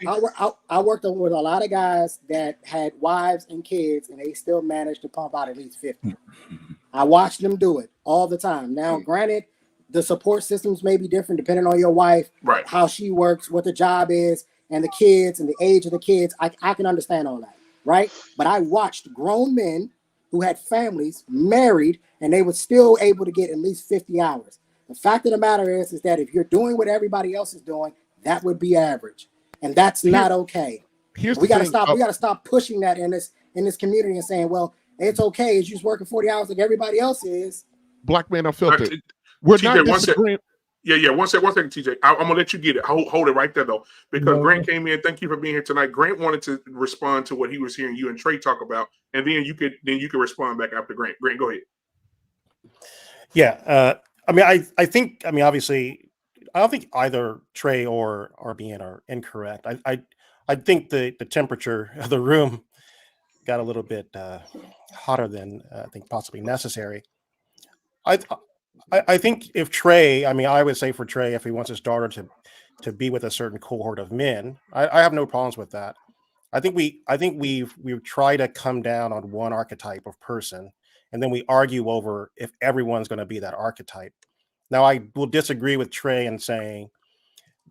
I worked with a lot of guys that had wives and kids, and they still managed to pump out at least 50. I watched them do it all the time. Now, granted, the support systems may be different depending on your wife, right? How she works, what the job is, and the kids and the age of the kids. I can understand all that, right? But I watched grown men who had families, married, and they were still able to get at least 50 hours. The fact of the matter is that if you're doing what everybody else is doing, that would be average, and that's not okay. We got to stop. We got to stop pushing that in this community and saying, "Well, it's okay. It's just working 40 hours like everybody else is." Black Man Unfiltered. We're TJ, not disagreeing. Yeah. One second, TJ. I'm gonna let you get it. Hold it right there though, because Grant came in. Thank you for being here tonight. Grant wanted to respond to what he was hearing you and Trey talk about, and then you could respond back after Grant. Grant, go ahead. Yeah. I think obviously, I don't think either Trey or RBN are incorrect. I think the temperature of the room got a little bit hotter than I think possibly necessary. I think if Trey, I would say for Trey, if he wants his daughter to be with a certain cohort of men, I have no problems with that. I think we've tried to come down on one archetype of person, and then we argue over if everyone's going to be that archetype. Now, I will disagree with Trey in saying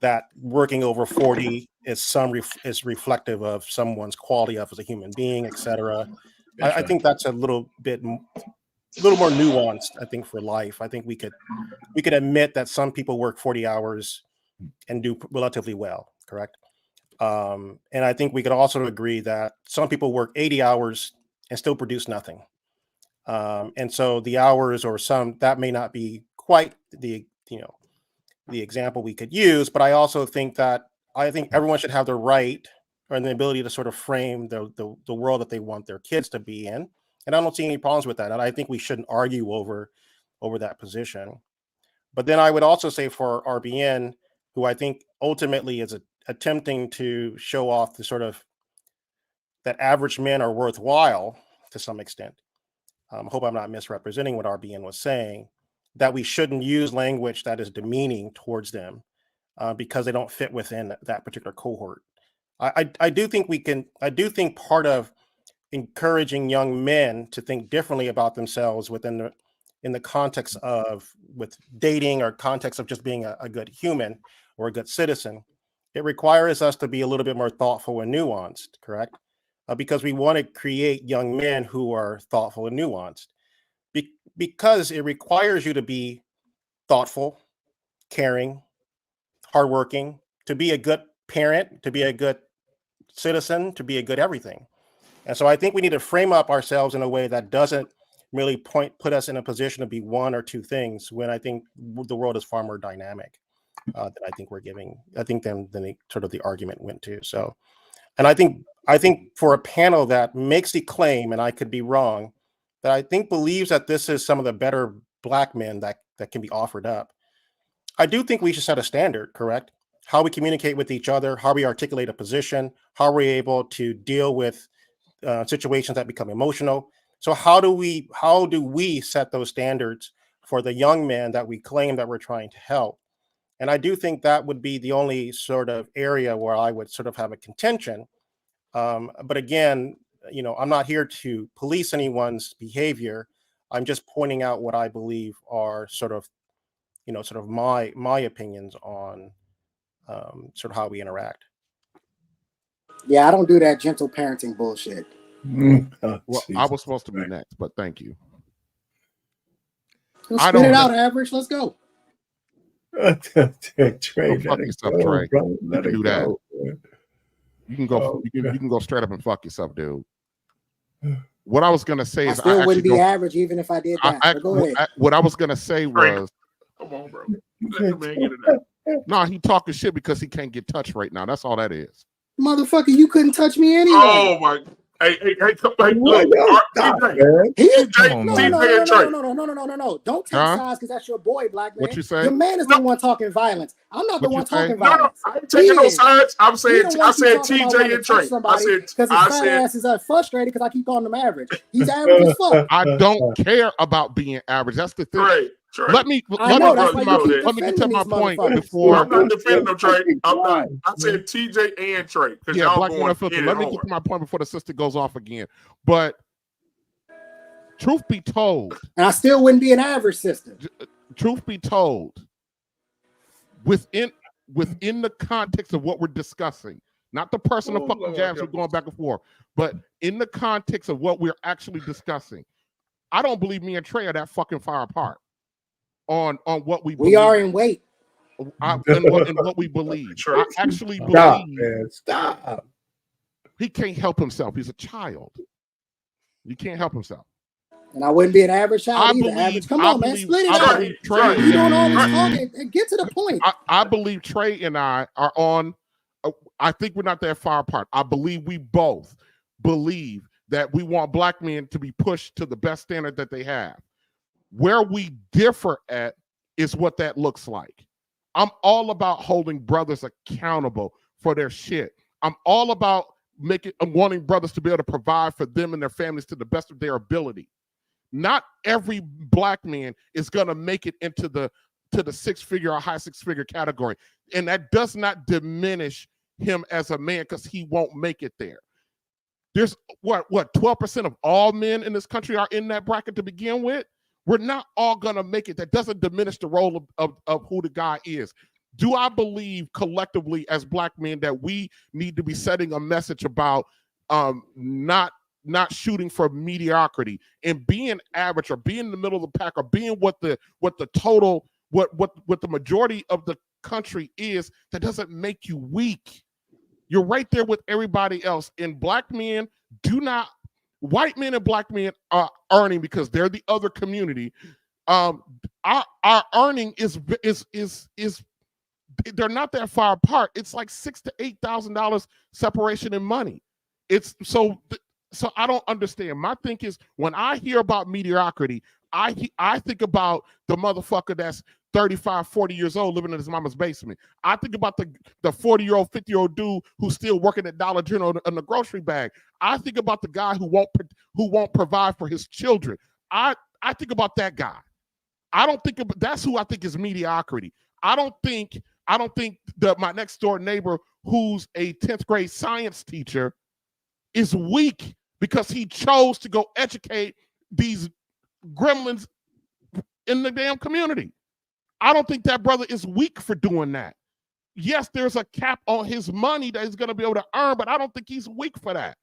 that working over 40 is reflective of someone's quality as a human being, etc. I think that's a little more nuanced. I think for life, I think we could admit that some people work 40 hours and do relatively well. Correct. And I think we could also agree that some people work 80 hours and still produce nothing. And so the hours or some that may not be quite the example we could use, but I also think that everyone should have the right or the ability to sort of frame the world that they want their kids to be in, and I don't see any problems with that. And I think we shouldn't argue over that position. But then I would also say for RBN, who I think ultimately is attempting to show off the sort of that average men are worthwhile to some extent. I hope I'm not misrepresenting what RBN was saying, that we shouldn't use language that is demeaning towards them. because they don't fit within that particular cohort. I do think part of encouraging young men to think differently about themselves in the context of with dating or context of just being a good human or a good citizen, it requires us to be a little bit more thoughtful and nuanced, correct? Because we want to create young men who are thoughtful and nuanced. Because it requires you to be thoughtful, caring, hardworking, to be a good parent, to be a good citizen, to be a good everything. And so I think we need to frame up ourselves in a way that doesn't really put us in a position to be one or two things, when I think the world is far more dynamic than I think we're giving. I think than the sort of the argument went to. So, and I think for a panel that makes the claim, and I could be wrong, that I think believes that this is some of the better Black men that can be offered up, I do think we should set a standard, correct? How we communicate with each other, how we articulate a position, how we're able to deal with situations that become emotional. So how do we set those standards for the young men that we claim that we're trying to help? And I do think that would be the only sort of area where I would sort of have a contention. But again, I'm not here to police anyone's behavior. I'm just pointing out what I believe are sort of my opinions on sort of how we interact. Yeah, I don't do that gentle parenting bullshit. Well, I was supposed to be next, but thank you. Let's spit it out, Average. Let's go. Trey, go fuck yourself, Trey. You can do that. You can go. You can go straight up and fuck yourself, dude. What I was gonna say is, I still wouldn't be average even if I did that. Go ahead. What I was gonna say was, come on, bro. Let the man get it out. No, he talking shit because he can't get touched right now. That's all that is. Motherfucker, you couldn't touch me anyway. Oh my! Hey, come back. Look, No. Don't take sides because that's your boy, Black man. What you say? Your man is the one talking violence. I'm not the one talking violence. No, I ain't taking no sides. I said TJ and Trey. I said because his fat ass is frustrated because I keep calling him average. He's average as fuck. I don't care about being average. That's the thing. Trey. Let me get to my point before. I'm not defending them, Trey. I said TJ and Trey. Yeah, Black Man Unfiltered. Let me get to my point before the sister goes off again. But truth be told, and I still wouldn't be an average sister. Truth be told, within the context of what we're discussing, not the personal fucking jabs we're going back and forth, but in the context of what we're actually discussing, I don't believe me and Trey are that fucking far apart on what we believe. We are in weight. And what we believe. I actually believe. Stop. He can't help himself. He's a child. You can't help himself. And I wouldn't be an average child either. Average. Come on, man. Split it out. You doing all this talking and get to the point. I believe Trey and I are on. I think we're not that far apart. I believe we both believe that we want Black men to be pushed to the best standard that they have. Where we differ at is what that looks like. I'm all about holding brothers accountable for their shit. I'm all about wanting brothers to be able to provide for them and their families to the best of their ability. Not every Black man is gonna make it into the six-figure or high six-figure category, and that does not diminish him as a man because he won't make it there. There's what 12% of all men in this country are in that bracket to begin with. We're not all gonna make it. That doesn't diminish the role of who the guy is. Do I believe collectively as Black men that we need to be setting a message about not shooting for mediocrity and being average or being in the middle of the pack or being what the majority of the country is? That doesn't make you weak. You're right there with everybody else. And Black men white men and Black men are earning because they're the other community. Our earning is they're not that far apart. It's like $6,000 to $8,000 separation in money. It's so I don't understand. My thing is when I hear about mediocrity, I think about the motherfucker that's 35, 40 years old living in his mama's basement. I think about the 40-year-old, 50-year-old dude who's still working at Dollar General in the grocery bag. I think about the guy who won't provide for his children. I think about that guy. I don't think that's who I think is mediocrity. I don't think I don't think that my next door neighbor, who's a 10th grade science teacher, is weak because he chose to go educate these gremlins in the damn community. I don't think that brother is weak for doing that. Yes, there's a cap on his money that he's going to be able to earn, but I don't think he's weak for that.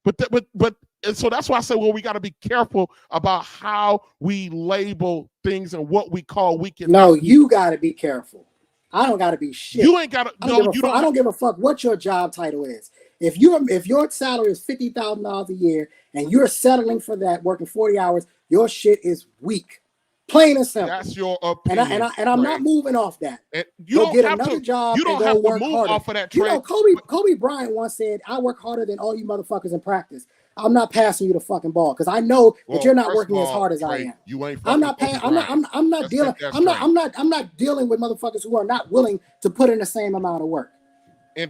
And so that's why I say, well, we got to be careful about how we label things and what we call weak. No, you got to be careful. I don't got to be shit. You ain't got to. I don't give a fuck what your job title is. If your salary is $50,000 a year and you're settling for that, working 40 hours, your shit is weak. Plain and simple. That's your opinion. And I'm not moving off that. And you don't get have another to, job. You don't and have go to work move harder. off of that You trade. know, Kobe Bryant once said, "I work harder than all you motherfuckers in practice. I'm not passing you the fucking ball because I know that you're not working as hard as I am. You ain't. I'm not paying. I'm not dealing. I'm not dealing with motherfuckers who are not willing to put in the same amount of work.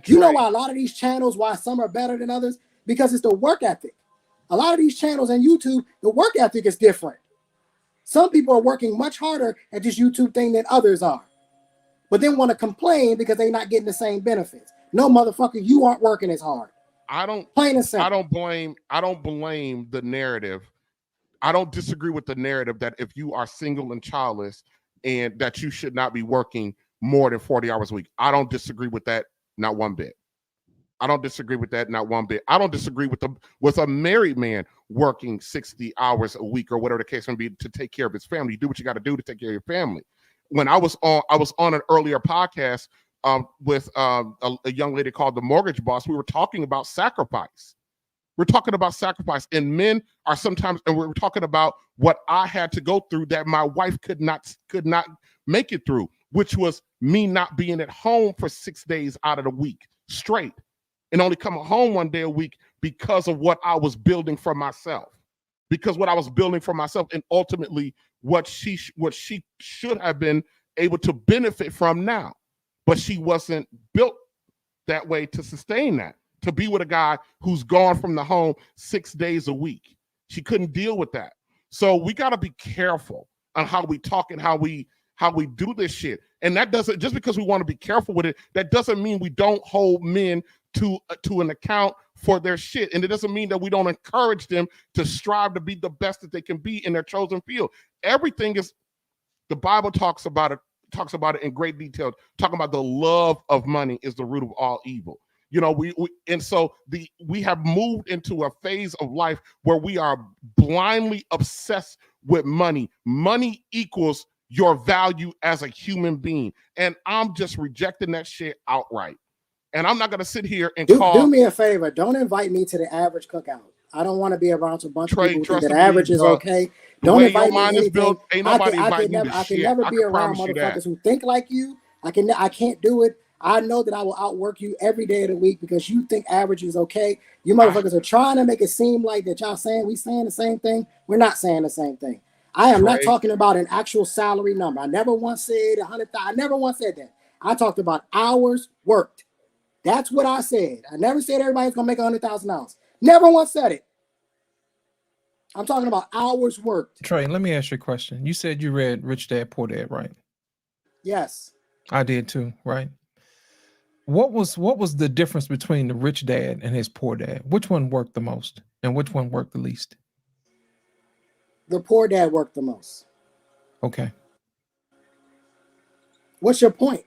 You know why a lot of these channels, why some are better than others? Because it's the work ethic. A lot of these channels on YouTube, the work ethic is different. Some people are working much harder at this YouTube thing than others are, but then want to complain because they're not getting the same benefits. No, motherfucker, you aren't working as hard. Plain and simple. I don't blame the narrative. I don't disagree with the narrative that if you are single and childless and that you should not be working more than 40 hours a week. I don't disagree with that, not one bit. I don't disagree with that, not one bit. I don't disagree with a married man working 60 hours a week or whatever the case may be to take care of his family. You do what you got to do to take care of your family. When I was on an earlier podcast with a young lady called the Mortgage Boss, we were talking about sacrifice. We're talking about sacrifice, and men are sometimes, and we're talking about what I had to go through that my wife could not make it through, which was me not being at home for 6 days out of the week straight, and only coming home 1 day a week because of what I was building for myself. Because what I was building for myself, and ultimately what she should have been able to benefit from now. But she wasn't built that way to sustain that, to be with a guy who's gone from the home 6 days a week. She couldn't deal with that. So we got to be careful on how we talk and how we do this shit. And that doesn't, just because we want to be careful with it, that doesn't mean we don't hold men to an account for their shit. And it doesn't mean that we don't encourage them to strive to be the best that they can be in their chosen field. Everything is, the Bible talks about it in great detail, talking about the love of money is the root of all evil. You know, we have moved into a phase of life where we are blindly obsessed with money. Money equals your value as a human being. And I'm just rejecting that shit outright. And I'm not going to sit here and do me a favor. Don't invite me to the average cookout. I don't want to be around a bunch of people who think that average is okay. Don't invite me to anything. I can never be around motherfuckers who think like you. I can't do it. I know that I will outwork you every day of the week because you think average is okay. You motherfuckers are trying to make it seem like that y'all saying we saying the same thing. We're not saying the same thing. I am not talking about an actual salary number. I never once said 100,000. I never once said that. I talked about hours worked. That's what I said. I never said everybody's gonna make $100,000. Never once said it. I'm talking about hours worked. Trey, let me ask you a question. You said you read Rich Dad, Poor Dad, right? Yes. I did too, right? What was the difference between the rich dad and his poor dad? Which one worked the most and which one worked the least? The poor dad worked the most. Okay. What's your point?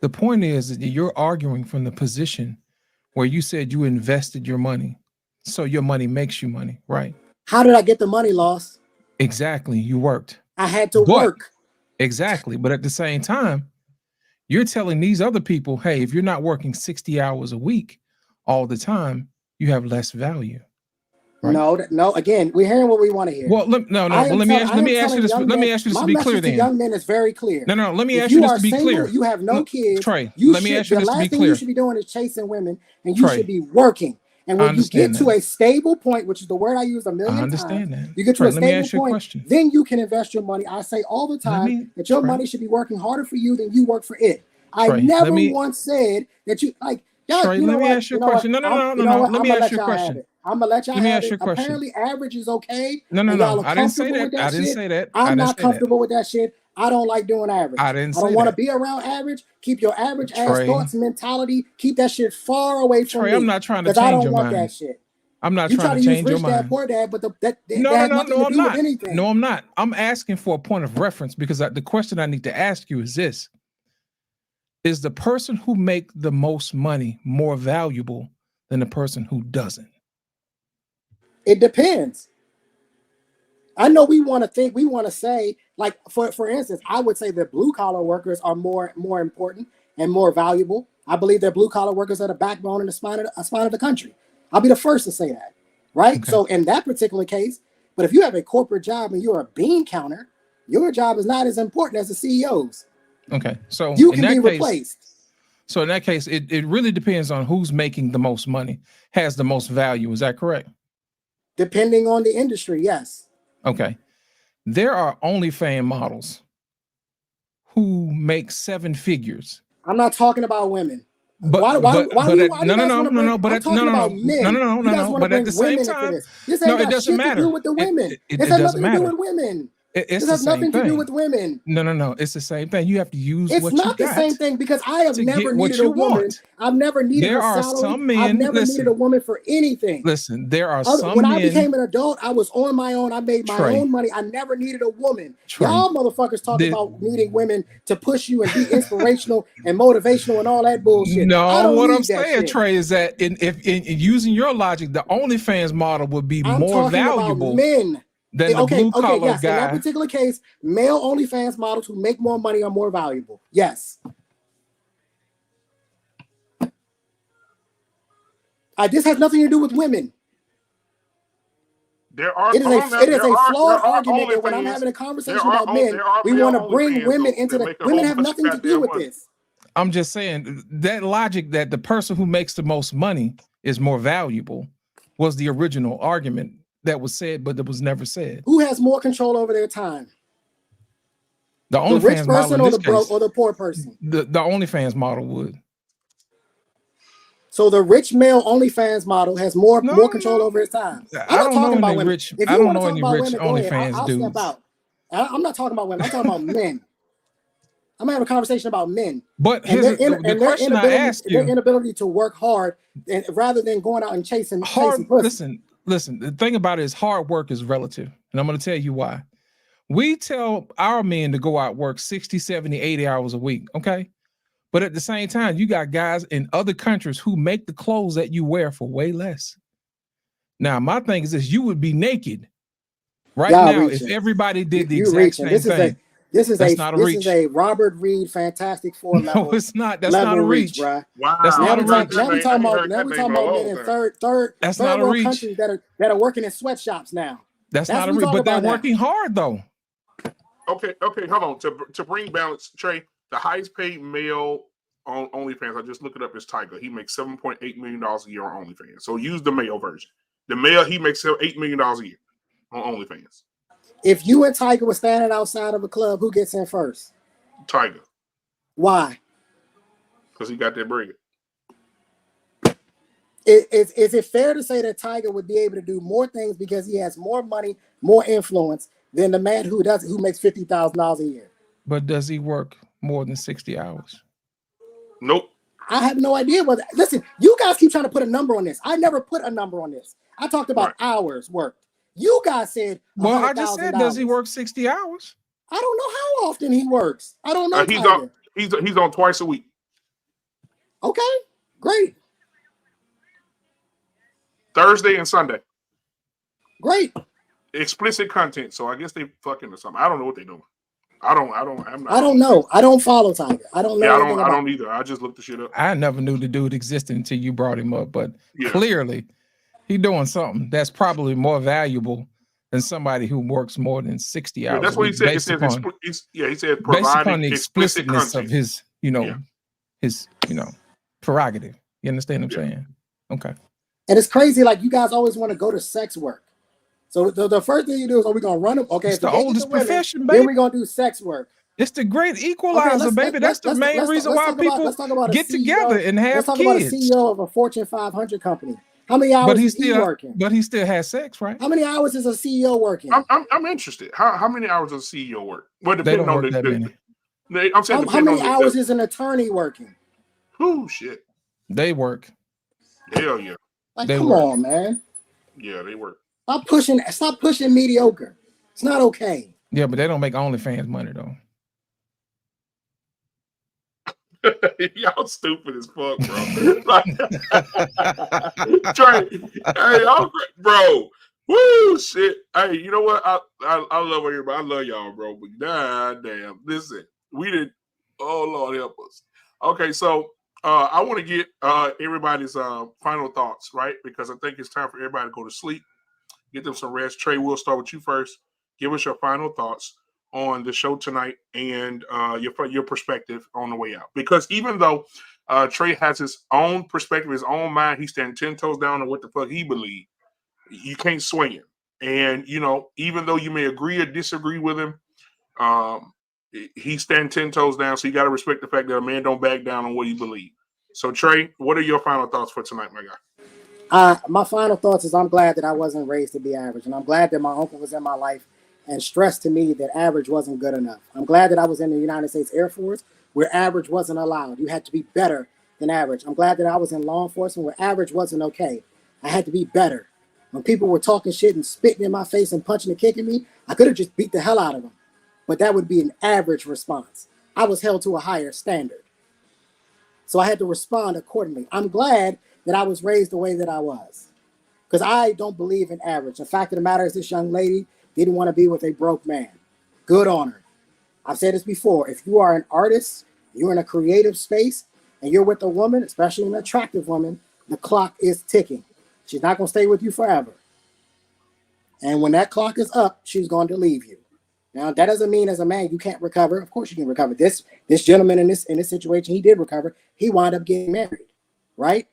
The point is that you're arguing from the position where you said you invested your money. So your money makes you money, right? How did I get the money, Loss? Exactly. You worked. I had to work. Exactly. But at the same time, you're telling these other people, hey, if you're not working 60 hours a week all the time, you have less value. Right? No. Again, we're hearing what we want to hear. Well, let me ask you this to be clear. Then young men is very clear. No. Let me ask you this to be clear. You have no kids. Trey, let me ask you this to be clear. The last thing you should be doing is chasing women, and you should be working. And when you get to a stable point, which is the word I use a million times, you get to a stable point, then you can invest your money. I say all the time that your money should be working harder for you than you work for it. I never once said that you like. Trey, let me ask you a question. No. Let me ask you a question. I'm gonna let y'all have it. Apparently, average is okay. No. I didn't say that. I didn't say that. I'm not comfortable with that shit. I don't like doing average. I didn't I don't say want to that. be around average. Keep your average ass Trey. thoughts, mentality. Keep that shit far away from Trey, me. I'm not trying to Because I change don't your want mind. that shit. I'm not You trying try to to use change your rich dad, mind. poor dad, but that No, has nothing to I'm do not. with anything. No, I'm not. I'm asking for a point of reference because the question I need to ask you is this. Is the person who make the most money more valuable than the person who doesn't? It depends. I know we want to say, like, for instance, I would say that blue collar workers are more important and more valuable. I believe that blue collar workers are the backbone and the spine of the country. I'll be the first to say that, right? Okay. So in that particular case, but if you have a corporate job and you're a bean counter, your job is not as important as the CEO's. Okay, so You in can be that case, replaced. so in that case, it really depends on who's making the most money, has the most value. Is that correct? Depending on the industry, yes. Okay. There are OnlyFans models who make 7 figures. I'm not talking about women. But Why do you guys no, I'm talking about men. You guys want to bring women into this. This ain't got shit to do with the women. This has nothing to do with women. This has nothing to do with women. No. It's the same thing. You have to use It's what you not the got same thing because I have to never get what needed a you woman. want. I've never needed There a are salary. some men. I've never needed a woman for anything. Listen, there are some When men. I became an adult, I was on my own. I made my Trey. own money. I never needed a woman. Trey. Y'all motherfuckers talk about needing women to push you and be inspirational and motivational and all that bullshit. I No, don't what I'm need that saying, shit. Trey, is that in using your logic, the OnlyFans model would be I'm more talking valuable about men. than the blue collar yes. In that guy. particular case, male OnlyFans models who make more money are more valuable. Yes. This has nothing to do with women. There are It is a flawed argument that when I'm having a conversation about men, we want to bring women into the. Women have nothing to do with this. I'm just saying that logic that the person who makes the most money is more valuable was the original argument that was said, but that was never said. Who has more control over their time? The rich OnlyFans model person in or this the broke case, or the poor person? the OnlyFans model would. So the rich male OnlyFans model has more control over his time. I don't know any women. rich. If I you don't want to know talk any about rich women, go ahead. OnlyFans I'll step dudes. out. I'm not talking about women. I'm talking about men. I'm having a conversation about men. But and here's the question I asked you. Their inability to work hard and rather than going out and chasing pussy. Listen. The thing about it is hard work is relative. And I'm going to tell you why. We tell our men to go out work 60, 70, 80 hours a week. Okay. But at the same time, you got guys in other countries who make the clothes that you wear for way less. Now, my thing is this: you would be naked right now if everybody did the exact same thing. This is a Robert Reed Fantastic Four level. No, it's not. That's not a reach, bro. Wow. That's not a reach. Now we talking about men in third world countries that are working in sweatshops now. That's not a reach, but they're working hard though. Okay, hold on. To bring balance, Trey, the highest paid male on OnlyFans, I just looked it up, is Tiger. He makes $7.8 million a year on OnlyFans. So use the male version. The male, he makes $8 million a year on OnlyFans. If you and Tiger were standing outside of a club, who gets in first? Tiger. Why? Because he got that bread. Is it fair to say that Tiger would be able to do more things because he has more money, more influence than the man who makes $50,000 a year? But does he work more than 60 hours? Nope. I have no idea whether. Listen, you guys keep trying to put a number on this. I never put a number on this. I talked about hours worked. You guys said, well, I just said, does he work 60 hours? I don't know how often he works. I don't know. He's on twice a week. Okay, great. Thursday and Sunday. Great. Explicit content. So I guess they fucking or something. I don't know what they're doing. I don't know. I don't follow Tiger. I don't know. Yeah, I don't either. I just looked the shit up. I never knew the dude existed until you brought him up, but clearly he's doing something that's probably more valuable than somebody who works more than 60 hours. That's what he said. He said based upon the explicitness content of his, his prerogative. You understand what I'm saying? Okay. And it's crazy, like you guys always want to go to sex work. So the first thing you do is, we're gonna run up. Okay, it's the oldest profession, baby. Then we're gonna do sex work. It's the great equalizer, baby. That's the main reason why people get together and have kids. Let's talk about a CEO of a Fortune 500 company. How many hours But he is he still, working? but he still has sex, right? How many hours is a CEO working? I'm interested. How many hours does a CEO work? Well, They depending don't on work that many. I'm saying How depending many on hours is an attorney working? Oh shit. They work. Hell yeah. Like, They come work. on, man. Yeah, they work. Stop pushing mediocre. It's not okay. Yeah, but they don't make OnlyFans money though. Y'all stupid as fuck, bro. Like, Trey, hey, bro. Woo, shit. Hey, you know what? I love everybody. I love y'all, bro. But god damn, listen, we did. Oh Lord, help us. Okay, so I want to get everybody's final thoughts, right? Because I think it's time for everybody to go to sleep, get them some rest. Trey, we'll start with you first. Give us your final thoughts on the show tonight and your perspective on the way out. Because even though Trey has his own perspective, his own mind, he's standing 10 toes down on what the fuck he believes. You can't swing him. And, you know, even though you may agree or disagree with him, he's standing 10 toes down. So you got to respect the fact that a man don't back down on what he believes. So, Trey, what are your final thoughts for tonight, my guy? My final thoughts is I'm glad that I wasn't raised to be average. And I'm glad that my uncle was in my life and stressed to me that average wasn't good enough. I'm glad that I was in the United States Air Force where average wasn't allowed. You had to be better than average. I'm glad that I was in law enforcement where average wasn't okay. I had to be better. When people were talking shit and spitting in my face and punching and kicking me, I could have just beat the hell out of them. But that would be an average response. I was held to a higher standard. So I had to respond accordingly. I'm glad that I was raised the way that I was. Because I don't believe in average. The fact of the matter is this young lady didn't want to be with a broke man. Good on her. I've said this before. If you are an artist, you're in a creative space, and you're with a woman, especially an attractive woman, the clock is ticking. She's not going to stay with you forever. And when that clock is up, she's going to leave you. Now, that doesn't mean as a man you can't recover. Of course you can recover. This gentleman in this situation, he did recover. He wound up getting married, right?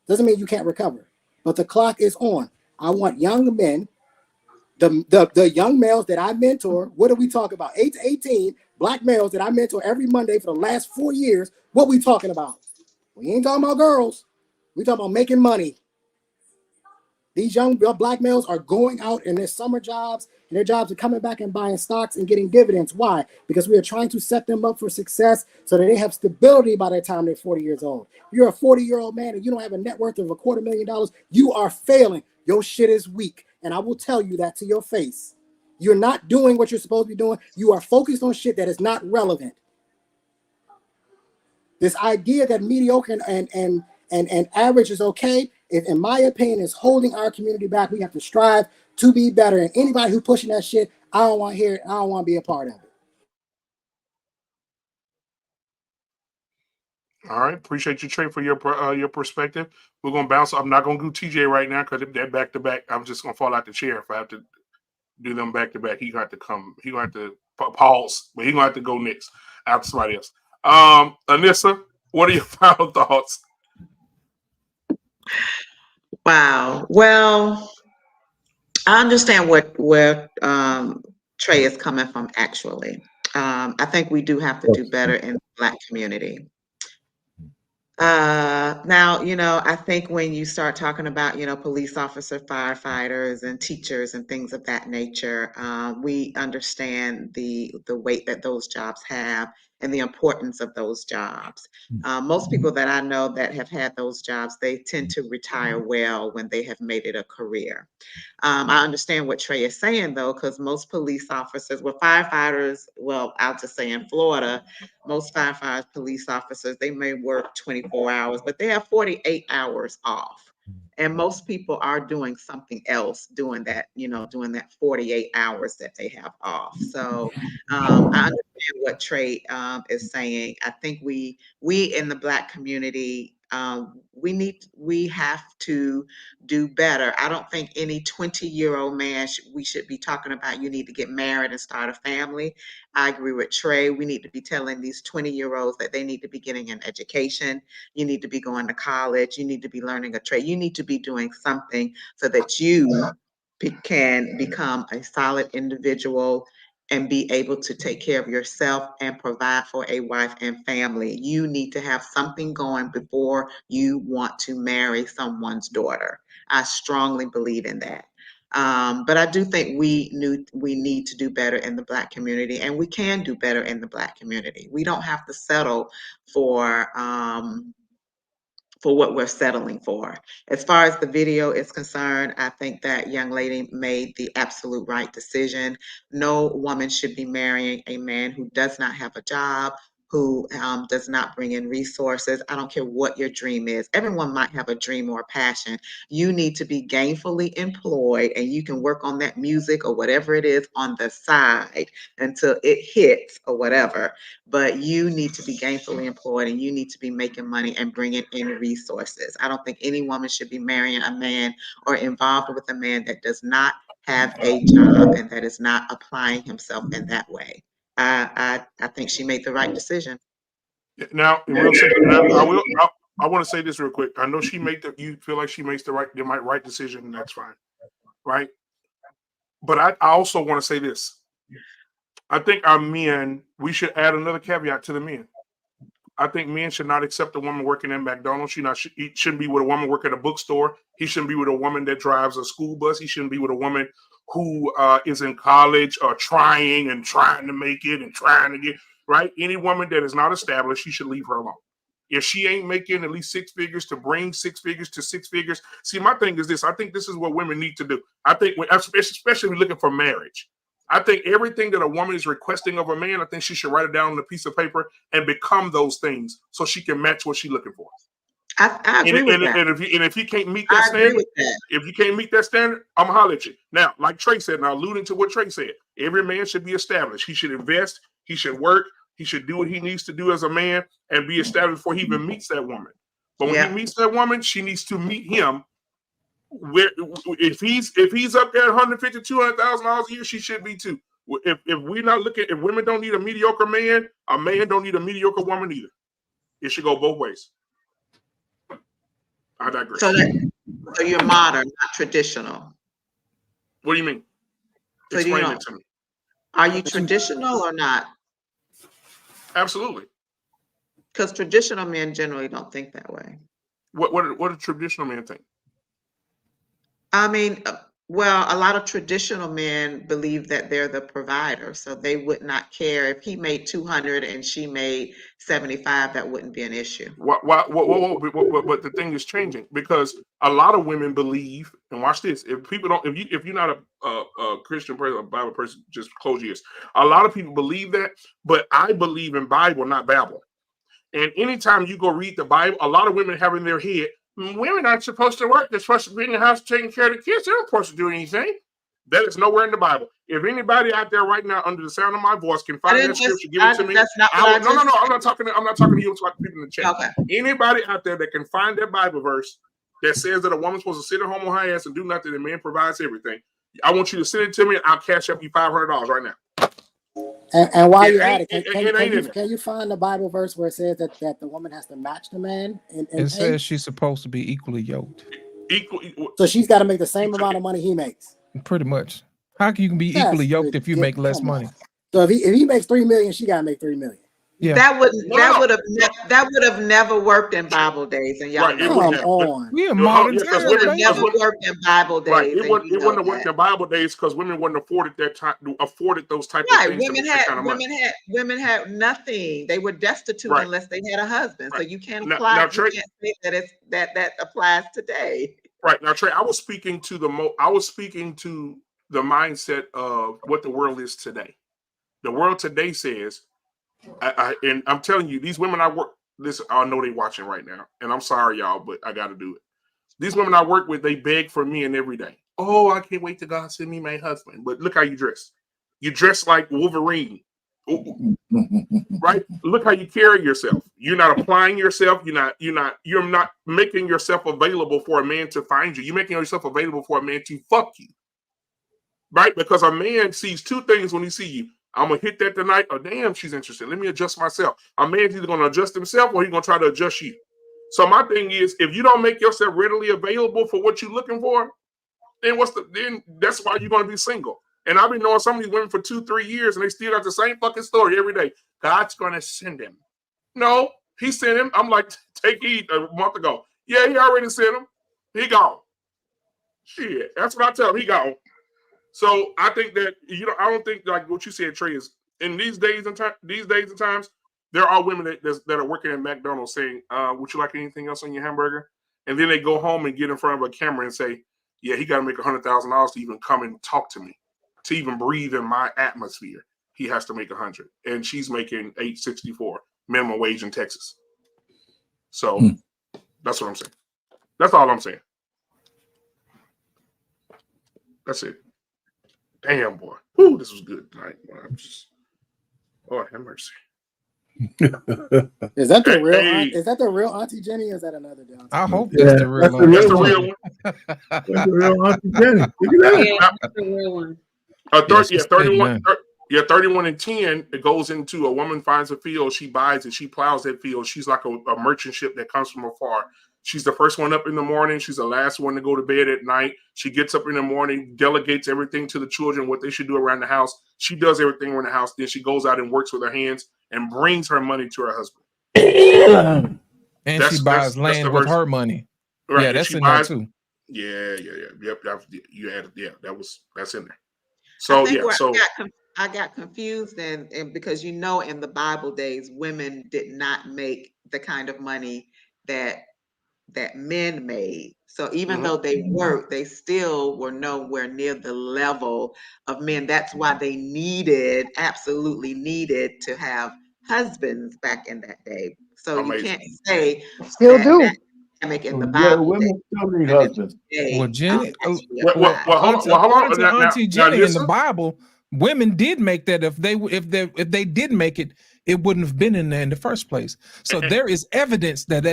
Doesn't mean you can't recover. But the clock is on. I want young men, the young males that I mentor. What do we talk about? 8 to 18 black males that I mentor every Monday for the last 4 years. What we talking about? We ain't talking about girls. We talking about making money. These young black males are going out in their summer jobs, and their jobs are coming back and buying stocks and getting dividends. Why? Because we are trying to set them up for success so that they have stability by the time they're 40 years old. If you're a 40-year-old man and you don't have a net worth of $250,000, you are failing. Your shit is weak. And I will tell you that to your face. You're not doing what you're supposed to be doing. You are focused on shit that is not relevant. This idea that mediocre and average is okay, in my opinion, is holding our community back. We have to strive to be better. And anybody who's pushing that shit, I don't want to hear it. I don't want to be a part of it. All right, appreciate you, Trey, for your perspective. We're gonna bounce. I'm not gonna do TJ right now because if they're back to back, I'm just gonna fall out the chair if I have to do them back to back. He gonna have to come. He gonna have to pause, but he gonna have to go next after somebody else. Anissa, what are your final thoughts? Wow. Well, I understand where Trey is coming from, actually. I think we do have to do better in the Black community. Now, I think when you start talking about, police officers, firefighters, and teachers and things of that nature, we understand the weight that those jobs have and the importance of those jobs. Most people that I know that have had those jobs, they tend to retire well when they have made it a career. I understand what Trey is saying, though, because most police officers, firefighters, I'll just say in Florida, most firefighters, police officers, they may work 24 hours, but they have 48 hours off. And most people are doing something else, doing that 48 hours that they have off. So I understand what Trey is saying. I think we in the Black community, we have to do better. I don't think any 20-year-old man we should be talking about, you need to get married and start a family. I agree with Trey. We need to be telling these 20-year-olds that they need to be getting an education. You need to be going to college. You need to be learning a trade. You need to be doing something so that you can become a solid individual and be able to take care of yourself and provide for a wife and family. You need to have something going before you want to marry someone's daughter. I strongly believe in that. But I do think we need to do better in the Black community, and we can do better in the Black community. We don't have to settle for what we're settling for. As far as the video is concerned, I think that young lady made the absolute right decision. No woman should be marrying a man who does not have a job, who does not bring in resources. I don't care what your dream is. Everyone might have a dream or a passion. You need to be gainfully employed, and you can work on that music or whatever it is on the side until it hits or whatever. But you need to be gainfully employed, and you need to be making money and bringing in resources. I don't think any woman should be marrying a man or involved with a man that does not have a job and that is not applying himself in that way. I think she made the right decision. Now, in real second, I want to say this real quick. I know you feel like she makes the right decision, and that's fine, right? But I also want to say this. I think our men, we should add another caveat to the men. I think men should not accept a woman working at McDonald's. He shouldn't be with a woman working at a bookstore. He shouldn't be with a woman that drives a school bus. He shouldn't be with a woman who is in college or trying to make it and trying to get, right? Any woman that is not established, he should leave her alone. If she ain't making at least 6 figures to bring 6 figures to 6 figures. See, my thing is this. I think this is what women need to do. I think, especially looking for marriage, I think everything that a woman is requesting of a man, I think she should write it down on a piece of paper and become those things so she can match what she's looking for. I agree with that. And if you can't meet that standard, if you can't meet that standard, I'm gonna holler at you. Now, like Trey said, and alluding to what Trey said, every man should be established. He should invest. He should work. He should do what he needs to do as a man and be established before he even meets that woman. But when he meets that woman, she needs to meet him. Where if he's up there $150,000, $200,000 a year, she should be too. If we're not looking, if women don't need a mediocre man, a man don't need a mediocre woman either. It should go both ways. I digress. So you're modern, not traditional. What do you mean? So Explain it to me. Are you traditional or not? Absolutely. Because traditional men generally don't think that way. What do traditional men think? I mean, well, a lot of traditional men believe that they're the provider, so they would not care if he made 200 and she made 75. That wouldn't be an issue. But the thing is changing because a lot of women believe, and watch this: if you're not a Christian person, a Bible person, just close your ears. A lot of people believe that, but I believe in Bible, not Babel. And anytime you go read the Bible, a lot of women have in their head, women aren't supposed to work. They're supposed to be in the house taking care of the kids. They're not supposed to do anything. That is nowhere in the Bible. If anybody out there right now, under the sound of my voice, can find that scripture, give it to me. No. I'm not talking to you. I'm talking to people in the chat. Okay. Anybody out there that can find that Bible verse that says that a woman's supposed to sit at home on her ass and do nothing, and man provides everything, I want you to send it to me, and I'll cash up you $500 right now. And while you're at it, can you find the Bible verse where it says that the woman has to match the man? It says she's supposed to be equally yoked. So she's got to make the same amount of money he makes. Pretty much. How can you be equally yoked if you make less money? So if he makes $3 million, she got to make $3 million. Yeah. That would have never worked in Bible days, and y'all know. We in modern times. It would have never worked in Bible days. Right. It wouldn't have worked in Bible days because women wouldn't afforded those type of things. Women had nothing. They were destitute unless they had a husband. So you can't apply. You can't say that applies today. Right now, Trey, I was speaking to the mindset of what the world is today. The world today says. And I'm telling you, these women I work. Listen, I know they watching right now, and I'm sorry, y'all, but I got to do it. These women I work with, they beg for men every day. Oh, I can't wait till God send me my husband. But look how you dress. You dress like Wolverine, right? Look how you carry yourself. You're not applying yourself. You're not making yourself available for a man to find you. You're making yourself available for a man to fuck you, right? Because a man sees two things when he sees you. I'm gonna hit that tonight. Oh, damn, she's interested. Let me adjust myself. A man's either gonna adjust himself or he's gonna try to adjust you. So my thing is, if you don't make yourself readily available for what you're looking for, then that's why you're gonna be single. And I've been knowing some of these women for 2-3 years, and they still got the same fucking story every day. God's gonna send him. No, he sent him. I'm like, take heed a month ago. Yeah, he already sent him. He gone. Shit, that's what I tell him. He gone. So I think that I don't think like what you said, Trey, is in these days and times, there are women that are working at McDonald's saying, "Would you like anything else on your hamburger?" And then they go home and get in front of a camera and say, "Yeah, he got to make $100,000 to even come and talk to me, to even breathe in my atmosphere. He has to make 100," and she's making $8.64 minimum wage in Texas. So that's what I'm saying. That's all I'm saying. That's it. Damn, boy. Whew, this was good tonight. Lord have mercy. Is that the real? Is that the real Auntie Jenny? Or is that another Auntie? I hope that's the real one. That's the real one. That's the real Auntie Jenny. Look at that. Yeah, that's the real one. 31 and 10. It goes into a woman finds a field, she buys it, she plows that field. She's like a merchant ship that comes from afar. She's the first one up in the morning. She's the last one to go to bed at night. She gets up in the morning, delegates everything to the children, what they should do around the house. She does everything around the house. Then she goes out and works with her hands and brings her money to her husband. And she buys land with her money. Right. Yeah, that's in there too. Yeah. Yep. You added. Yeah, that's in there. So I got confused and because in the Bible days, women did not make the kind of money that men made. So even though they worked, they still were nowhere near the level of men. That's why they absolutely needed to have husbands back in that day. So you can't say still do. In the Bible, women still need husbands. Well, Jenny, hold on. Auntie Jenny, in the Bible, women did make that. If they did make it, it wouldn't have been in there in the first place. So there is evidence that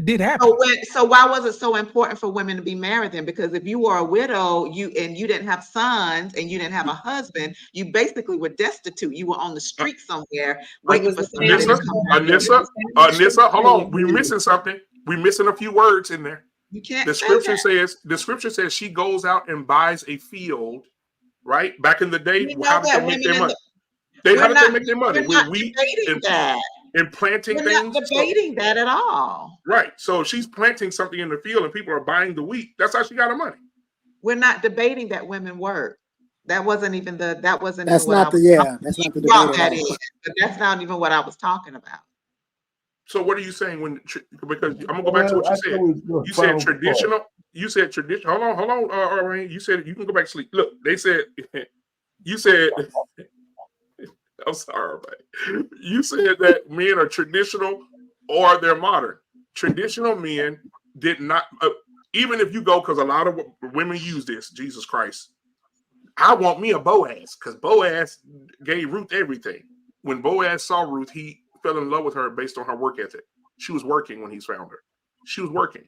did happen. So why was it so important for women to be married then? Because if you were a widow, you didn't have sons and you didn't have a husband, you basically were destitute. You were on the street somewhere waiting for somebody to come. Anissa, hold on. We're missing something. We're missing a few words in there. You can't. The scripture says she goes out and buys a field. Right back in the day, how did they make their money? How did they make their money? With wheat and planting things. We're not debating that at all. Right. So she's planting something in the field, and people are buying the wheat. That's how she got her money. We're not debating that women work. That wasn't even the. That's not the debate. But that's not even what I was talking about. So what are you saying because I'm gonna go back to what you said. You said traditional. You said tradition. Hold on. You said you can go back to sleep. Look, they said. You said. I'm sorry, man. You said that men are traditional or they're modern. Traditional men did not. Even if you go, because a lot of women use this. Jesus Christ. I want me a Boaz because Boaz gave Ruth everything. When Boaz saw Ruth, he fell in love with her based on her work ethic. She was working when he found her. She was working.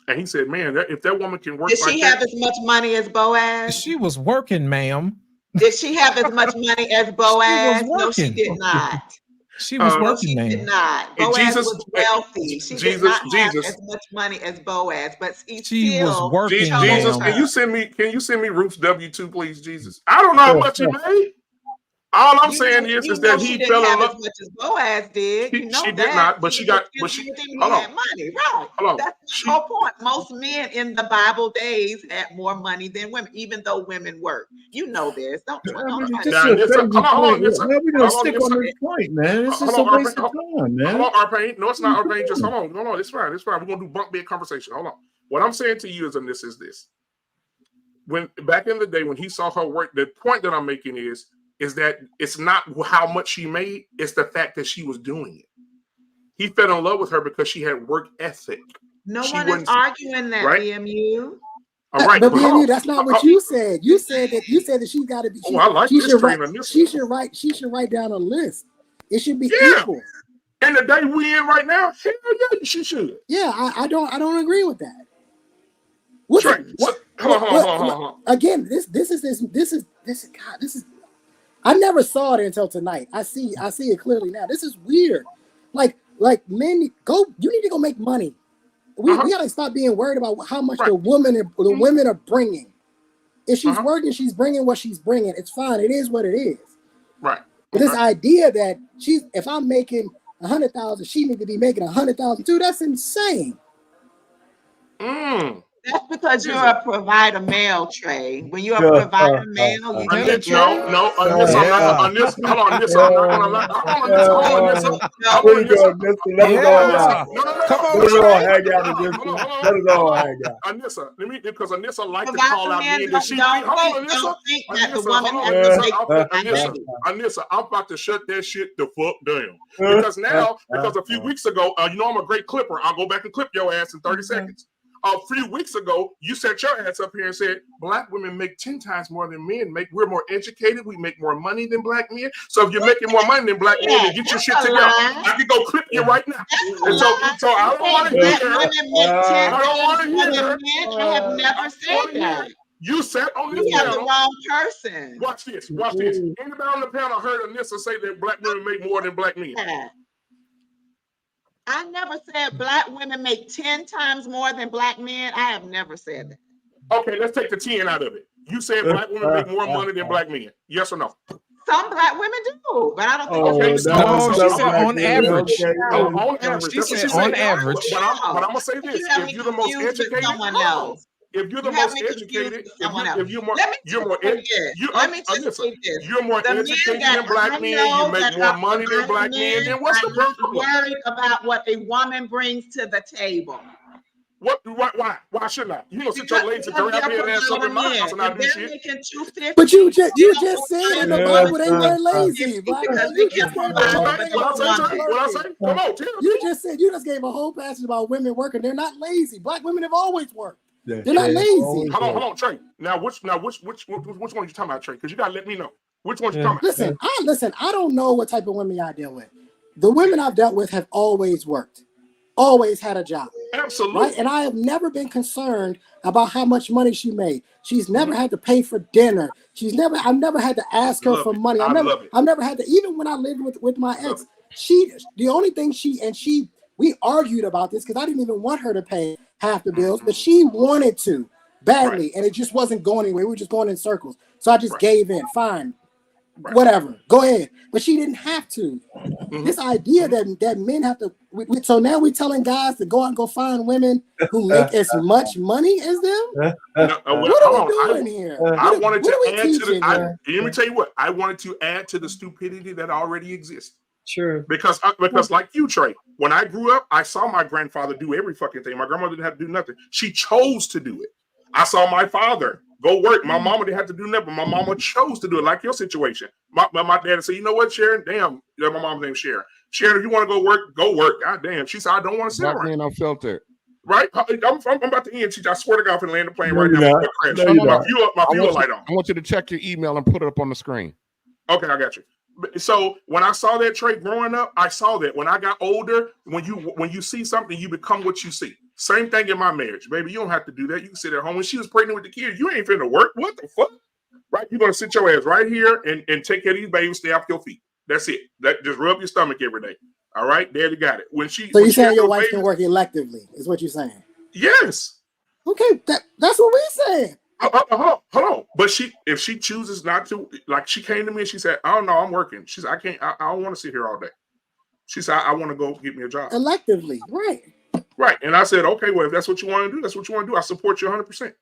And he said, man, if that woman can work Did she have as much money as Boaz? She was working, ma'am. Did she have as much money as Boaz? No, she did not. She was working, ma'am. She did not. Boaz was wealthy. She did not have as much money as Boaz, but she was working. Jesus, can you send me Ruth's W-2, please, Jesus? I don't know how much he made. All I'm saying is that he fell in love as much as Boaz did. She did not, but she got. But she had money, right? That's the whole point. Most men in the Bible days had more money than women, even though women worked. You know this, don't you? Hold on, we're gonna stick on this point, man. This is a waste of time, man. Hold on, Arpain. No, it's not Arpain. Just hold on. It's fine. We're gonna do bunk bed conversation. Hold on. What I'm saying to you is this: when back in the day when he saw her work, the point that I'm making is that it's not how much she made, it's the fact that she was doing it. He fell in love with her because she had work ethic. No one is arguing that, right? BMU. All right, but BMU, that's not what you said. You said that she's got to be. I like this trainer. She should write down a list. It should be equal. And the day we in right now, hell yeah, she should. Yeah, I don't agree with that. Hold on. Again, this is I never saw it until tonight. I see it clearly now. This is weird. Like men, you need to go make money. We gotta stop being worried about how much the women are bringing. If she's working, she's bringing what she's bringing. It's fine. It is what it is. Right. But this idea that if I'm making 100,000, she need to be making 100,000 too. That's insane. That's because you're a provider male, Trey. When you're a provider male, you get no, Anissa, I'm not gonna lie. Anissa, let me, because Anissa like to call out men that she Anissa, I'm about to shut that shit the fuck down. Because a few weeks ago, you know I'm a great clipper. I'll go back and clip your ass in 30 seconds. A few weeks ago, you set your ass up here and said, black women make 10 times more than men make. We're more educated. We make more money than black men. So if you're making more money than black men, then get your shit together. I can go clip you right now. And so I don't want to hear. I don't want to hear. I have never said that. You sat on this panel. You have the wrong person. Watch this. Anybody on the panel heard Anissa say that black women make more than black men? I never said black women make 10 times more than black men. I have never said that. Okay, let's take the 10 out of it. You said black women make more money than black men. Yes or no? Some black women do, but I don't think she said on average. On average. She said on average. But I'm going to say this. If you're the most educated, someone else. If you're the most educated, you're more educated than black men, you make more money than black men, then what's the problem? I'm worried about what a woman brings to the table. Why shouldn't I? You don't sit your lazy crab ass up in my house and I do shit. But you just said in the Bible they weren't lazy. What I say? Come on, tell me. You just gave a whole passage about women working. They're not lazy. Black women have always worked. They're not lazy. Hold on, Trey. Now, which one are you talking about, Trey? Because you gotta let me know which one you talking about. Listen. I don't know what type of women I deal with. The women I've dealt with have always worked, always had a job. Absolutely. Right, and I have never been concerned about how much money she made. She's never had to pay for dinner. I've never had to ask her for money. I've never had to. Even when I lived with my ex, the only thing we argued about this because I didn't even want her to pay half the bills, but she wanted to badly, and it just wasn't going anywhere. We were just going in circles. So I just gave in. Fine, whatever, go ahead. But she didn't have to. This idea that men have to. So now we're telling guys to go out and go find women who make as much money as them. What are we doing here? I wanted to add to the. Let me tell you what. I wanted to add to the stupidity that already exists. Sure. Because like you, Trey, when I grew up, I saw my grandfather do every fucking thing. My grandmother didn't have to do nothing. She chose to do it. I saw my father go work. My mama didn't have to do nothing. My mama chose to do it, like your situation. My dad said, you know what, Sharon? Damn, my mom's name Sharon. Sharon, if you want to go work, go work. God damn. She said, I don't want to sit around. Man Unfiltered. Right? I'm about to end. I swear to God, I'm land the plane right now. My viewer light on. I want you to check your email and put it up on the screen. Okay, I got you. So when I saw that trait growing up, I saw that. When I got older, when you see something, you become what you see. Same thing in my marriage, baby. You don't have to do that. You can sit at home. When she was pregnant with the kids, you ain't finna work. What the fuck? Right? You're gonna sit your ass right here and take care of these babies, stay off your feet. That's it. That just rub your stomach every day. All right, there you got it. So you're saying your wife can work electively, is what you're saying? Yes. Okay, that's what we said. Hold on. But if she chooses not to, like she came to me and she said, "Oh no, I'm working." She said, "I can't. I don't want to sit here all day." She said, "I want to go get me a job." Electively, right? Right. And I said, "Okay, well, if that's what you want to do, that's what you want to do. I support you 100%."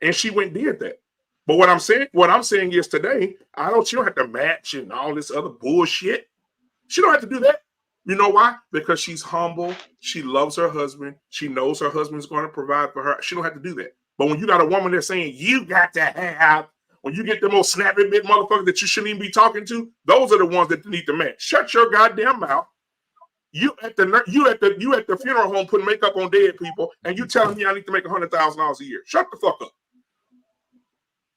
And she went and did that. But what I'm saying is today, she don't have to match and all this other bullshit. She don't have to do that. You know why? Because she's humble. She loves her husband. She knows her husband's going to provide for her. She don't have to do that. But when you got a woman that's saying you got to have, when you get the most snappy bit motherfucker that you shouldn't even be talking to, those are the ones that need to match. Shut your goddamn mouth. You at the funeral home putting makeup on dead people, and you telling me I need to make $100,000 a year. Shut the fuck up.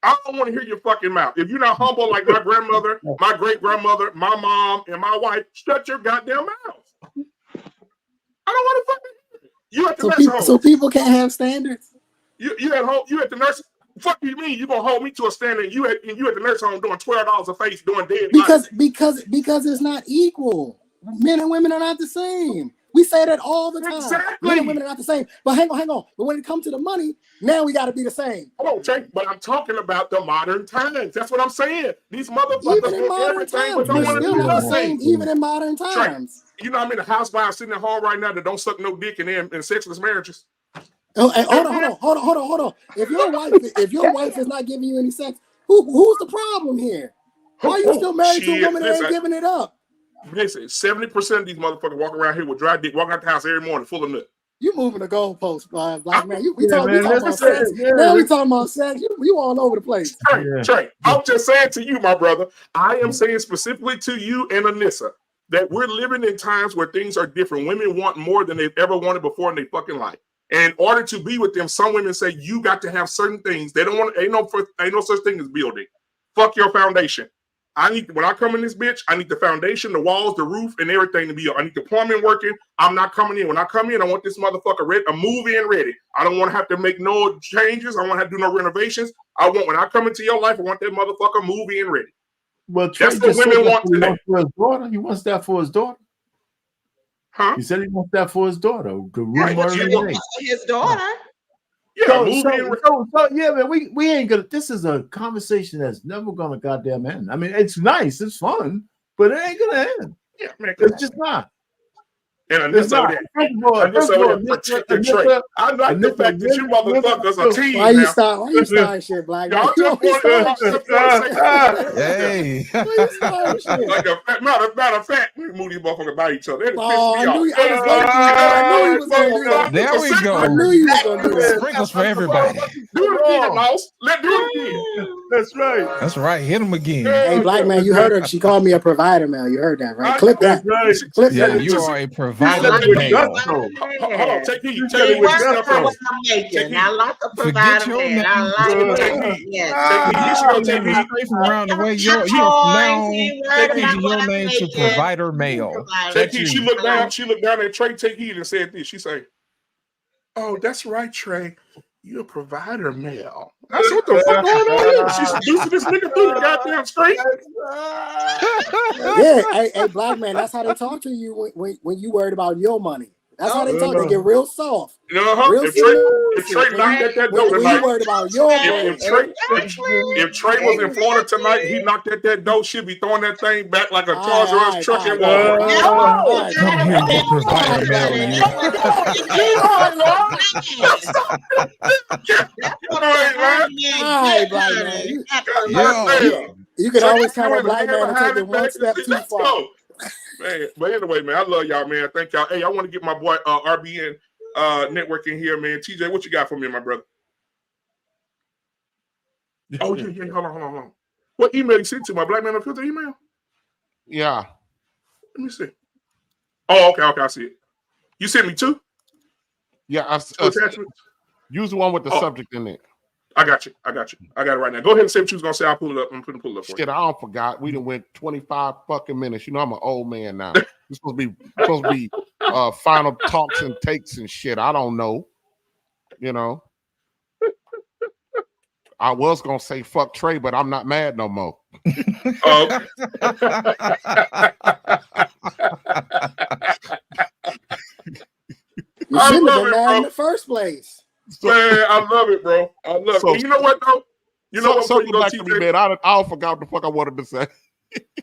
I don't want to hear your fucking mouth. If you're not humble like my grandmother, my great grandmother, my mom, and my wife, shut your goddamn mouth. I don't want to fucking hear it. You at the nursing home. So people can't have standards. You at home. You at the nursing. Fuck you mean you gonna hold me to a standard? You at the nursing home doing $12 a face doing dead because it's not equal. Men and women are not the same. We say that all the time. Exactly. Men and women are not the same. But hang on. But when it comes to the money, now we got to be the same. Hold on, Trey. But I'm talking about the modern times. That's what I'm saying. These motherfuckers Even in want modern everything, times, but don't we're want to still do not the nothing. same. Even in modern times. Trey, you know, I'm in a housewife sitting at home right now that don't suck no dick in sexless marriages. Oh, hey, hold on. If your wife is not giving you any sex, who's the problem here? Why are you still married to a woman that ain't giving it up? Listen, 70% of these motherfuckers walk around here with dry dick, walk out the house every morning full of nut. You moving the goalpost, Black man. We talking about sex. Now we talking about sex. You all over the place. Trey, I'm just saying to you, my brother, I am saying specifically to you and Anissa that we're living in times where things are different. Women want more than they've ever wanted before in their fucking life. And in order to be with them, some women say you got to have certain things. They don't want. Ain't no such thing as building. Fuck your foundation. When I come in this bitch, I need the foundation, the walls, the roof, and everything to be up. I need the plumbing working. I'm not coming in. When I come in, I want this motherfucker ready, a move-in ready. I don't want to have to make no changes. I don't want to have to do no renovations. When I come into your life, I want that motherfucker move-in ready. Well, that's what women want today. For his daughter. He wants that for his daughter. Huh? He said he wants that for his daughter. His daughter. Yeah, yeah, man. We ain't gonna. This is a conversation that's never gonna goddamn end. I mean, it's nice, it's fun, but it ain't gonna end. Yeah, man, it's just not. And I like the fact that you motherfuckers are team. Why you starting shit, Black? Y'all just hey. Matter of fact, we move these motherfuckers by each other. I knew he was going to do that. There we go. I knew he was going to do that. Sprinkles for everybody. Do it again, Mouse. Let's do it again. That's right. That's right. Hit him again. Hey, Black man, you heard her. She called me a provider, man. You heard that, right? Clip that. Clip that. You are a provider. Hold on, take heed. Take heed. I like a provider man. I like it. Take heed from around the way you're now changing your name to provider male. Take heed. She looked down at Trey. Take heed and said this. She say, "Oh, that's right, Trey. You're a provider male." That's what the fuck going on here. She's seducing this nigga through the goddamn street. Yeah, hey, Black man, that's how they talk to you when you worried about your money. That's how they talk. They get real soft. If Trey knocked at that door tonight, you worried about your money. If Trey was in Florida tonight, he knocked at that door. She'd be throwing that thing back like a Charles Ross truck and Walmart. Come here, you provider male. You can always count on Black man to take it one step too far. Man, but anyway, man, I love y'all, man. Thank y'all. Hey, I want to get my boy RBN Network in here, man. TJ, what you got for me, my brother? Oh, yeah. Hold on. What email you sent to my Black Man Unfiltered email? Yeah. Let me see. Oh, okay, I see it. You sent me two? Yeah, use the one with the subject in it. I got you. I got it right now. Go ahead and say what you was gonna say. I'll pull it up. I'm putting pull it up for you. Shit, I don't forgot. We done went 25 fucking minutes. You know, I'm an old man now. It's supposed to be final talks and takes and shit. I don't know. You know. I was gonna say fuck Trey, but I'm not mad no more. You shouldn't have been mad in the first place. Man, I love it, bro. I love it. You know what, though? You know what? Man, I forgot what the fuck I wanted to say.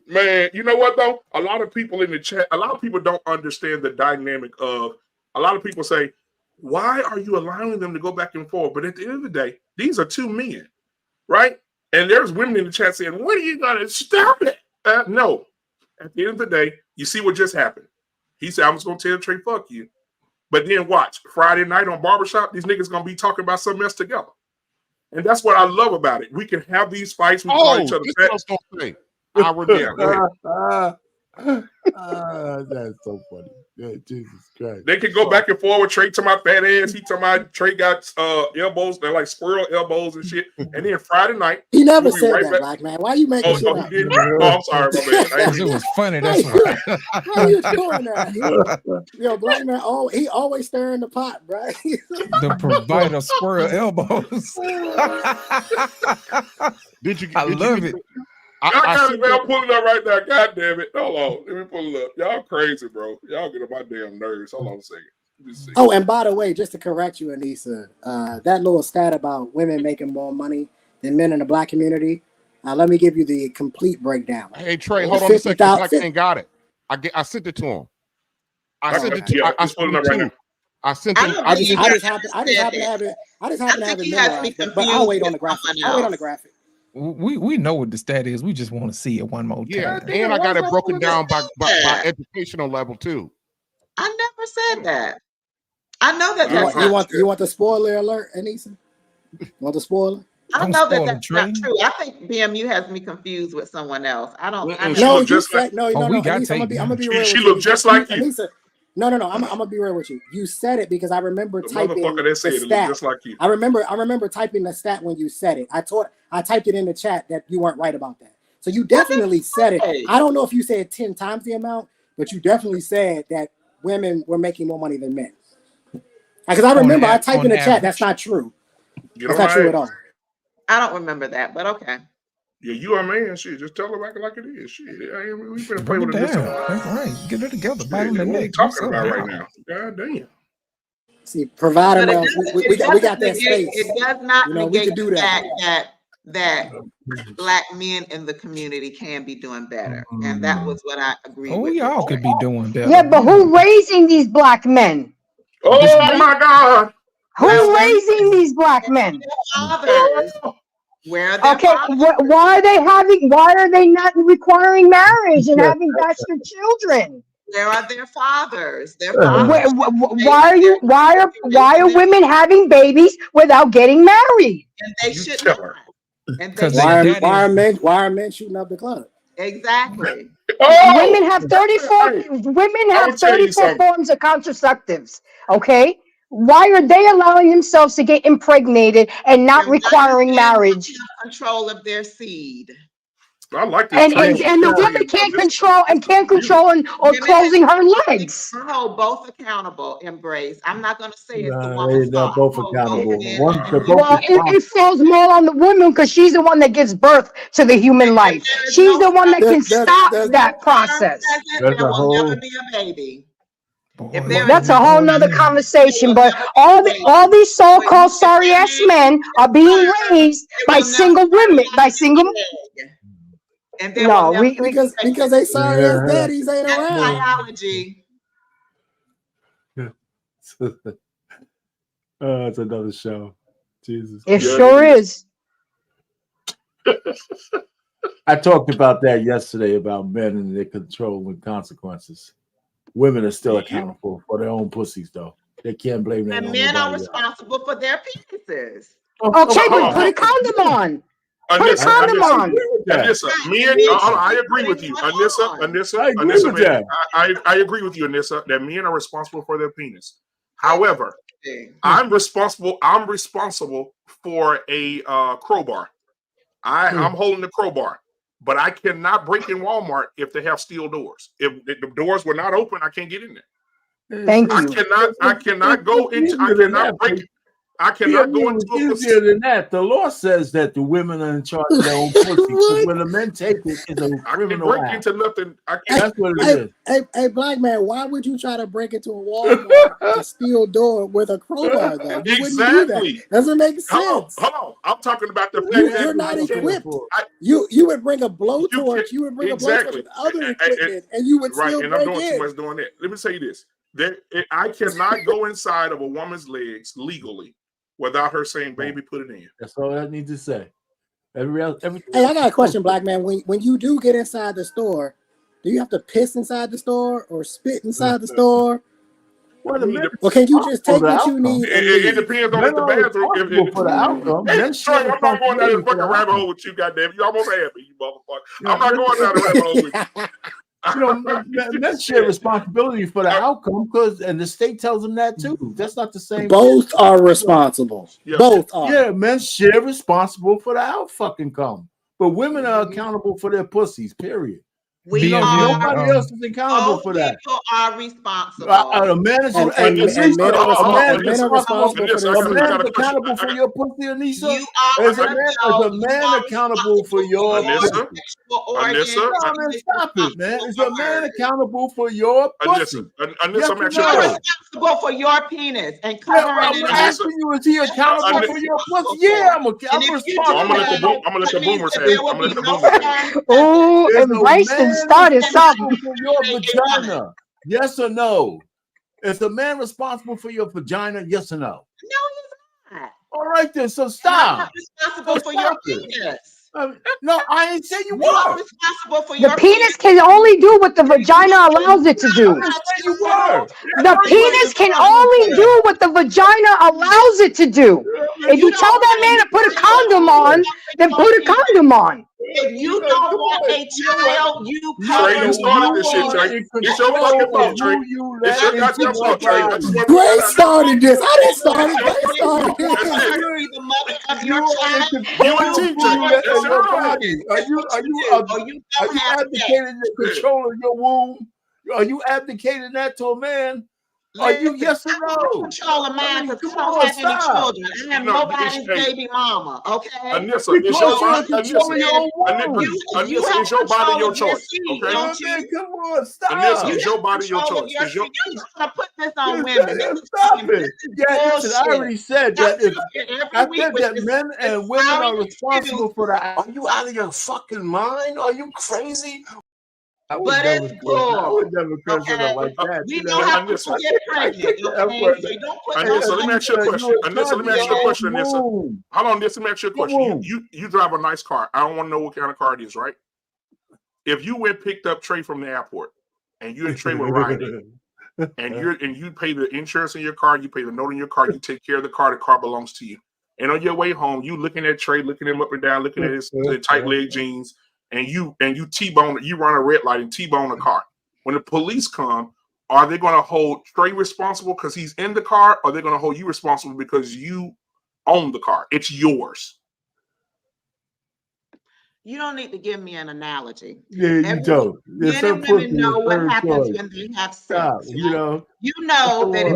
Man, you know what, though? A lot of people in the chat, a lot of people don't understand the dynamic of, a lot of people say, why are you allowing them to go back and forth? But at the end of the day, these are two men, right? And there's women in the chat saying, what are you going to stop it? No. At the end of the day, you see what just happened. He said, I'm just going to tell Trey, fuck you. But then watch, Friday night on Barbershop, these niggas going to be talking about something else together. And that's what I love about it. We can have these fights. We call each other fat. That's so funny. Yeah, Jesus Christ. They can go back and forth with Trey to my fat ass. He to my Trey got elbows. They're like squirrel elbows and shit. And then Friday night, he never said that, back. Black man. Why you making shit up? I'm sorry, my man. It was funny. That's right. Why you doing that? Yo, Black man. Oh, he always stirring the pot, bro. The provider squirrel elbows. Did you? I love it. I'm pulling up right now. God damn it. Hold on. Let me pull it up. Y'all crazy, bro. Y'all get on my damn nerves. Hold on a second. Oh, and by the way, just to correct you, Anissa, that little stat about women making more money than men in the black community, let me give you the complete breakdown. Hey, Trey, hold on a second. Black man got it. I sent it to him. I sent it to him. I sent it to I sent him. I just happen to have it memorized, but I'll wait on the graphic. I'll wait on the graphic. We know what the stat is. We just want to see it one more time. Yeah, and I got it broken down by educational level too. I never said that. I know that you want the spoiler alert, Anissa? You want the spoiler? I know that that's not true. I think BMU has me confused with someone else. I don't. No, you said no. I'm gonna be real. She looked just like you. Anissa, no. I'm gonna be real with you. You said it because I remember typing the stat. Just like you. I remember typing the stat when you said it. I typed it in the chat that you weren't right about that. So you definitely said it. I don't know if you said 10 times the amount, but you definitely said that women were making more money than men. Because I remember I typed in the chat. That's not true. That's not true at all. I don't remember that, but okay. Yeah, you are a man. Shit, just tell her like it is. Shit, we finna play Bring with it this. down. That's right. Get it together. Bite on the What we neck. talking about right now? God damn. See, providing we got that space. It does not we negate can do the that. fact that black men in the community can be doing better, and that was what I agree with. We all could be doing better. Yeah, but who raising these black men? Oh my God! Who's raising these black men? Fathers. Where are their Okay, fathers? why are they not requiring marriage and having bastard children? Where are their fathers? Their fathers. Why are women having babies without getting married? And they should not. And why are men shooting up the club? Exactly. Women have 34 forms of contraceptives. Okay, why are they allowing themselves to get impregnated and not requiring marriage? Control of their seed. I like this. And the woman can't control or closing her legs. I hold both accountable, Embrace. I'm not going to say it's the They're woman's not fault. both accountable. Well, it falls more on the woman because she's the one that gives birth to the human life. She's the one that can stop that process. There will never be a baby. That's a whole nother conversation. But all these so-called sorry ass men are being raised by single women, And because they sorry ass daddies ain't around. Biology. It's another show. Jesus. It sure is. I talked about that yesterday about men and their control and consequences. Women are still accountable for their own pussies, though. They can't blame that. And men are responsible for their penises. Okay, but put a condom on. Put a condom on. Anissa, I agree with you. Anissa, I agree with you, Anissa, that men are responsible for their penis. However, I'm responsible for a crowbar. I'm holding the crowbar, but I cannot break in Walmart if they have steel doors. If the doors were not open, I can't get in there. Thank you. I cannot go into. I cannot break. I cannot go into easier than that. The law says that the women are in charge of their own pussy. When the men take it, it's a criminal act. I can't break into nothing. That's what it is. Hey, black man, why would you try to break into a Walmart, a steel door with a crowbar? Though you wouldn't do that. Doesn't make sense. Hold on. I'm talking about the fact that you're not equipped. You would bring a blowtorch. You would bring a blowtorch with other equipment, and you would still break in. And I'm doing too much doing that. Let me tell you this: I cannot go inside of a woman's legs legally without her saying, "Baby, put it in." That's all I need to say. Hey, I got a question, black man. When you do get inside the store, do you have to piss inside the store or spit inside the store? Or can you just take what you need? It depends on if the bathroom. For the outcome. I'm not going down this fucking rabbit hole with you, goddamn. You almost had me, you motherfucker. I'm not going down the rabbit hole with you. Men share responsibility for the outcome and the state tells them that too. That's not the same. Both are responsible. Yeah. Both are. Yeah, men share responsible for the outcome, but women are accountable for their pussies. Period. We are. Nobody else is accountable for that. People are responsible. A man is And men are responsible for their a man is accountable for your pussy, Anissa. You are Is a man accountable for your pussy? Anissa, Stop it, man. Is a man accountable for your pussy? Anissa, I'm actually You're responsible for your penis and covering it. I'm asking you, is he accountable for your pussy? Yeah, I'm responsible. I'm gonna let the boomers have it. I'm gonna let the boomers have it. Oh, and Bryson started something. For your vagina, yes or no? Is a man responsible for your vagina? Yes or no? No, he's not. All right, then. So You're stop. not responsible for your penis. No, I ain't saying you You are were. responsible for The your penis can only do what the vagina allows it to do. You were. The penis can only do what the vagina allows it to do. If you tell that man to put a condom on, then put a condom on. If you don't want a child, you Trey, you started this shit, Trey. It's your fucking fault, Trey. It's your goddamn fault, Trey. Grace started this. I didn't start it. Grace started be the mother of your child. You a teacher. Your body. Are you advocating the control of your womb? Are you abdicating that to a man? Are you yes or no? Control of mine because I don't have any children. I am nobody's baby mama. Okay. Anissa, it's your body, your choice. Okay. Come on, stop. Anissa, it's your body, your choice. You're trying to put this on women. Stop it. Yeah, listen, I already said that. I said that men and women are responsible for that. Are you out of your fucking mind? Are you crazy? But it's cool. I would never curse her like that. We don't have to get pregnant. Anissa, let me ask you a question. Anissa, let me ask you a question, Anissa. Hold on, let me ask you a question. You drive a nice car. I don't want to know what kind of car it is, right? If you went picked up Trey from the airport and you and Trey were riding, and you pay the insurance in your car, you pay the note in your car, you take care of the car belongs to you. And on your way home, you looking at Trey, looking him up and down, looking at his tight leg jeans. And you T-bone, you run a red light and T-bone a car. When the police come, are they going to hold Trey responsible because he's in the car, or are they going to hold you responsible because you own the car? It's yours. You don't need to give me an analogy. Yeah, you don't. Men and women know what happens when they have sex. You know that if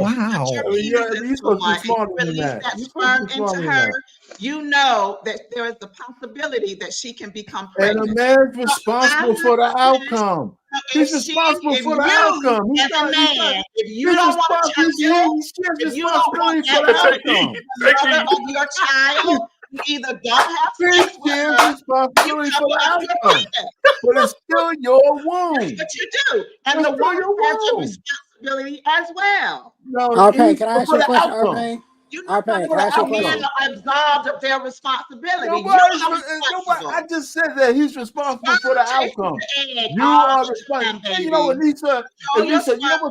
you're supposed to release that sperm into her, you know that there is the possibility that she can become pregnant. And a man's responsible for the outcome. He's responsible for the outcome. As a man, if you don't want to if you don't want the outcome of your child, you either don't have sex with her, responsibility for the outcome. But it's still your womb. That's what you do. And the woman has a responsibility as well. Okay, can I ask you a question, Arpay? Men are absolved of their responsibility. I just said that he's responsible for the outcome. You are responsible. You know, Anissa,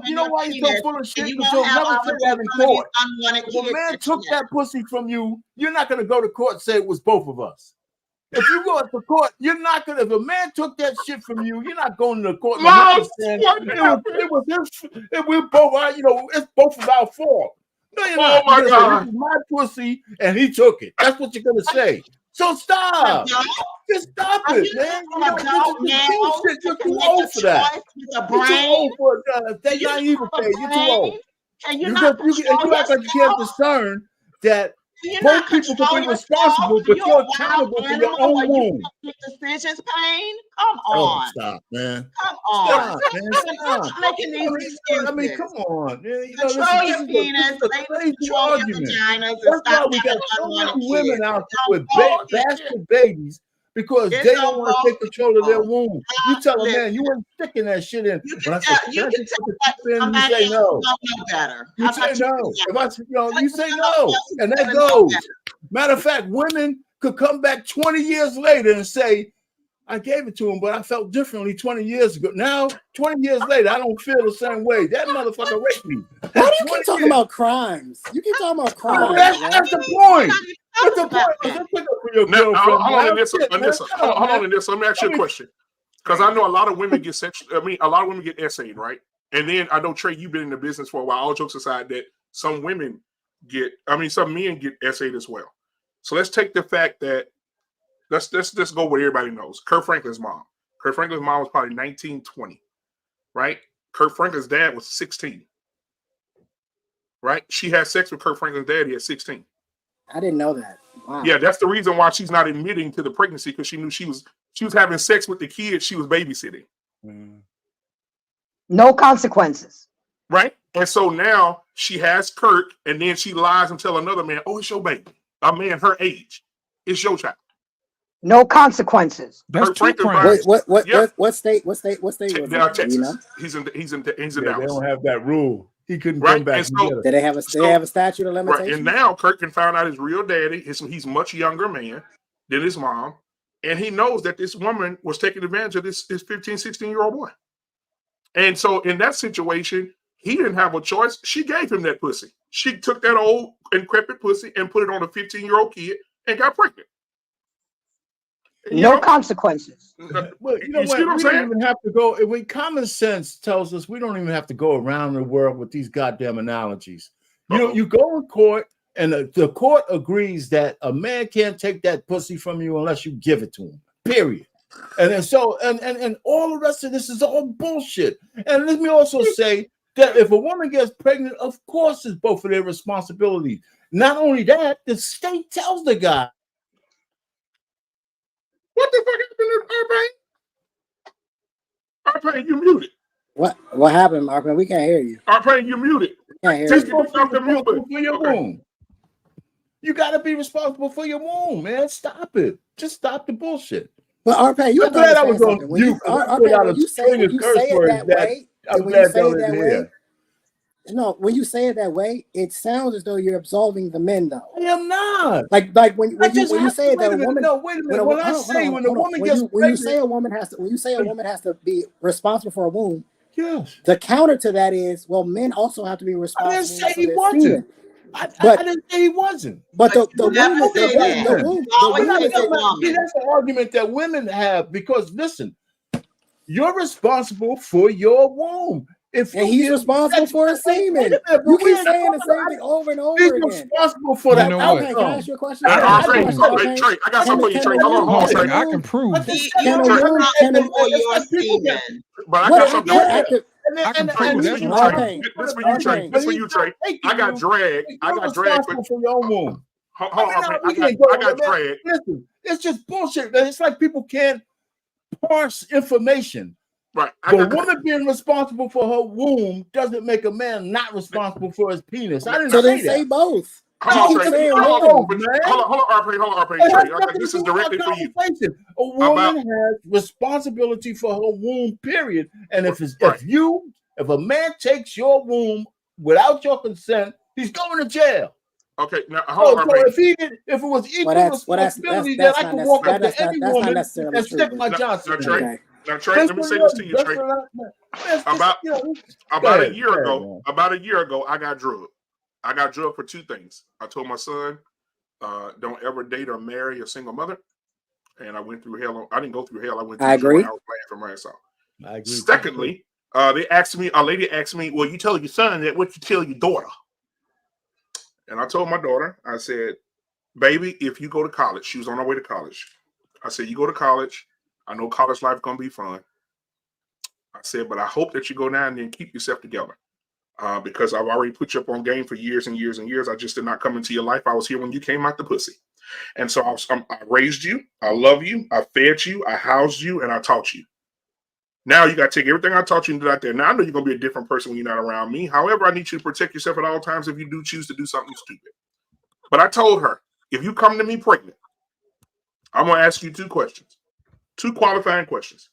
you know why you're so full of shit? Because you'll never say that in court. If a man took that pussy from you, you're not going to go to court and say it was both of us. If you go to court, you're not going to. If a man took that shit from you, you're not going to court. It was his. We're both. It's both of our fault. No, you're not. Oh my God! This is my pussy, and he took it. That's what you're gonna say. So stop. Just stop it, man. You're too old for that. You're too old for that. They're not even fair. You're too old. You act like you can't discern that both people can be responsible, but you're accountable for your own womb. Decisions, Pain. Come on. Oh, stop, man. Come on. Stop, man. Stop. Making these excuses. I mean, come on. Control your penis. Control your vaginas. That's why we got so many women out there with bastard babies because they don't want to take control of their womb. You tell a man you ain't sticking that shit in. But I said, you say no. You say no. You say no, and that goes. Matter of fact, women could come back 20 years later and say, I gave it to him, but I felt differently 20 years ago. Now, 20 years later, I don't feel the same way. That motherfucker raped me. Why do you keep talking about crimes? You keep talking about crimes. That's the point. That's the point. Hold on, Anissa. Let me ask you a question. Because I know a lot of women get a lot of women get essayed, right? And then I know, Trey, you've been in the business for a while. All jokes aside, that some men get essayed as well. So let's take the fact that let's go where everybody knows. Kurt Franklin's mom. Kurt Franklin's mom was probably 19, 20, right? Kurt Franklin's dad was 16, right? She had sex with Kurt Franklin's daddy at 16. I didn't know that. Wow. Yeah, that's the reason why she's not admitting to the pregnancy, because she knew she was having sex with the kid she was babysitting. No consequences. Right? And so now she has Kirk, and then she lies and tell another man, oh, it's your baby. A man her age. It's your child. No consequences. That's Kurt two Franklin crimes. What state was Texas. You know? He's in They Dallas. don't have that rule. He couldn't Right? come back. And so, together. Did they have a statute of right. limitations? And now Kirk can find out his real daddy. He's a much younger man than his mom. And he knows that this woman was taking advantage of this 15, 16-year-old boy. And so in that situation, he didn't have a choice. She gave him that pussy. She took that old decrepit pussy and put it on a 15-year-old kid and got pregnant. No consequences. Well, you know You what? see what I'm We don't saying? even have to go. When common sense tells us we don't even have to go around the world with these goddamn analogies. You know, you go in court and the court agrees that a man can't take that pussy from you unless you give it to him. Period. And then so and all the rest of this is all bullshit. And let me also say that if a woman gets pregnant, of course it's both of their responsibilities. Not only that, the state tells the guy. What the fuck happened to Arpain? You muted. What happened, Arpain? We can't hear you. Arpain, you muted. Can't hear Just you. get off the mute button. For your womb. You got to be responsible for your womb, man. Stop it. Just stop the bullshit. But Arpain, you I'm glad I was on something. When you, Arpain, when you say it that way, when you say it that way, no, when you say it that way, it sounds as though you're absolving the men, though. I am not. Like when you say that a woman. No, wait a minute. When a woman gets pregnant, when you say a woman has to be responsible for a womb. Yes. The counter to that is, well, men also have to be responsible. I didn't say he wasn't. I didn't say he wasn't. But the womb woman, that's an argument that women have because listen, you're responsible for your womb. And he's responsible for his semen. You keep saying the same thing over and over again. He's responsible for that. Can I ask you a question? Trey, I got something for you, Trey. Hold on, Trey. I can prove. But I got something. I can prove this for you, Trey. This for you, Trey. I got dragged. For your womb. Hold on, I got dragged. Listen, it's just bullshit. It's like people can't parse information. Right. But woman being responsible for her womb doesn't make a man not responsible for his penis. I didn't say both. Hold on, Arpain. This is directly for you. A woman has responsibility for her womb, period. And if a man takes your womb without your consent, he's going to jail. Okay, now hold on, Arpain. If it was equal responsibility, then I could walk up to any woman and stick my Johnson. Now, Trey, let me say this to you, Trey. About a year ago, I got drugged. I got drugged for two things. I told my son, don't ever date or marry a single mother. And I went through hell. I didn't go through hell. I went through hell. I was playing for myself. I agree. Secondly, a lady asked me, well, you tell your son that what you tell your daughter. And I told my daughter, I said, baby, if you go to college, she was on her way to college. I said, you go to college. I know college life is going to be fun. I said, but I hope that you go down there and keep yourself together. Because I've already put you up on game for years and years and years. I just did not come into your life. I was here when you came out the pussy. And so I raised you. I love you. I fed you. I housed you. And I taught you. Now you got to take everything I taught you and do out there. Now I know you're going to be a different person when you're not around me. However, I need you to protect yourself at all times if you do choose to do something stupid. But I told her, if you come to me pregnant, I'm going to ask you two questions. Two qualifying questions.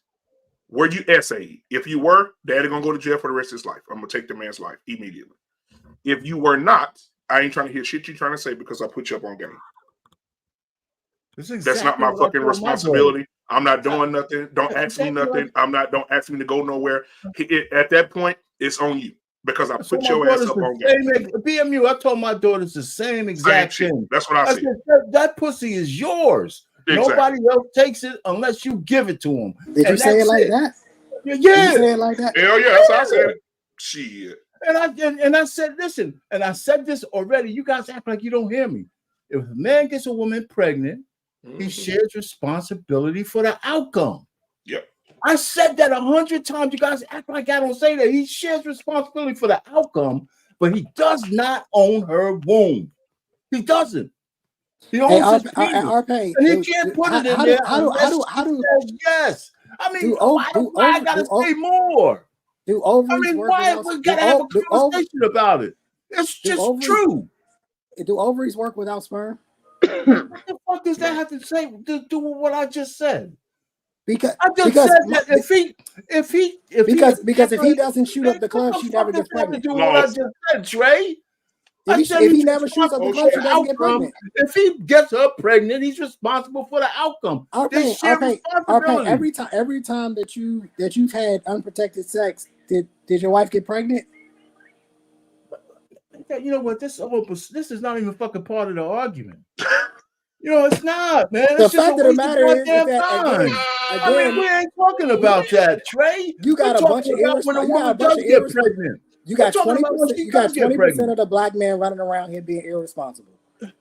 Were you SA'd? If you were, daddy going to go to jail for the rest of his life. I'm going to take the man's life immediately. If you were not, I ain't trying to hear shit you're trying to say because I put you up on game. That's not my fucking responsibility. I'm not doing nothing. Don't ask me nothing. Don't ask me to go nowhere. At that point, it's on you because I put your ass up on game. BMU, I told my daughters the same exact thing. That's what I said. That pussy is yours. Exactly. Nobody else takes it unless you give it to them. Did you say it like that? Yeah. Did you say it like that? Hell yeah, that's how I said it. Shit. And I said, listen, and I said this already. You guys act like you don't hear me. If a man gets a woman pregnant, he shares responsibility for the outcome. Yep. I said that 100 times. You guys act like I don't say that. He shares responsibility for the outcome, but he does not own her womb. He doesn't. He owns his penis. And he can't put it in there unless he says yes. I mean, why I gotta say more? Do ovaries I mean, work why without, we gotta have a conversation about it? It's just true. Do ovaries work without sperm? What the fuck does that have to say to do with what I just said? Because I just said that if he doesn't shoot up the club, she never gets pregnant. Do what I just said, Trey. If he never shoots up the club, she doesn't get pregnant. If he gets her pregnant, he's responsible for the outcome. Okay. Every time that you've had unprotected sex, did your wife get pregnant? You know what? This is not even fucking part of the argument. You know, it's not, man. The fact of the matter is that again, we ain't talking about that, Trey. You got a bunch of pregnant. You got 20%. You got 20% of the black men running around here being irresponsible. I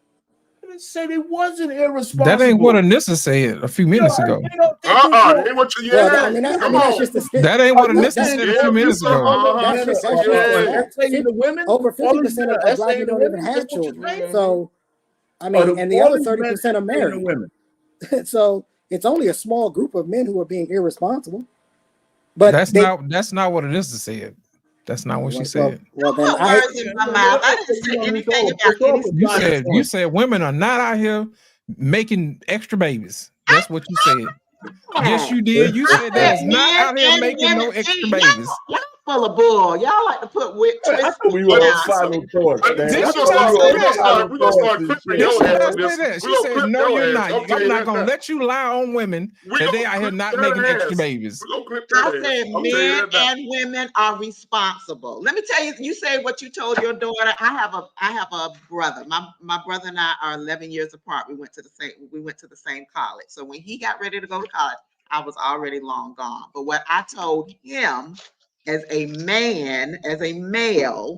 didn't say they wasn't irresponsible. That ain't what Anissa said a few minutes ago. That ain't what you That ain't what Anissa said a few minutes ago. Over 50% of black men don't even have children. So, I mean, and the other 30% are married. So it's only a small group of men who are being irresponsible. But that's not what Anissa said. That's not what she said. Well, then I didn't say anything about anything. You said women are not out here making extra babies. That's what you said. Yes, you did. You said that is not out here making no extra babies. Y'all full of bull. Y'all like to put wit. I thought we were on final thoughts, man. She said, "No, you're not. I'm not gonna let you lie on women that they out here not making extra babies." I said men and women are responsible. Let me tell you. You say what you told your daughter. I have a brother. My brother and I are 11 years apart. We went to the same college. So when he got ready to go to college, I was already long gone. But what I told him as a man, as a male,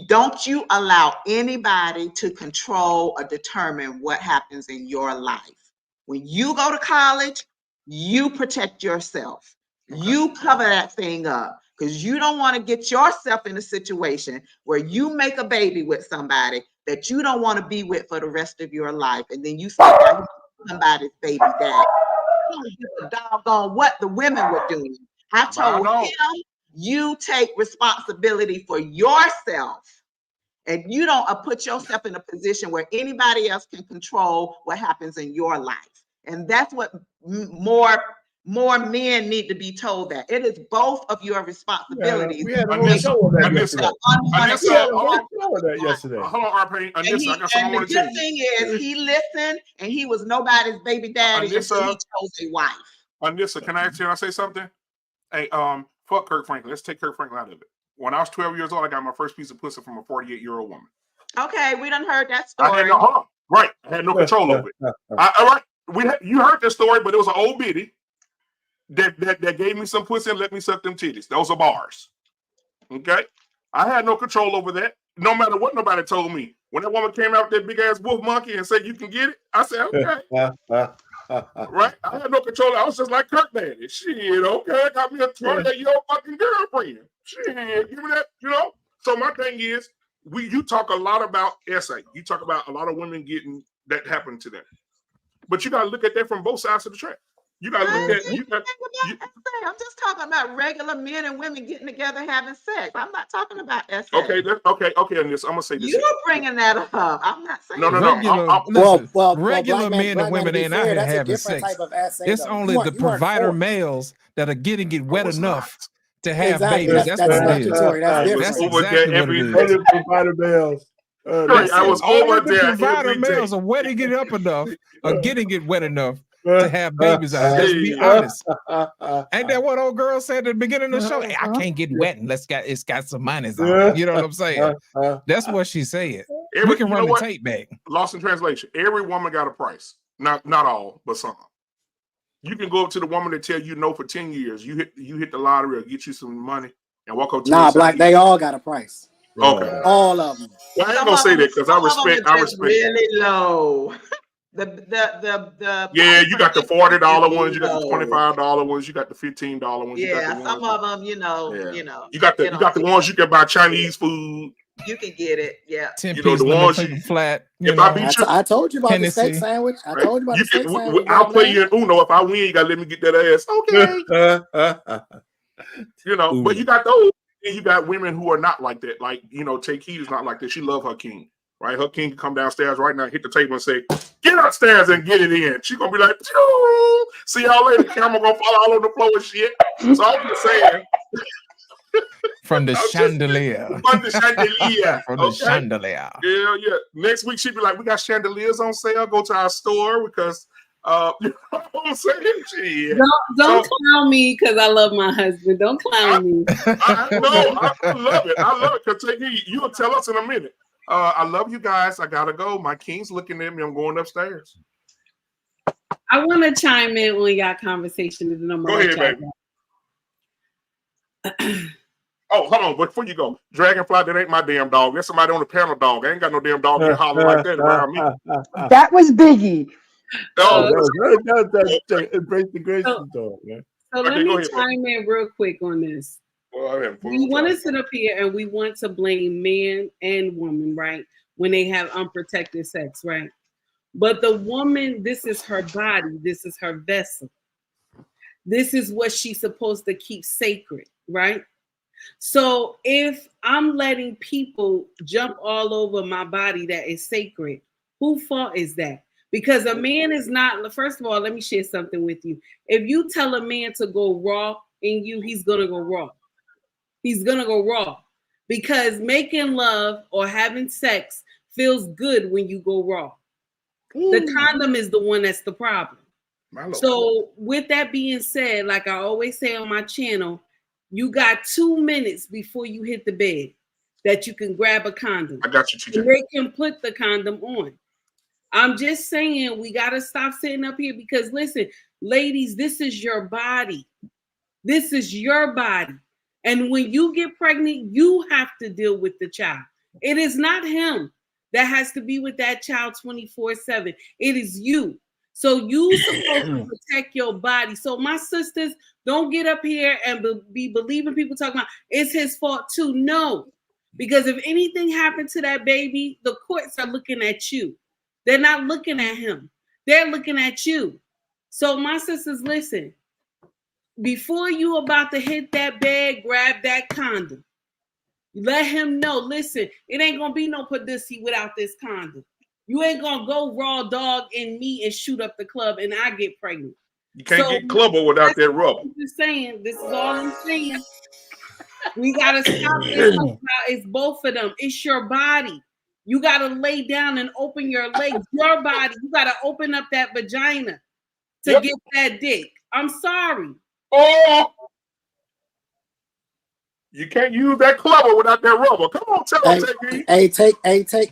don't you allow anybody to control or determine what happens in your life. When you go to college, you protect yourself. You cover that thing up because you don't want to get yourself in a situation where you make a baby with somebody that you don't want to be with for the rest of your life. And then you say that somebody's baby dad. I don't give a doggone what the women were doing. I told him, you take responsibility for yourself and you don't put yourself in a position where anybody else can control what happens in your life. And that's what more men need to be told, that it is both of your responsibilities. We had a whole show on that yesterday. Hold on, RP. And the good thing is he listened and he was nobody's baby daddy until he chose a wife. Anissa, can I say something? Hey, fuck Kirk Franklin. Let's take Kirk Franklin out of it. When I was 12 years old, I got my first piece of pussy from a 48-year-old woman. Okay, we done heard that story. I had no control over it. You heard that story, but it was an old biddy that gave me some pussy and let me suck them titties. Those are bars. Okay? I had no control over that. No matter what nobody told me. When that woman came out with that big ass wolf monkey and said, "You can get it," I said, "Okay." Right? I had no control. I was just like Kirk Daddy. Shit, okay, I got me a 28-year-old fucking girlfriend. Shit, give me that, So my thing is, you talk a lot about essay. You talk about a lot of women getting that happen to them. But you gotta look at that from both sides of the track. You gotta look at I'm just talking about regular men and women getting together having sex. I'm not talking about essay. Okay, on this. I'm gonna say this. You're bringing that up. I'm not saying regular men and women ain't out here having sex. It's only the provider males that are getting it wet enough to have babies. That's what it is. That's exactly what it is. Provider males. I was over there. Provider males are wetting it up enough, or getting it wet enough to have babies out. Let's be honest. Ain't that what old girl said at the beginning of the show? Hey, I can't get wet unless it's got some minors on it. You know what I'm saying? That's what she said. We can run the tape back. Lost in translation. Every woman got a price. Not all, but some. You can go up to the woman that tell you no for 10 years. You hit the lottery or get you some money and walk up to black. They all got a price. Okay. All of them. Well, I ain't gonna say that because I respect. Really low. Yeah, you got the $40 ones, you got the $25 ones, you got the $15 ones. Yeah, you got the some ones, of them, you know, you got the ones you can buy Chinese food. You can get it, yeah. 10-piece the lemon ones paper flat. If I beat you, I told you about the steak Hennessy. sandwich. I told you about the steak sandwich. I'll play you in Uno. If I win, you gotta let me get that ass. Okay. But you got those, and you got women who are not like that. Like, Take Heed is not like that. She love her king, right? Her king can come downstairs right now, hit the table and say, "Get upstairs and get it in." She's gonna be like, "Phew. See y'all later." Camera gonna fall all on the floor and shit. So I'm just saying. From the chandelier. From the chandelier. From the chandelier. Yeah. Next week she'd be like, "We got chandeliers on sale. Go to our store because you know what I'm saying?" Shit. Don't clown me because I love my husband. Don't clown me. I love it. I love it. Because Take Heed, you'll tell us in a minute. I love you guys. I gotta go. My king's looking at me. I'm going upstairs. I want to chime in on y'all conversation. And then go ahead, baby. Oh, hold on. Before you go, Dragonfly, that ain't my damn dog. That's somebody on the panel dog. I ain't got no damn dog here hollering like that around me. That was Biggie. Embrace the grace dog, man. So let me chime in real quick on this. We want to sit up here and we want to blame man and woman, right? When they have unprotected sex, right? But the woman, this is her body. This is her vessel. This is what she's supposed to keep sacred, right? So if I'm letting people jump all over my body that is sacred, whose fault is that? Because a man is not, first of all, let me share something with you. If you tell a man to go raw in you, he's going to go raw. He's going to go raw. Because making love or having sex feels good when you go raw. The condom is the one that's the problem. So with that being said, like I always say on my channel, you got 2 minutes before you hit the bed that you can grab a condom. I got you, TJ. And they can put the condom on. I'm just saying we got to stop sitting up here because listen, ladies, this is your body. This is your body. And when you get pregnant, you have to deal with the child. It is not him that has to be with that child 24/7. It is you. So you supposed to protect your body. So my sisters, don't get up here and be believing people talking about it's his fault too. No, because if anything happened to that baby, the courts are looking at you. They're not looking at him. They're looking at you. So my sisters, listen, before you about to hit that bed, grab that condom. Let him know, listen, it ain't going to be no pussy without this condom. You ain't going to go raw dog in me and shoot up the club and I get pregnant. You can't get clubber without that rubber. I'm just saying, this is all I'm saying. We got to stop this. It's both of them. It's your body. You got to lay down and open your legs. Your body. You got to open up that vagina to get that dick. I'm sorry. Oh, you can't use that clubber without that rubber. Come on, tell them,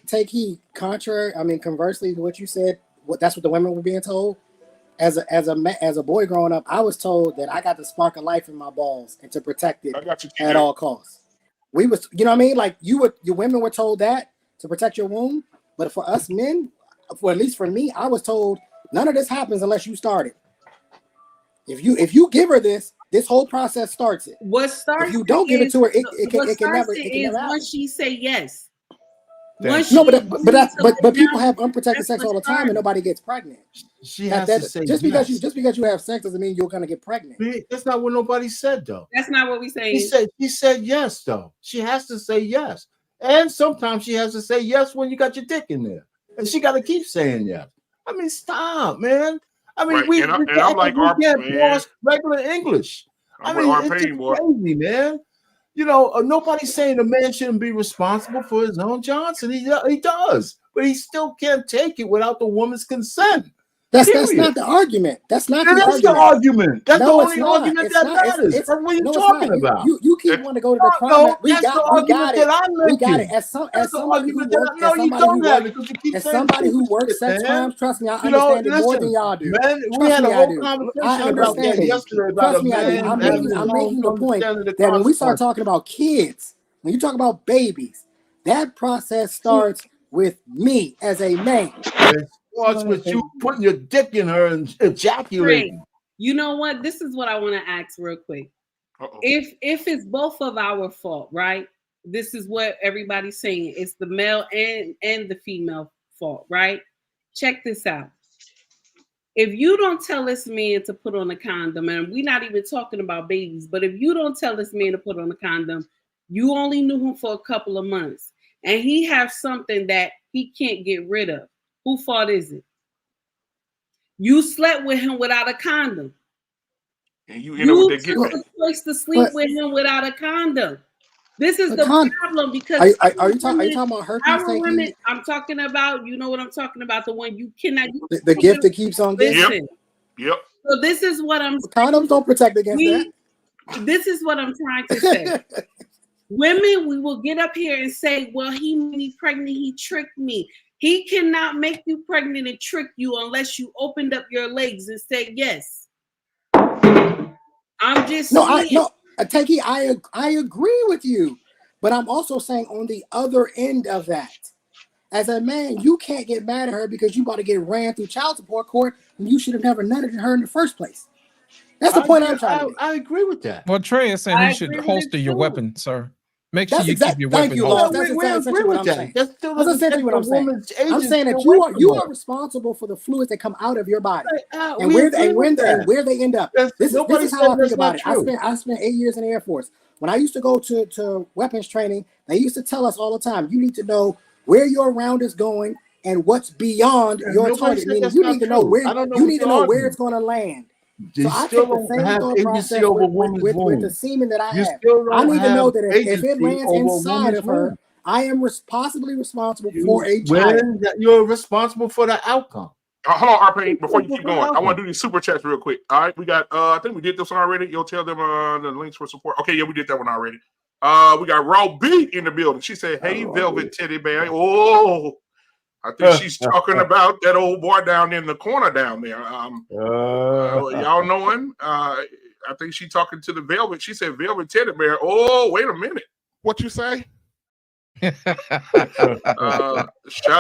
take heed. Conversely to what you said, that's what the women were being told. As a boy growing up, I was told that I got the spark of life in my balls and to protect it at all costs. We was, you know what I mean? Like your women were told that to protect your womb, but for us men, at least for me, I was told none of this happens unless you start it. If you give her this whole process starts it. What starts? If you don't give it to her, it can never once she say yes. But people have unprotected sex all the time and nobody gets pregnant. She has to say just because you have sex doesn't mean you're gonna get pregnant. That's not what nobody said though. That's not what we saying. She said yes though. She has to say yes, and sometimes she has to say yes when you got your dick in there, and she got to keep saying yes. I mean, stop, man. I mean, we can't regular English. It's just crazy, man. You know, nobody's saying a man shouldn't be responsible for his own Johnson. He does, but he still can't take it without the woman's consent. That's not the argument. That's not the argument. That's the only argument that matters. That's what you're talking about. You keep wanting to go to the crime. We got it. As somebody who works sex crimes, trust me, I understand it more than y'all do. Man, we had a whole conversation about that yesterday. Trust me, I do. I'm making the point that when we start talking about kids, when you talk about babies, that process starts with me as a man. starts with you putting your dick in her and ejaculating. You know what? This is what I want to ask real quick. If it's both of our fault, right? This is what everybody's saying. It's the male and the female fault, right? Check this out. If you don't tell this man to put on a condom, and we're not even talking about babies, but if you don't tell this man to put on a condom, you only knew him for a couple of months, and he has something that he can't get rid of. Whose fault is it? You slept with him without a condom. And you end up with that took the choice to sleep with him without a condom. This is the problem because are you talking about herpes? Women, I'm talking about, you know what I'm talking about, the one you cannot. The gift that keeps on giving. Listen. Yep. So this is what I'm saying. Condoms don't protect against that. This is what I'm trying to say. Women, we will get up here and say, well, he made me pregnant, he tricked me. He cannot make you pregnant and trick you unless you opened up your legs and said yes. I'm just Takey, I agree with you, but I'm also saying on the other end of that, as a man, you can't get mad at her because you about to get ran through child support court and you should have never nutted her in the first place. That's the point I'm trying to make. I agree with that. Well, Trey is saying you should holster your weapon, sir. Make sure you keep your Thank weapon you, holstered. That's essentially what I'm saying. That's essentially what I'm saying. I'm saying that woman. you are responsible for the fluids that come out of your body and where they end up. This is how I think about it. I spent 8 years in the Air Force. When I used to go to weapons training, they used to tell us all the time, you need to know where your round is going and what's beyond your target. Meaning you need to know where it's going to land. So I take the same thought process with the semen that I have. I need to know that if it lands inside of her, I am possibly responsible for a child. You're responsible for the outcome. Hold on, RP, before you keep going, I want to do these super chats real quick. All right, we got, I think we did this one already. You'll tell them the links for support. Okay, yeah, we did that one already. We got Raw B in the building. She said, hey, Velvet Teddy Bear. Oh, I think she's talking about that old boy down in the corner down there. Y'all know him. I think she's talking to the Velvet. She said Velvet Teddy Bear. Oh, wait a minute. What you say? Shout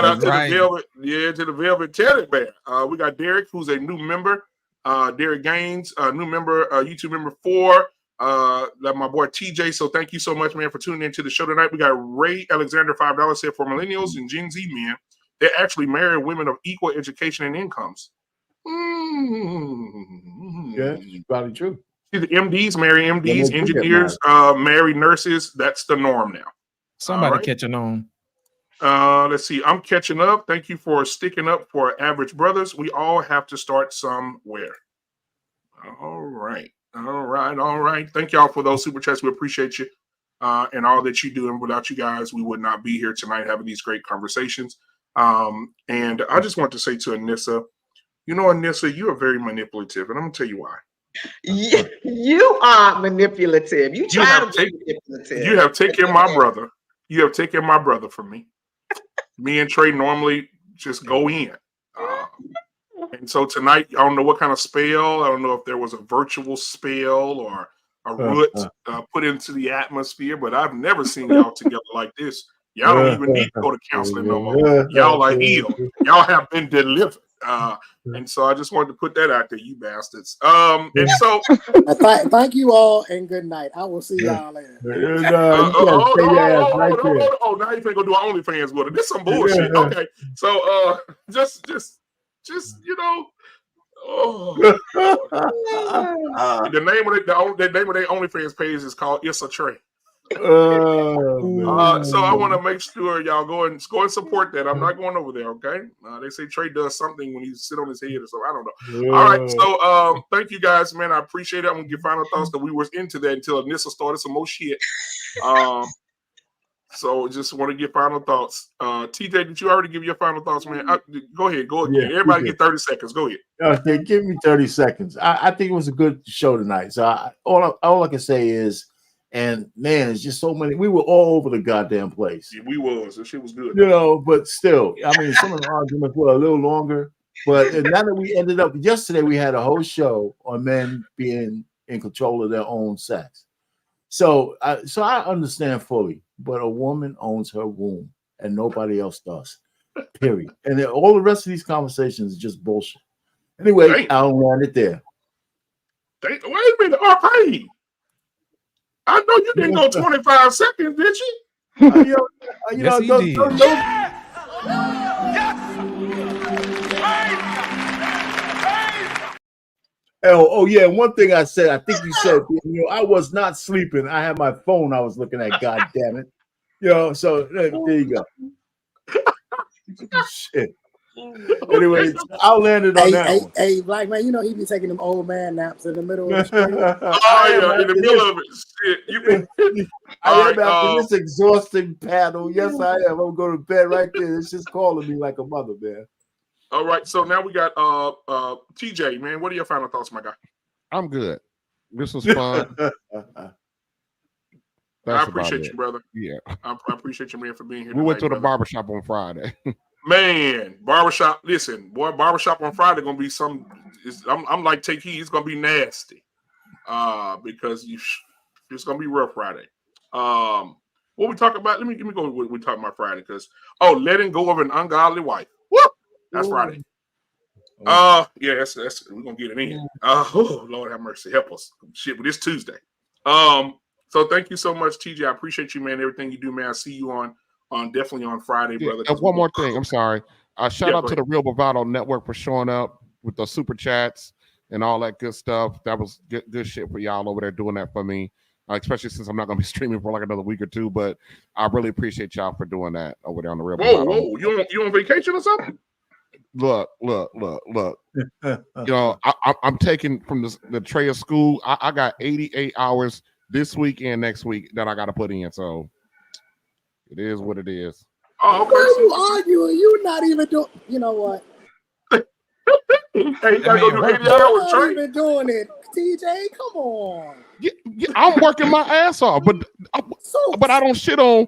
out to the Velvet. Yeah, to the Velvet Teddy Bear. We got Derek, who's a new member. Derek Gaines, new member, YouTube member 4. That my boy TJ. So thank you so much, man, for tuning into the show tonight. We got Ray Alexander, $5 said for millennials and Gen Z men, they actually marry women of equal education and incomes. Yeah, probably true. See, the MDs marry MDs, engineers marry nurses. That's the norm now. Somebody catching on. Let's see. I'm catching up. Thank you for sticking up for average brothers. We all have to start somewhere. All right. Thank y'all for those super chats. We appreciate you and all that you do. And without you guys, we would not be here tonight having these great conversations. And I just want to say to Anissa, you know, Anissa, you are very manipulative, and I'm gonna tell you why. You are manipulative. You have taken my brother. You have taken my brother from me. Me and Trey normally just go in. And so tonight, I don't know what kind of spell. I don't know if there was a virtual spell or a root put into the atmosphere, but I've never seen y'all together like this. Y'all don't even need to go to counseling no more. Y'all are healed. Y'all have been delivered. And so I just wanted to put that out there, you bastards. And so thank you all and good night. I will see y'all later. Now you think go do our OnlyFans with it. This some bullshit. Okay. So just you know, the name of their OnlyFans page is called It's a Trey. So I want to make sure y'all go and support that. I'm not going over there, okay? They say Trey does something when he sit on his head or so. I don't know. All right, so thank you guys, man. I appreciate it. I'm gonna give final thoughts that we was into that until Anissa started some more shit. So just want to get final thoughts. TJ, did you already give your final thoughts, man? Go ahead, go again. Yeah, everybody get 30 seconds. Go ahead. Okay, give me 30 seconds. I think it was a good show tonight. So all I can say is, and man, it's just so many. We were all over the goddamn place. Yeah, we was. This shit was good. You know, but still, I mean, some of the arguments were a little longer. But now that we ended up yesterday, we had a whole show on men being in control of their own sex. So I understand fully, but a woman owns her womb and nobody else does. Period. And then all the rest of these conversations is just bullshit. Anyway, Damn. I'll land it there. Wait a minute, RP. I know you didn't go 25 seconds, did you? Yes, he did. Oh yeah, one thing I said, I think you said, I was not sleeping. I had my phone I was looking at, god damn it. So there you go. Shit. Anyway, I'll land it on that one. Hey, black man, he be taking them old man naps in the middle of the street. In the middle of it. Shit. I am after this exhausting paddle. Yes, I am. I'm going to bed right there. It's just calling me like a mother, man. All right, so now we got TJ, man. What are your final thoughts, my guy? I'm good. This was fun. I appreciate you, brother. Yeah. I appreciate you, man, for being here. We went to the barbershop on Friday. Man, barbershop. Listen, boy, barbershop on Friday gonna be some. I'm like, take heed. It's gonna be nasty, because it's gonna be rough Friday. What we talk about? Let me go. With what we talking about Friday? Because letting go of an ungodly wife. Woo! That's Friday. Yeah, that's we're gonna get it in. Oh Lord have mercy, help us. Shit, but it's Tuesday. So thank you so much, TJ. I appreciate you, man. Everything you do, man. I see you on definitely on Friday, brother. And one more thing. I'm sorry. Shout out to the Real Bravado Network for showing up with the super chats and all that good stuff. That was good shit for y'all over there doing that for me, especially since I'm not going to be streaming for like another week or two. But I really appreciate y'all for doing that over there on the Real Bravado. Whoa, you on vacation or something? Look. I'm taking from the tray of school. I got 88 hours this week and next week that I got to put in. So it is what it is. Oh, okay. Why are you arguing? You're not even doing. You know what? Hey, you gotta go do 80 hours. You're not even doing it, TJ. Come on. Yeah, I'm working my ass off, but I don't shit on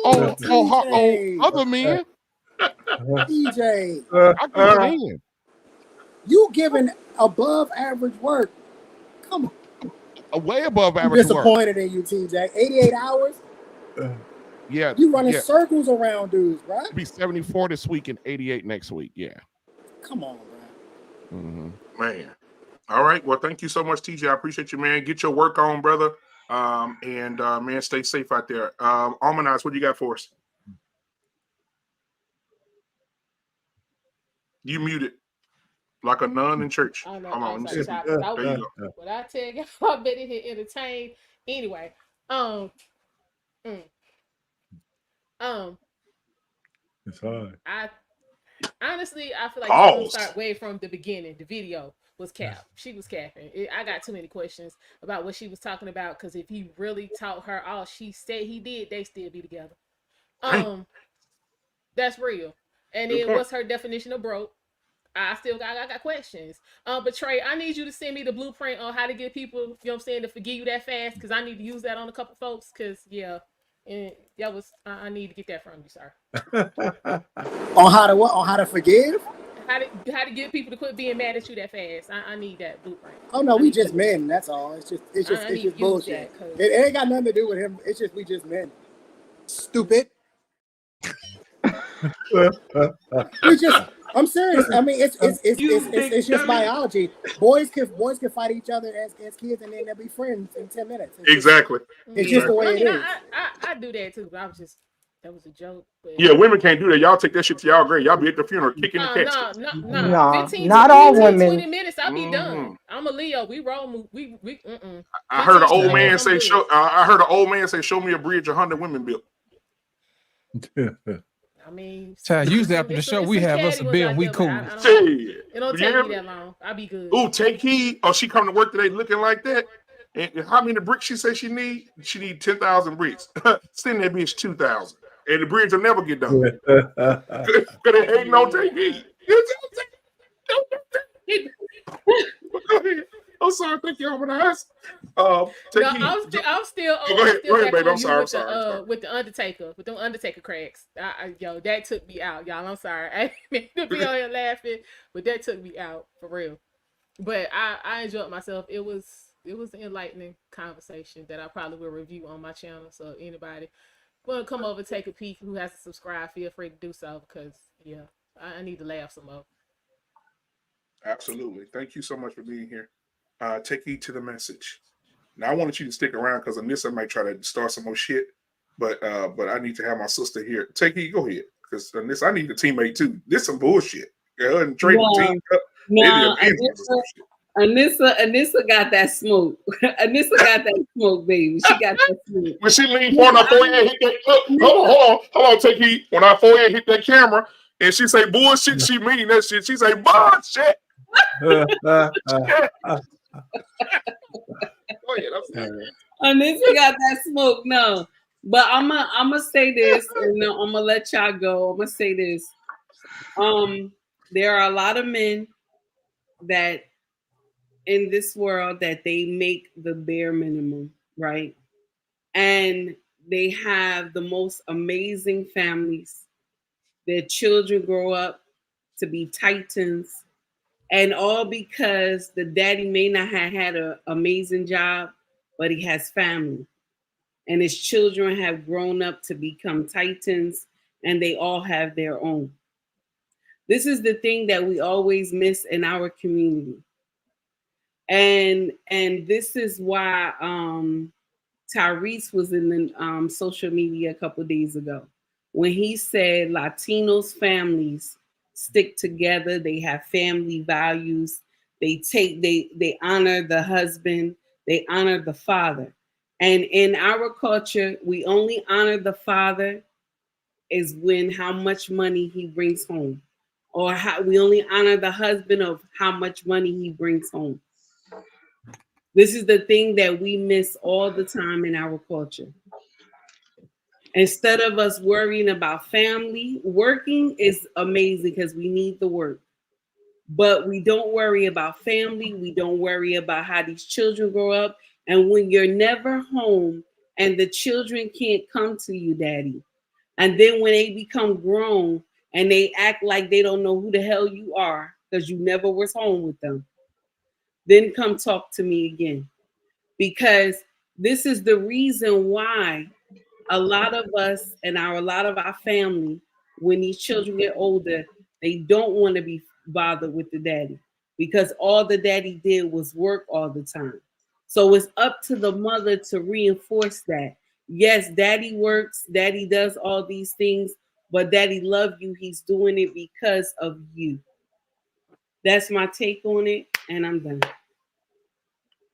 other men. TJ, I get it in. You giving above average work. Come on. Way above I'm average disappointed in you, TJ. 88 hours? Yeah. You running circles around dudes, right? It'll be 74 this week and 88 next week. Yeah. Come on, bro. Mm-hmm. Man. All right. Well, thank you so much, TJ. I appreciate you, man. Get your work on, brother. And man, stay safe out there. Almanize, what do you got for us? You muted like a nun in church. I know. Come on. There you go. What I tell you, I've been in here entertained. Anyway, It's hard. I honestly, I feel like I'm gonna start way from the beginning. The video was cap. She was capping. I got too many questions about what she was talking about, because if he really taught her all she said he did, they still be together. That's real. And then what's her definition of broke? I got questions. But Trey, I need you to send me the blueprint on how to get people, you know what I'm saying, to forgive you that fast, because I need to use that on a couple folks, because and that was I need to get that from you, sir. On how to what? On how to forgive? How to get people to quit being mad at you that fast. I need that blueprint. Oh no, we just men. That's all. It's just bullshit. It ain't got nothing to do with him. It's just we just men. Stupid. I'm serious. I mean, it's just biology. Boys can fight each other as kids, and then they'll be friends in 10 minutes. It's just the way it is. I do that too, but that was a joke. But... Yeah, women can't do that. Y'all take that shit to y'all grave. Y'all be at the funeral kicking the cats. No, 15, not all 20 women. minutes, I'll be done. I'm a Leo. We roll. We. I heard an old man say, "Show me a bridge 100 women built." I mean, Child, usually after the show, we have us a bill and we cool. It don't take me that long. I'll be good. Ooh, take heed. Oh, she come to work today looking like that. And how many bricks she say she need? She need 10,000 bricks. Send that bitch 2,000. And the bridge will never get done. Because there ain't no take heed. Go ahead. I'm sorry. Thank you, Harmonize. I'm still go ahead, baby. I'm sorry. With the Undertaker, with them Undertaker cracks. That took me out, y'all. I'm sorry. I didn't mean to be on here laughing, but that took me out for real. But I enjoyed myself. It was an enlightening conversation that I probably will review on my channel. So anybody want to come over and take a peek, who has to subscribe, feel free to do so, because yeah, I need to laugh some more. Absolutely. Thank you so much for being here. Take heed to the message. Now I wanted you to stick around because Anissa might try to start some more shit, but I need to have my sister here. Take heed, go ahead, because Anissa, I need a teammate too. This some bullshit. Her and Trey teamed up. No, Anissa got that smoke. Anissa got that smoke, baby. She got that smoke. When she leaned forward, our forehead hit that. Look, hold on, take heed. When our forehead hit that camera, and she say bullshit, she mean that shit. She say bullshit. Anissa got that smoke. No, but I'm gonna say this, and I'm gonna let y'all go. I'm gonna say this. There are a lot of men that in this world that they make the bare minimum, right? And they have the most amazing families. Their children grow up to be titans, and all because the daddy may not have had an amazing job, but he has family. And his children have grown up to become titans, and they all have their own. This is the thing that we always miss in our community. And this is why Tyrese was in the social media a couple of days ago when he said Latinos families stick together, they have family values, they honor the husband, they honor the father. And in our culture, we only honor the father is when how much money he brings home, or we only honor the husband of how much money he brings home. This is the thing that we miss all the time in our culture. Instead of us worrying about family, working is amazing because we need the work. But we don't worry about family. We don't worry about how these children grow up. And when you're never home and the children can't come to you, daddy, and then when they become grown and they act like they don't know who the hell you are because you never was home with them, then come talk to me again. Because this is the reason why a lot of us and a lot of our family, when these children get older, they don't want to be bothered with the daddy because all the daddy did was work all the time. So it's up to the mother to reinforce that. Yes, daddy works, daddy does all these things, but daddy loves you. He's doing it because of you. That's my take on it, and I'm done.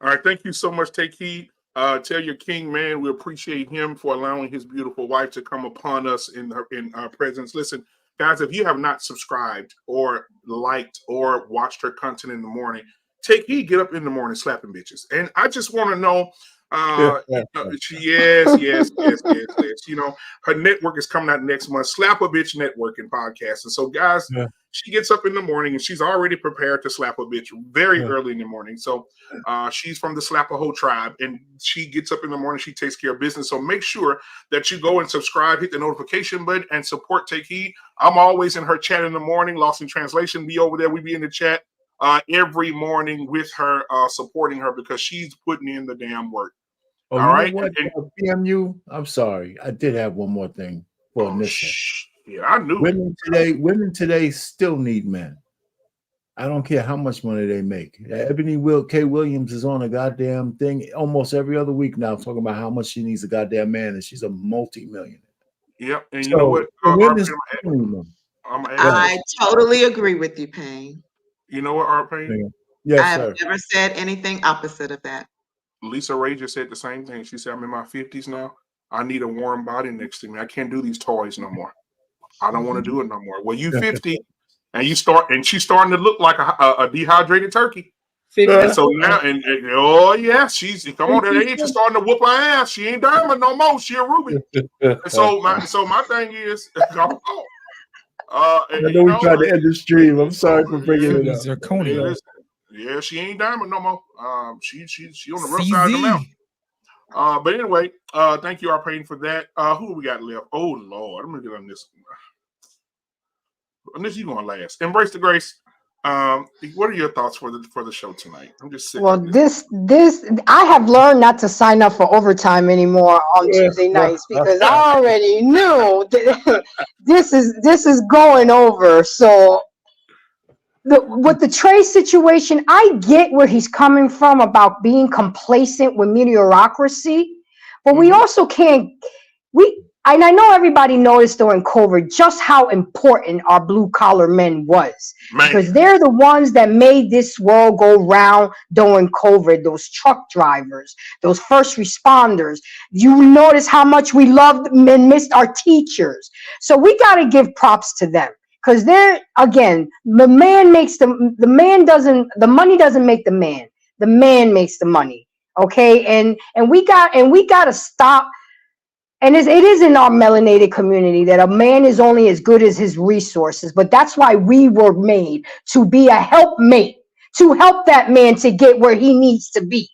All right, thank you so much. Take heed. Tell your king, man, we appreciate him for allowing his beautiful wife to come upon us in our presence. Listen, guys, if you have not subscribed or liked or watched her content in the morning, take heed, get up in the morning slapping bitches. And I just want to know, yes. You know, her network is coming out next month, Slap a Bitch Network and podcast. And so, guys, she gets up in the morning and she's already prepared to slap a bitch very early in the morning. So she's from the Slap a Hoe tribe, and she gets up in the morning, she takes care of business. So make sure that you go and subscribe, hit the notification button, and support Take Heed. I'm always in her chat in the morning, Lost in Translation. Be over there. We be in the chat every morning with her, supporting her because she's putting in the damn work. Oh, all right. What? PMU, I'm sorry. I did have one more thing for Anissa. Yeah, I knew. Women today still need men. I don't care how much money they make. Ebony K. Williams is on a goddamn thing almost every other week now, talking about how much she needs a goddamn man, and she's a multi-millionaire. Yep, and you know what? I totally agree with you, Payne. You know what, Art Payne? Yes, I have never said anything opposite of that. Lisa Ray just said the same thing. She said, I'm in my 50s now. I need a warm body next to me. I can't do these toys no more. I don't want to do it no more. Well, you 50 and she's starting to look like a dehydrated turkey. And so now, and oh yeah, she's come on that age, she's starting to whoop her ass. She ain't diamond no more. She a ruby. And so my thing is, I know we tried to end the stream. I'm sorry for bringing it up. Yeah, she ain't diamond no more. She on the rough side of the mountain. But anyway, thank you, R. Payne, for that. Who we got left? Oh Lord, I'm gonna get on this. On this, you going last. Embrace the Grace. What are your thoughts for the show tonight? I'm just sick Well, of this. this I have learned not to sign up for overtime anymore on Tuesday nights because I already knew that this is going over. So with the Trey situation, I get where he's coming from about being complacent with mediocrity, but we also can't. And I know everybody noticed during COVID just how important our blue collar men was, because they're the ones that made this world go round during COVID. Those truck drivers, those first responders. You notice how much we loved and missed our teachers. So we got to give props to them. Because they're, again, the money doesn't make the man makes the money. Okay, and we got to stop. And it is in our melanated community that a man is only as good as his resources, but that's why we were made to be a helpmate, to help that man to get where he needs to be.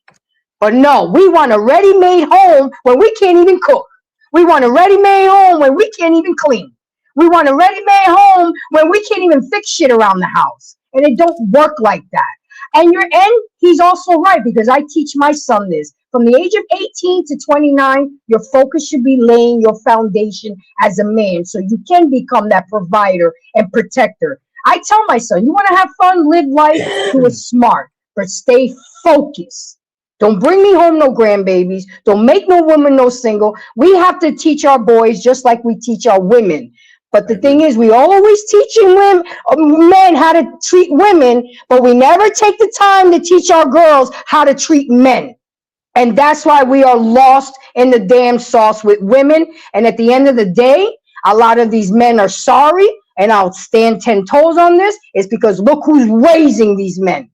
But no, we want a ready-made home when we can't even cook. We want a ready-made home when we can't even clean. We want a ready-made home when we can't even fix shit around the house. And it don't work like that. And he's also right, because I teach my son this. From the age of 18 to 29, your focus should be laying your foundation as a man so you can become that provider and protector. I tell my son, you want to have fun, live life, do it smart, but stay focused. Don't bring me home no grandbabies. Don't make no woman no single. We have to teach our boys just like we teach our women. But the thing is, we always teaching men how to treat women, but we never take the time to teach our girls how to treat men. And that's why we are lost in the damn sauce with women. And at the end of the day, a lot of these men are sorry, and I'll stand 10 toes on this. It's because look who's raising these men.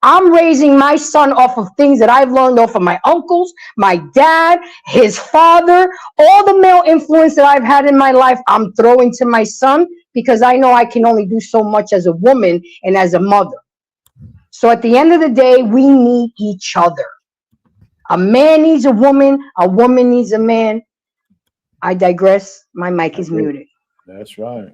I'm raising my son off of things that I've learned off of my uncles, my dad, his father, all the male influence that I've had in my life, I'm throwing to my son because I know I can only do so much as a woman and as a mother. So at the end of the day, we need each other. A man needs a woman needs a man. I digress. My mic is muted. That's right.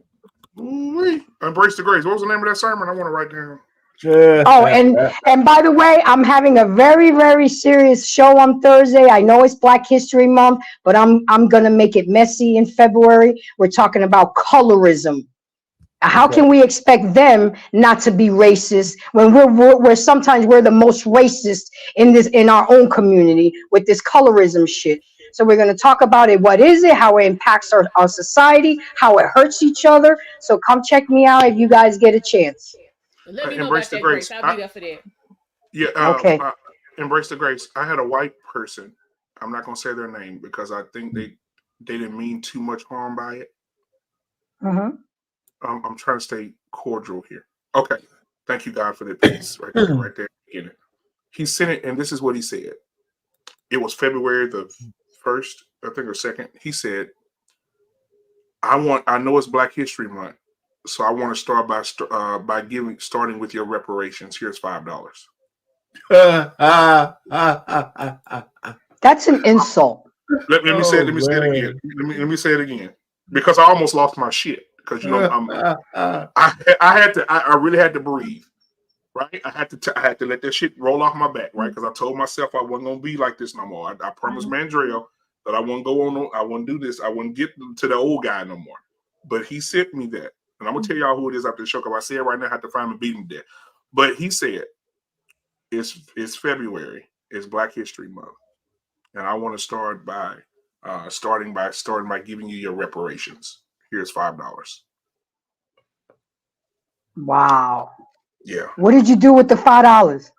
Ooh-wee. Embrace the grace. What was the name of that sermon? I want to write down. Oh, and by the way, I'm having a very, very serious show on Thursday. I know it's Black History Month, but I'm gonna make it messy in February. We're talking about colorism. How can we expect them not to be racist when we're sometimes we're the most racist in our own community with this colorism shit? So we're going to talk about it. What is it? How it impacts our society? How it hurts each other? So come check me out if you guys get a chance. Let me know Embrace about the that, grace. Grace. I'll be there for that. Yeah. Okay. Embrace the grace. I had a white person. I'm not going to say their name because I think they didn't mean too much harm by it. Mm-hmm. I'm trying to stay cordial here. Okay. Thank you, God, for the peace right there. He sent it, and this is what he said. It was February the 1st, I think, or 2nd. He said, I know it's Black History Month, so I want to start by starting with your reparations. Here's $5. That's an insult. Let me say it again. Let me say it again. Because I almost lost my shit. Because I really had to breathe, right? I had to let that shit roll off my back, right? Because I told myself I wasn't gonna be like this no more. I promised Mandrell that I wouldn't go on. I wouldn't do this. I wouldn't get to the old guy no more. But he sent me that, and I'm gonna tell y'all who it is after the show. Because I say it right now, I have to find him beating death. But he said it's February. It's Black History Month, and I want to start by starting by giving you your reparations. Here's $5. Wow. Yeah. What did you do with the $5?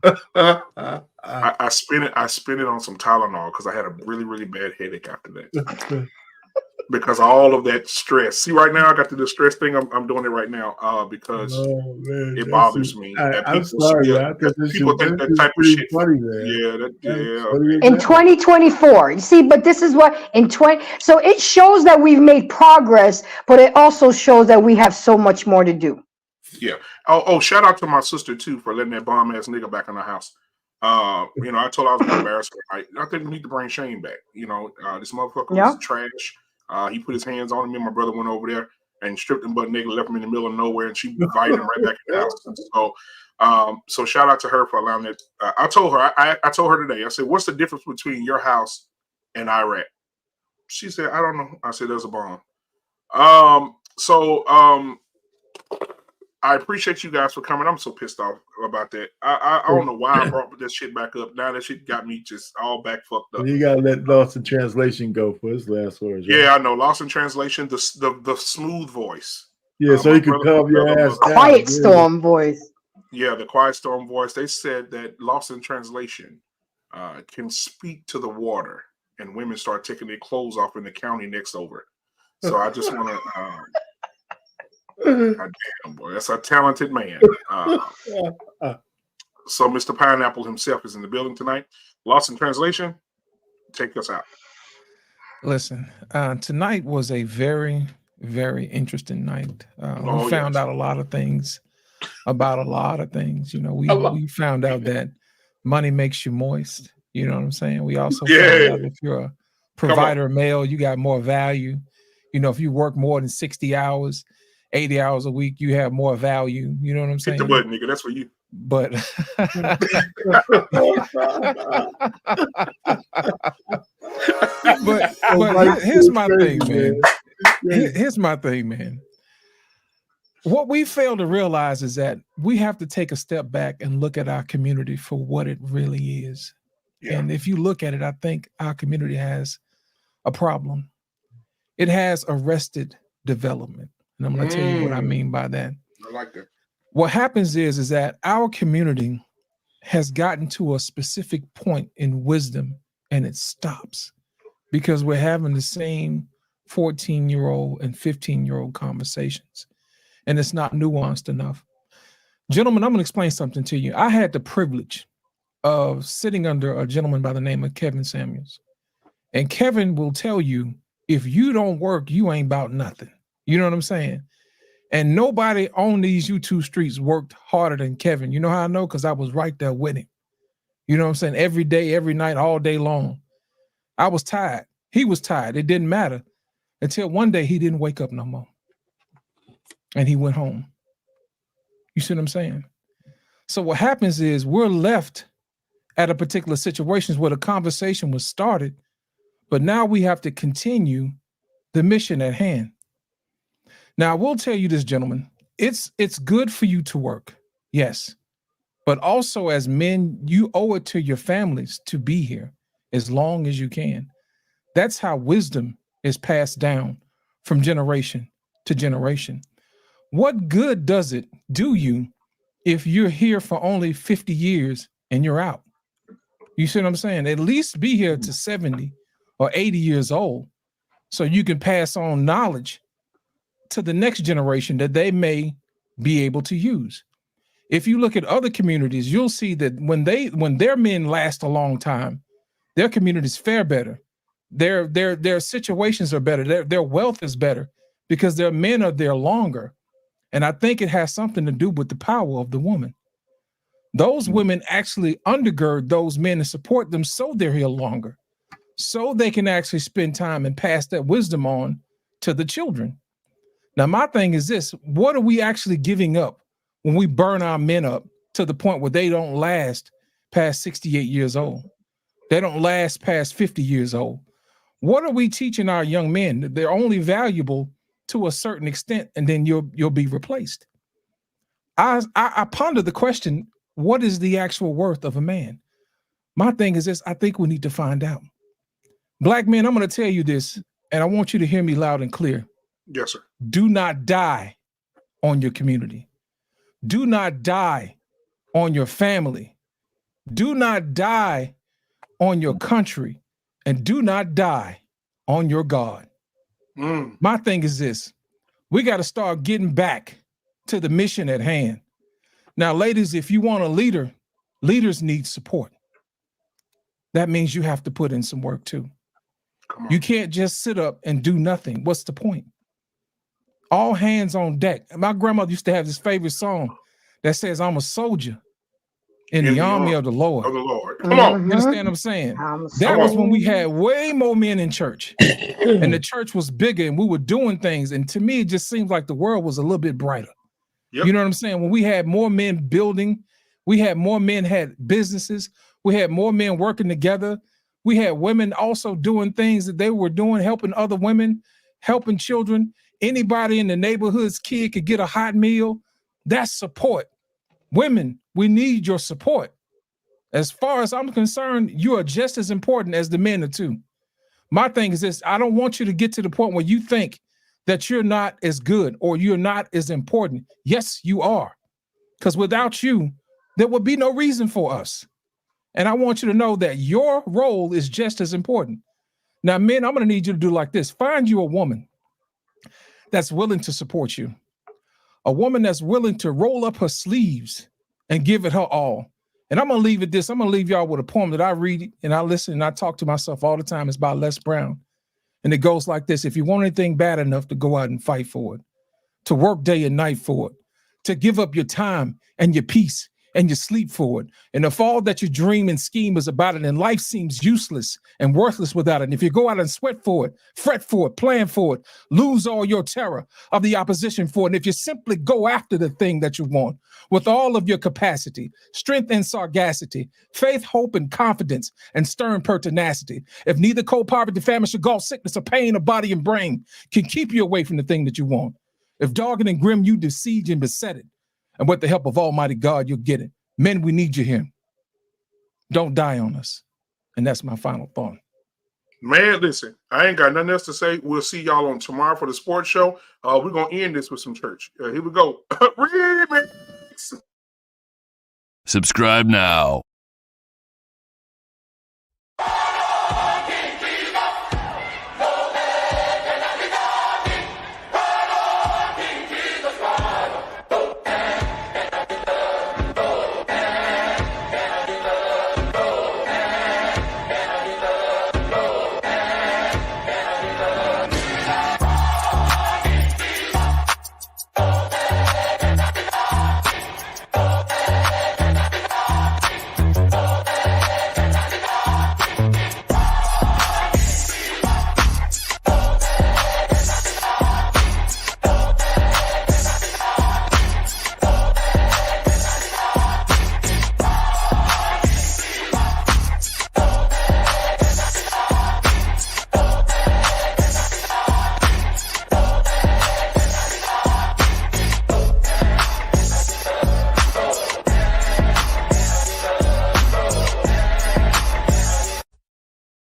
I spent it on some Tylenol because I had a really, really bad headache after that. Because of all of that stress. See, right now I got the distress thing. I'm doing it right now because it bothers me. I'm sorry, people think that type of shit. Funny, in 2024, you see, but this is what so it shows that we've made progress, but it also shows that we have so much more to do. Yeah. Oh, shout out to my sister too for letting that bomb ass nigga back in the house. I told her I was gonna embarrass her. I think we need to bring Shane back. This motherfucker was trash. He put his hands on me. My brother went over there, and stripped him butt naked, left him in the middle of nowhere, and she invited him right back in the house. So shout out to her for allowing it. I told her, I told her today, I said, what's the difference between your house and Iraq? She said, I don't know. I said, there's a bomb. I appreciate you guys for coming. I'm so pissed off about that. I don't know why I brought this shit back up. Now that shit got me just all back fucked up. You gotta let Lost in Translation go for his last words. Right? Yeah, I know. Lost in Translation, the smooth voice. Yeah, so you could calm your ass down. Quiet storm voice. Yeah, the Quiet Storm voice. They said that Lost in Translation can speak to the water, and women start taking their clothes off in the county next over. So I just want to, God damn, boy, that's a talented man. So Mr. Pineapple himself is in the building tonight. Lost in Translation, take us out. Listen, tonight was a very, very interesting night. We found out a lot of things about a lot of things. You know, we found out that money makes you moist. You know what I'm saying? We also found out if you're a provider male, you got more value. You know, if you work more than 60 hours, 80 hours a week, you have more value. You know what I'm saying? Hit the button, nigga. That's for you. But here's my thing, man. Here's my thing, man. What we fail to realize is that we have to take a step back and look at our community for what it really is. Yeah. And if you look at it, I think our community has a problem. It has arrested development. And I'm going to tell you what I mean by that. I like that. What happens is that our community has gotten to a specific point in wisdom and it stops because we're having the same 14-year-old and 15-year-old conversations. And it's not nuanced enough. Gentlemen, I'm going to explain something to you. I had the privilege of sitting under a gentleman by the name of Kevin Samuels. And Kevin will tell you, if you don't work, you ain't about nothing. You know what I'm saying? And nobody on these YouTube streets worked harder than Kevin. You know how I know? Because I was right there with him. You know what I'm saying? Every day, every night, all day long. I was tired. He was tired. It didn't matter until one day he didn't wake up no more. And he went home. You see what I'm saying? So what happens is we're left at a particular situation where the conversation was started, but now we have to continue the mission at hand. Now, I will tell you this, gentlemen, it's good for you to work, yes, but also as men, you owe it to your families to be here as long as you can. That's how wisdom is passed down from generation to generation. What good does it do you if you're here for only 50 years and you're out? You see what I'm saying? At least be here to 70 or 80 years old so you can pass on knowledge to the next generation that they may be able to use. If you look at other communities, you'll see that when their men last a long time, their communities fare better. Their situations are better. Their wealth is better because their men are there longer. And I think it has something to do with the power of the woman. Those women actually undergird those men and support them so they're here longer, so they can actually spend time and pass that wisdom on to the children. Now, my thing is this: what are we actually giving up when we burn our men up to the point where they don't last past 68 years old? They don't last past 50 years old. What are we teaching our young men? They're only valuable to a certain extent, and then you'll be replaced. I ponder the question, what is the actual worth of a man? My thing is this: I think we need to find out. Black men, I'm going to tell you this, and I want you to hear me loud and clear. Yes, sir. Do not die on your community. Do not die on your family. Do not die on your country, and do not die on your God. My thing is this: we got to start getting back to the mission at hand. Now, ladies, if you want a leader, leaders need support. That means you have to put in some work too. You can't just sit up and do nothing. What's the point? All hands on deck. My grandmother used to have this favorite song that says, I'm a soldier in the army of the Lord. Of the Lord. Come on. You understand what I'm saying? That was when we had way more men in church. And the church was bigger and we were doing things. And to me, it just seems like the world was a little bit brighter. Yep. You know what I'm saying? When we had more men building, we had more men had businesses, we had more men working together. We had women also doing things that they were doing, helping other women, helping children. Anybody in the neighborhood's kid could get a hot meal. That's support. Women, we need your support. As far as I'm concerned, you are just as important as the men are too. My thing is this: I don't want you to get to the point where you think that you're not as good or you're not as important. Yes, you are. Because without you, there would be no reason for us. And I want you to know that your role is just as important. Now, men, I'm going to need you to do like this. Find you a woman that's willing to support you. A woman that's willing to roll up her sleeves and give it her all. And I'm going to leave it this. I'm going to leave y'all with a poem that I read and I listen and I talk to myself all the time. It's by Les Brown. And it goes like this: if you want anything bad enough to go out and fight for it, to work day and night for it, to give up your time and your peace and your sleep for it, and if all that you dream and scheme is about it and life seems useless and worthless without it, and if you go out and sweat for it, fret for it, plan for it, lose all your terror of the opposition for it, and if you simply go after the thing that you want with all of your capacity, strength and sagacity, faith, hope, and confidence, and stern pertinacity, if neither cold poverty, famine, gulf, sickness, or pain of body and brain can keep you away from the thing that you want, if dogged and grim you besiege and beset it, and with the help of Almighty God, you'll get it. Men, we need you here. Don't die on us. And that's my final thought. Man, listen, I ain't got nothing else to say. We'll see y'all on tomorrow for the sports show. We're going to end this with some church. Here we go. Remix. Subscribe now.